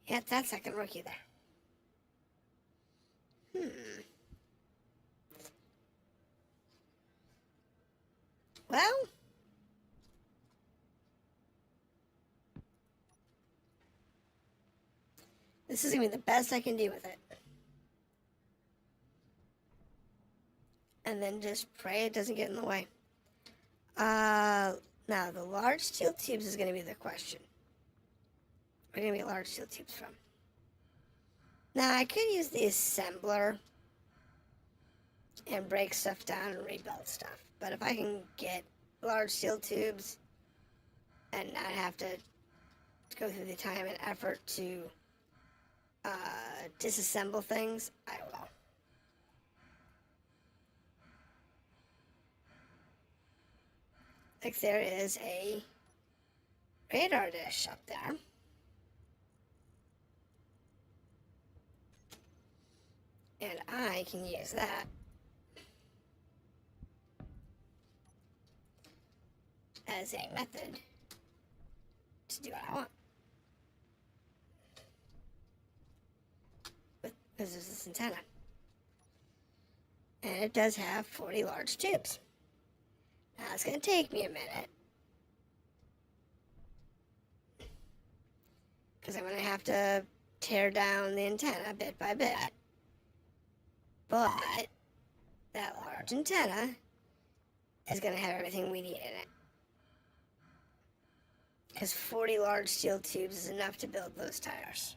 Yeah, that's not gonna work either. Well, this is gonna be the best I can do with it. And then just pray it doesn't get in the way. Now the large steel tubes is gonna be the question. Where are gonna be large steel tubes from? Now I could use the assembler and break stuff down and rebuild stuff. But if I can get large steel tubes and not have to go through the time and effort to disassemble things, I will. Like there is a radar dish up there. And I can use that as a method to do what I want. Because there's this antenna. And it does have 40 large tubes. Now it's going to take me a minute, because I'm going to have to tear down the antenna bit by bit. But that large antenna is going to have everything we need in it. Because 40 large steel tubes is enough to build those tires.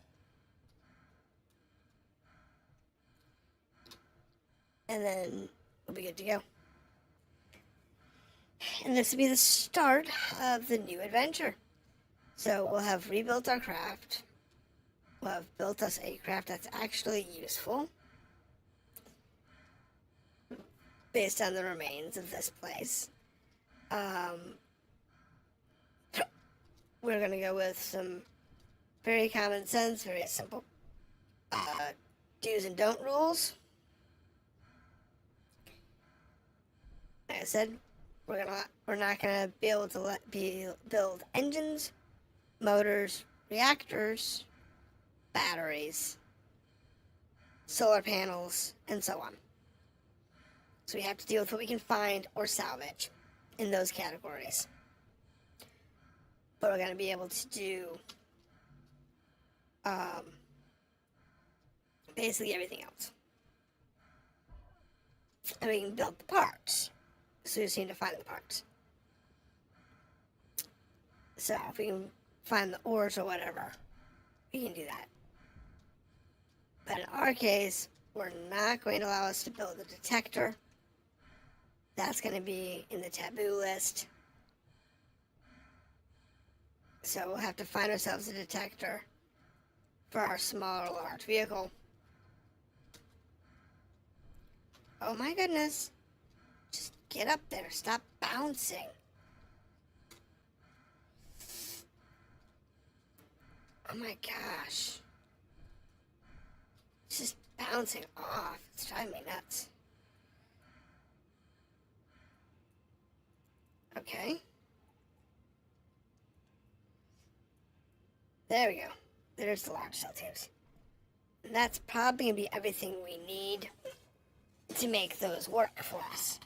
And then we'll be good to go. And this will be the start of the new adventure. So we'll have rebuilt our craft. We'll have built us a craft that's actually useful, based on the remains of this place. We're going to go with some very common sense, very simple do's and don't rules. Like I said, we're not gonna be able to build engines, motors, reactors, batteries, solar panels, and so on. So we have to deal with what we can find or salvage in those categories. But we're gonna be able to do basically everything else. And we can build the parts. So we just need to find the parts. So if we can find the ores or whatever, we can do that. But in our case, we're not going to allow us to build a detector. That's going to be in the taboo list. So we'll have to find ourselves a detector for our small or large vehicle. Oh my goodness. Just get up there. Stop bouncing. Oh my gosh. It's just bouncing off. It's driving me nuts. Okay. There we go. There's the large cell tubes. And that's probably going to be everything we need to make those work for us.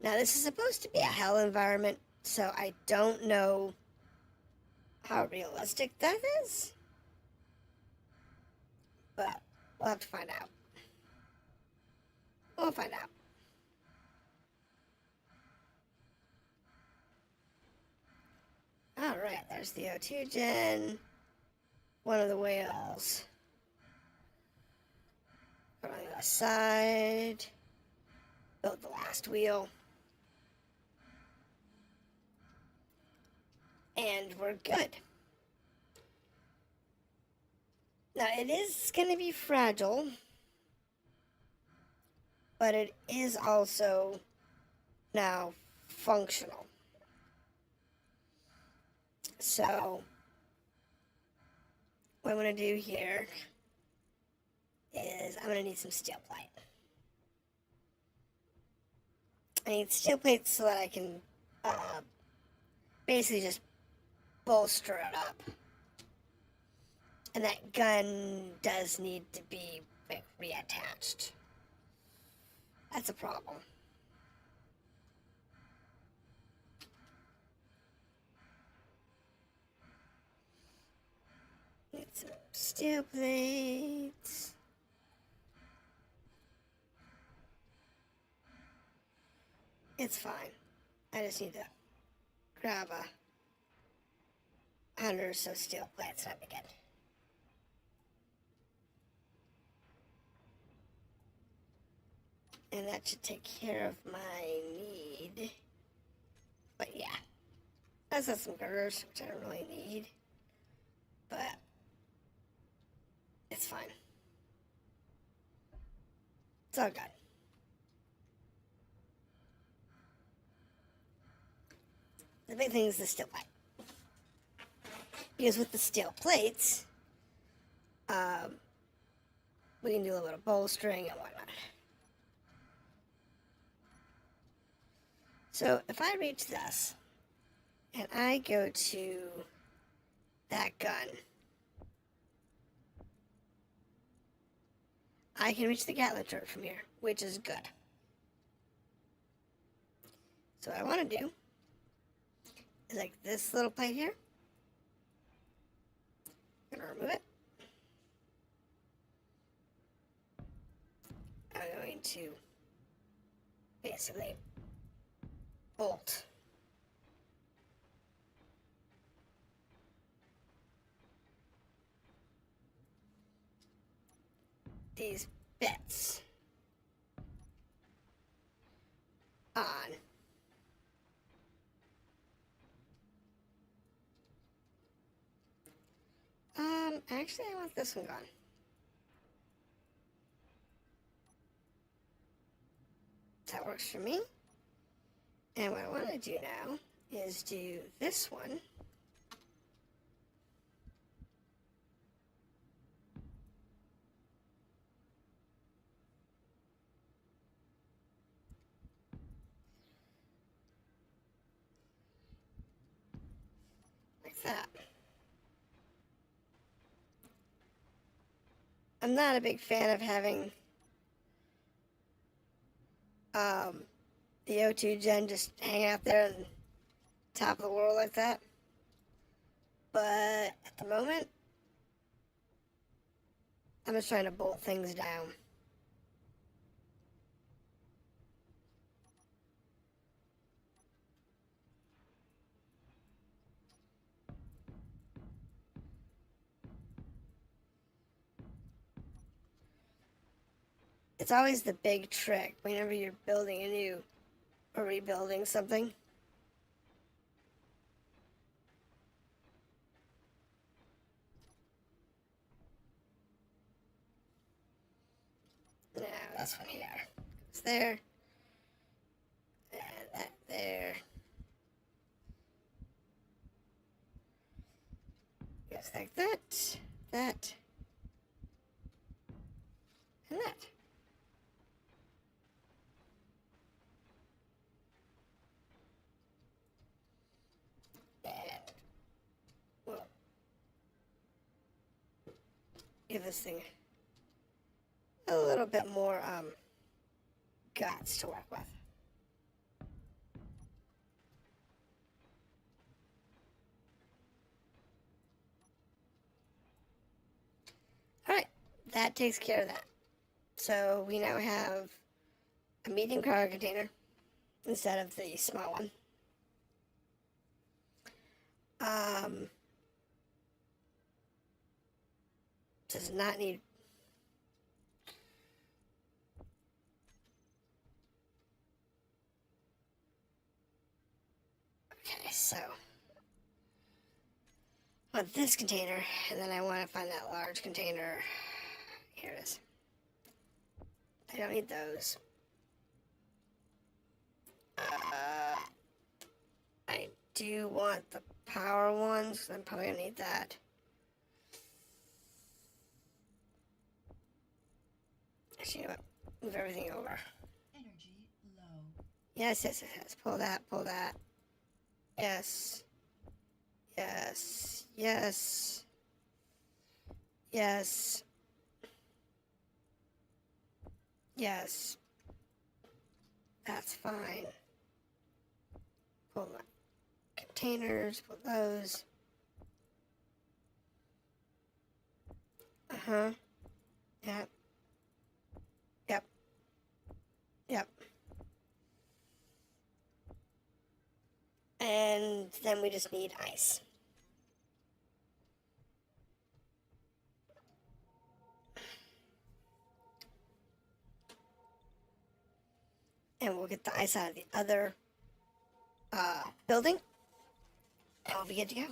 Now, this is supposed to be a hell environment, so I don't know how realistic that is. But we'll have to find out. We'll find out. Alright, there's the O2 gen. One of the whales. Put on the other side. Build the last wheel. And we're good. Now, it is going to be fragile, but it is also now functional. So, what I'm going to do here is I'm going to need some steel plate. I need steel plates so that I can basically just bolster it up. And that gun does need to be like, reattached. That's a problem. Need some steel plates. It's fine. I just need to grab 100 or so steel plates and I'll be good. And that should take care of my need. But yeah. I've got some girders, which I don't really need. But it's fine. It's all good. The big thing is the steel plate. Because with the steel plates, we can do a little bit of bolstering and whatnot. So if I reach this, and I go to that gun, I can reach the Gatling turret from here, which is good. So what I want to do is like this little plate here. I'm gonna remove it. I'm going to basically bolt these bits on. Actually, I want this one gone. That works for me. And what I want to do now is do this one. Like that. I'm not a big fan of having the O2 gen just hang out there on top of the world like that. But at the moment, I'm just trying to bolt things down. It's always the big trick whenever you're building a new or rebuilding something. Now this one here goes there, and that there. Goes like that, that, and that. And we'll give this thing a little bit more guts to work with. Alright, that takes care of that. So we now have a medium cargo container instead of the small one. Does not need okay, so I want this container, and then I want to find that large container. Here it is. I don't need those. I do want the power ones. I'm probably gonna need that. Actually, you know what? Move everything over. Energy low. Yes, yes, yes, yes. Pull that, pull that. Yes. Yes. Yes. Yes. Yes. That's fine. Pull that. Containers, pull those. Uh-huh. Yep. Yep. Yep. And then we just need ice. And we'll get the ice out of the other building. And we'll be good to go.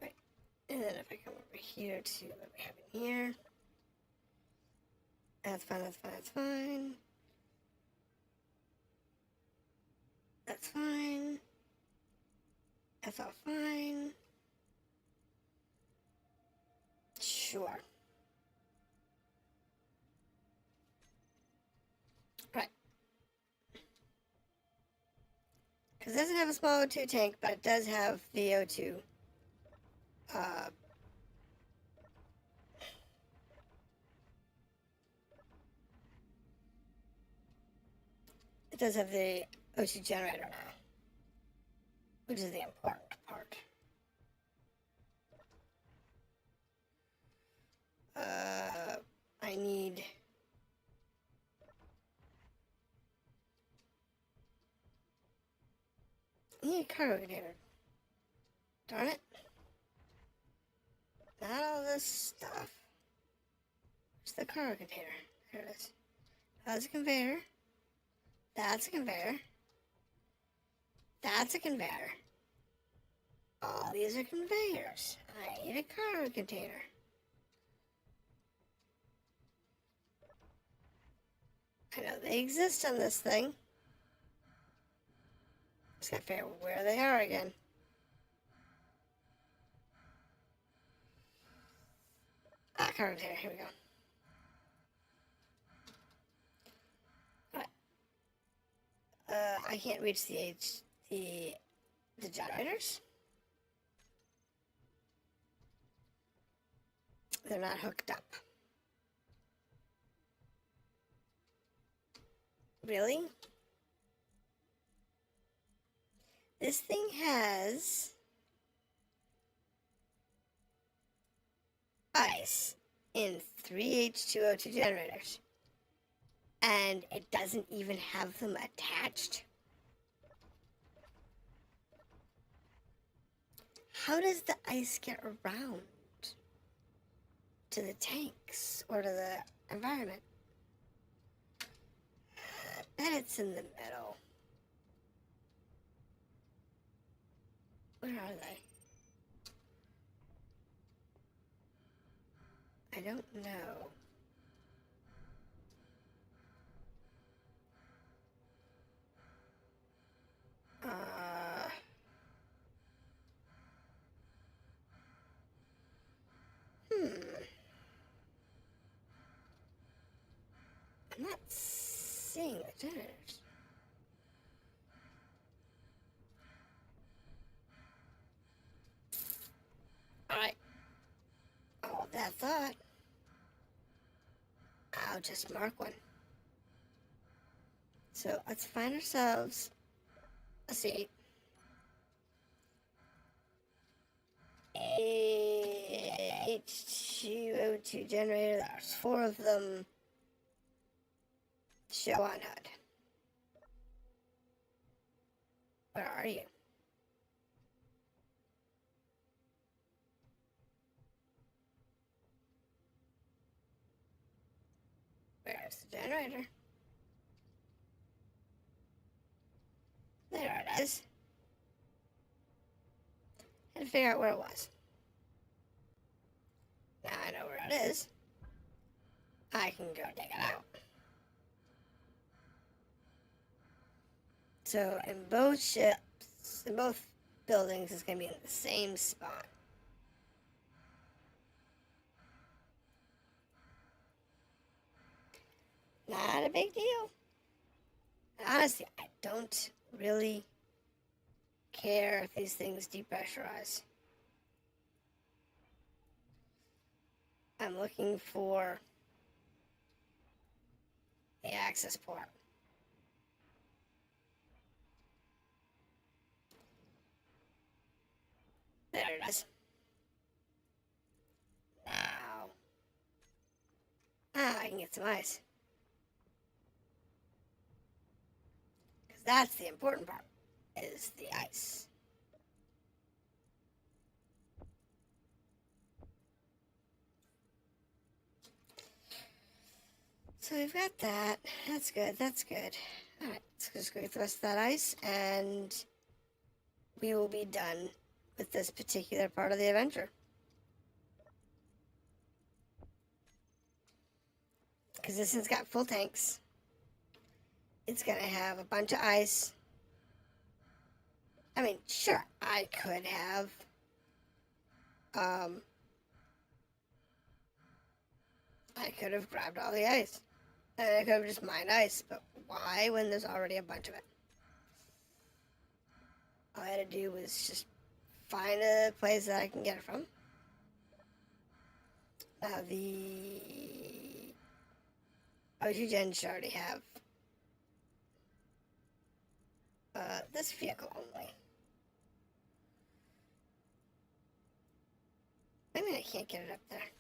Right. And then if I come over here to what we have in here. That's fine, that's fine, that's fine. That's fine. That's all fine. Sure. Because it doesn't have a small O2 tank, but it does have the O2. It does have the O2 generator now, which is the important part. I need... I need a cargo container. Darn it. Not all this stuff. Where's the cargo container? There it is. That's a conveyor. That's a conveyor. That's a conveyor. All these are conveyors. I need a cargo container. I know they exist on this thing. Just gotta figure out where they are again. Ah, cargo container. Here we go. I can't reach the generators. They're not hooked up. Really? This thing has ice in 3 H2O2 generators. And it doesn't even have them attached. How does the ice get around to the tanks or to the environment? I bet it's in the middle. Where are they? I don't know. I'm not seeing the generators. Alright. Hold that thought. I'll just mark one. So let's find ourselves a seat. A H2O2 generator. There's 4 of them. Show on HUD. Where are you? Where's the generator? There it is. I had to figure out where it was. Now I know where it is. I can go take it out. So in both ships, in both buildings, it's going to be in the same spot. Not a big deal. Honestly, I don't really care if these things depressurize. I'm looking for the access port. There it is. Now. I can get some ice. Because that's the important part, is the ice. So we've got that. That's good. That's good. Alright, let's just go get the rest of that ice, and we will be done with this particular part of the adventure. Because this one's got full tanks. It's going to have a bunch of ice. I mean, sure, I could have grabbed all the ice. And I could have just mined ice, but why when there's already a bunch of it? All I had to do was just find a place that I can get it from. Now the O2 gens already have this vehicle only. I mean, I can't get it up there.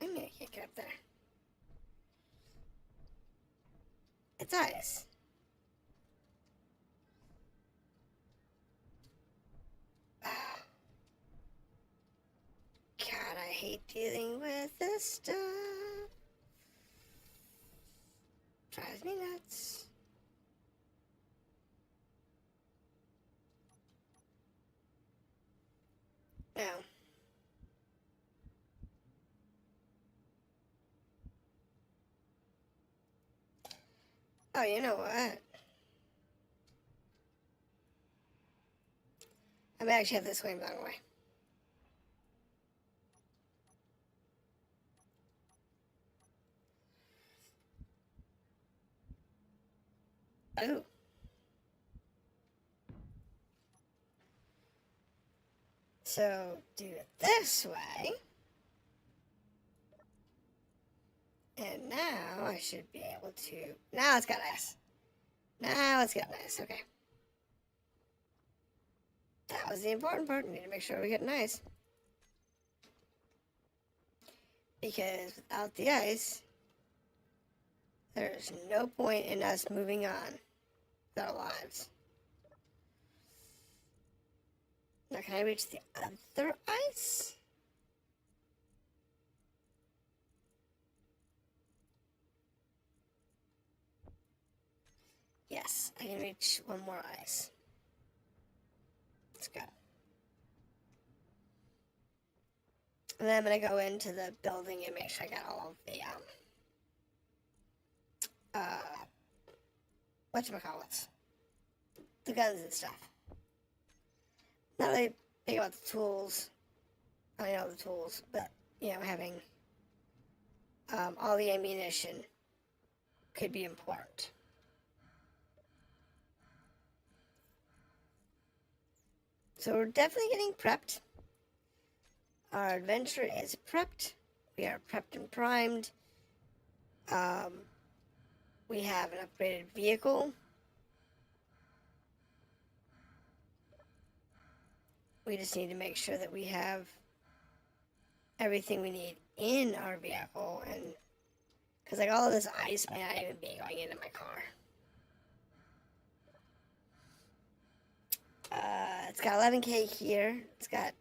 I mean, I can't get up there. It's ice. God, I hate dealing with this stuff. Drives me nuts. No. Oh, you know what? I may actually have this way the wrong way. Ooh. So, do it this way. And now I should be able to... Now it's got ice. Now it's got ice. Okay. That was the important part. We need to make sure we get ice. Because without the ice, there's no point in us moving on with our lives. Now, can I reach the other ice? Yes, I can reach one more ice. Let's go. And then I'm going to go into the building and make sure I got all of the, whatchamacallits? The guns and stuff. Not really big about the tools. I know the tools, but, you know, having all the ammunition could be important. So we're definitely getting prepped. Our adventure is prepped. We are prepped and primed. We have an upgraded vehicle. We just need to make sure that we have everything we need in our vehicle, and because like all of this ice may not even be going into my car. It's got 11K here. It's got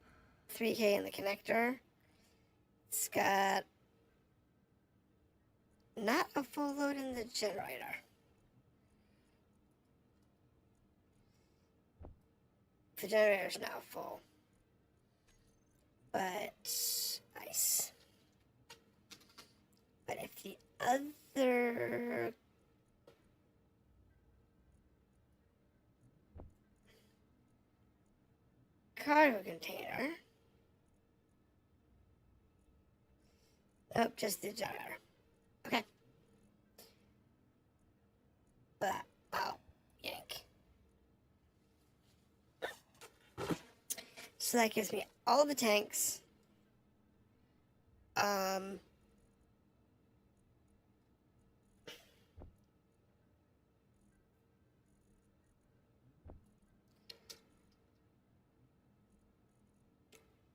3K in the connector. It's got not a full load in the generator. The generator's now full. But ice. But if the other cargo container, oh, just the generator. Okay. But oh, yank. So that gives me all the tanks.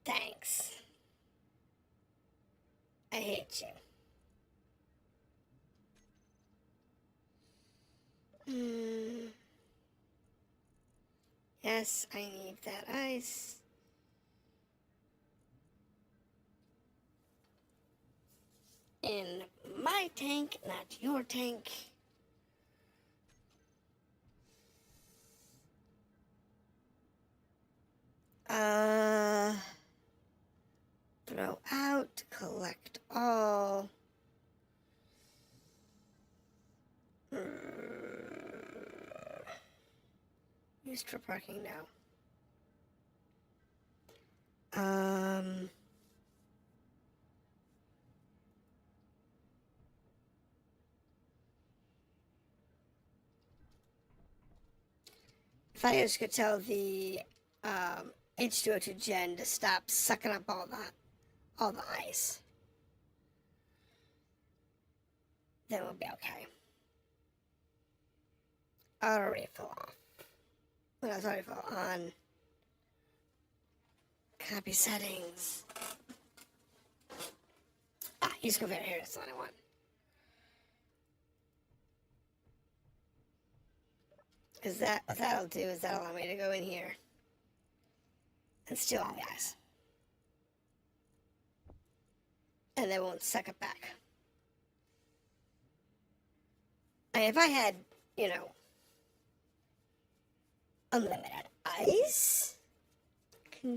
Thanks. I hate you. Yes, I need that ice. In my tank, not your tank. Throw out, collect all. Used for parking now. If I just could tell the H2O2 gen to stop sucking up all the ice, then we'll be okay. Auto refill off. When I was auto refill on, copy settings. Use conveyor here. That's the one I want. Because what that'll do is that'll allow me to go in here and steal all the ice. And they won't suck it back. If I had, unlimited ice,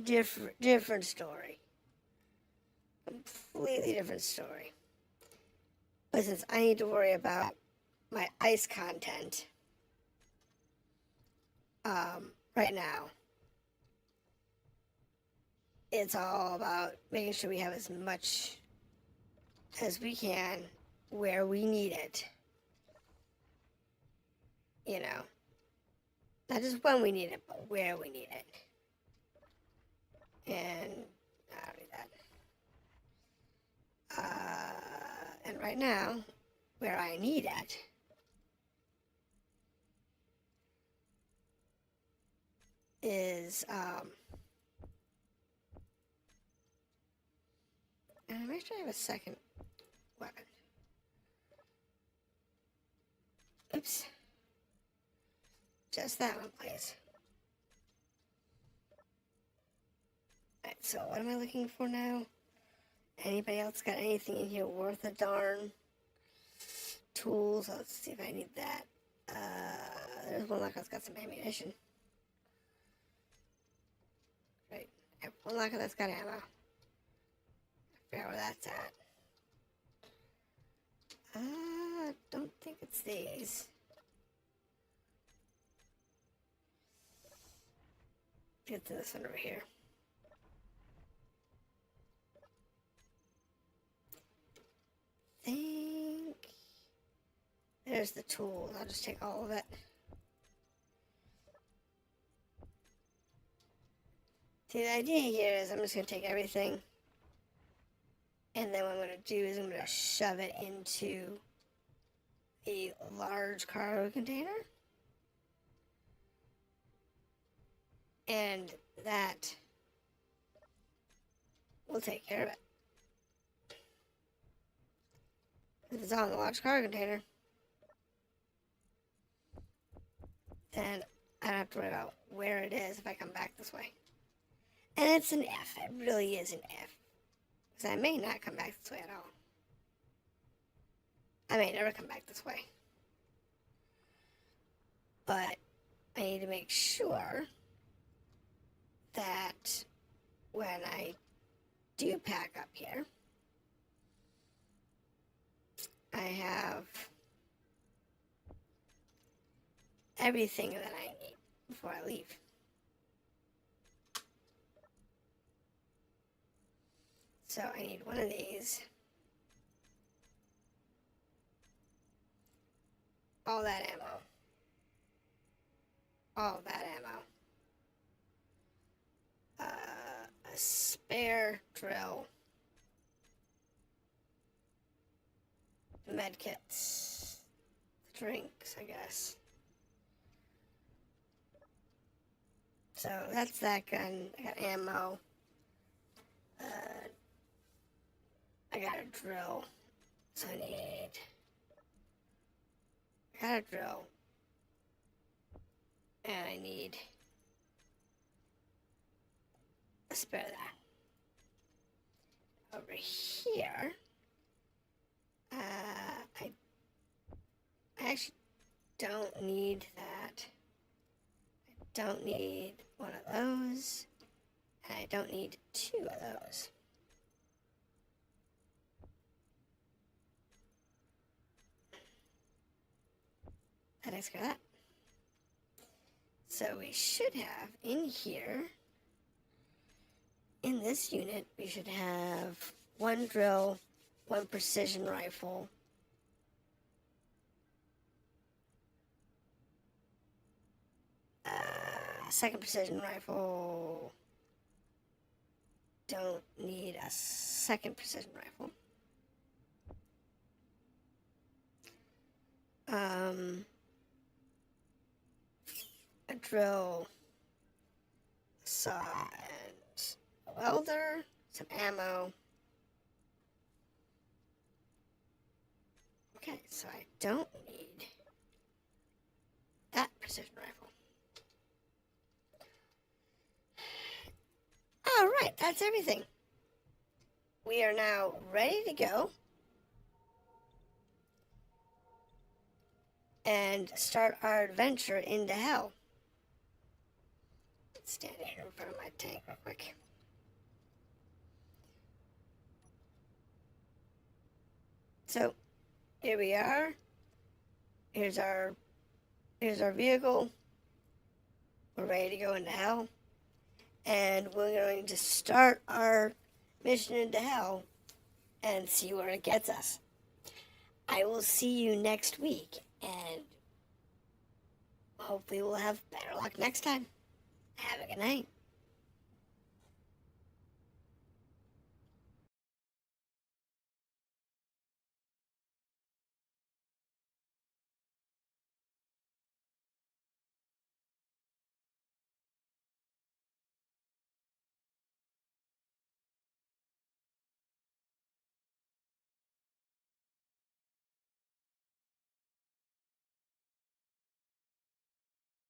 different story. Completely different story. But since I need to worry about my ice content right now, it's all about making sure we have as much as we can where we need it. Not just when we need it, but where we need it. And I'll do that. And right now, where I need it is and make sure I have a second weapon. Oops. Just that one, please. Alright, so what am I looking for now? Anybody else got anything in here worth a darn? Tools, let's see if I need that. There's one locker that's got some ammunition. Great. I have one locker that's got ammo. I forgot where that's at. Don't think it's these. Get to this one over here. Think there's the tools. I'll just take all of it. See, the idea here is I'm just going to take everything, and then what I'm going to do is I'm going to shove it into a large cargo container. And that will take care of it. If it's on the large cargo container, then I don't have to worry about where it is if I come back this way. And it's an F. It really is an F. Because I may not come back this way at all. I may never come back this way. But I need to make sure that when I do pack up here, I have everything that I need before I leave. So I need one of these. All that ammo. All that ammo. A spare drill. Medkits. Drinks, I guess. So that's that gun. I got ammo. I got a drill. So I got a drill. And I need a spare that. Over here, I actually don't need that. I don't need one of those. And I don't need two of those. That takes care of that. So we should have in here, in this unit, we should have one drill, one precision rifle, Second precision rifle. Don't need a second precision rifle. A drill, saw, and a welder, some ammo. Okay, so I don't need that precision rifle. Alright, that's everything. We are now ready to go and start our adventure into hell. Stand here in front of my tank real quick. So, here we are. Here's our vehicle. We're ready to go into hell. And we're going to start our mission into hell and see where it gets us. I will see you next week, and hopefully we'll have better luck next time. Have a good night.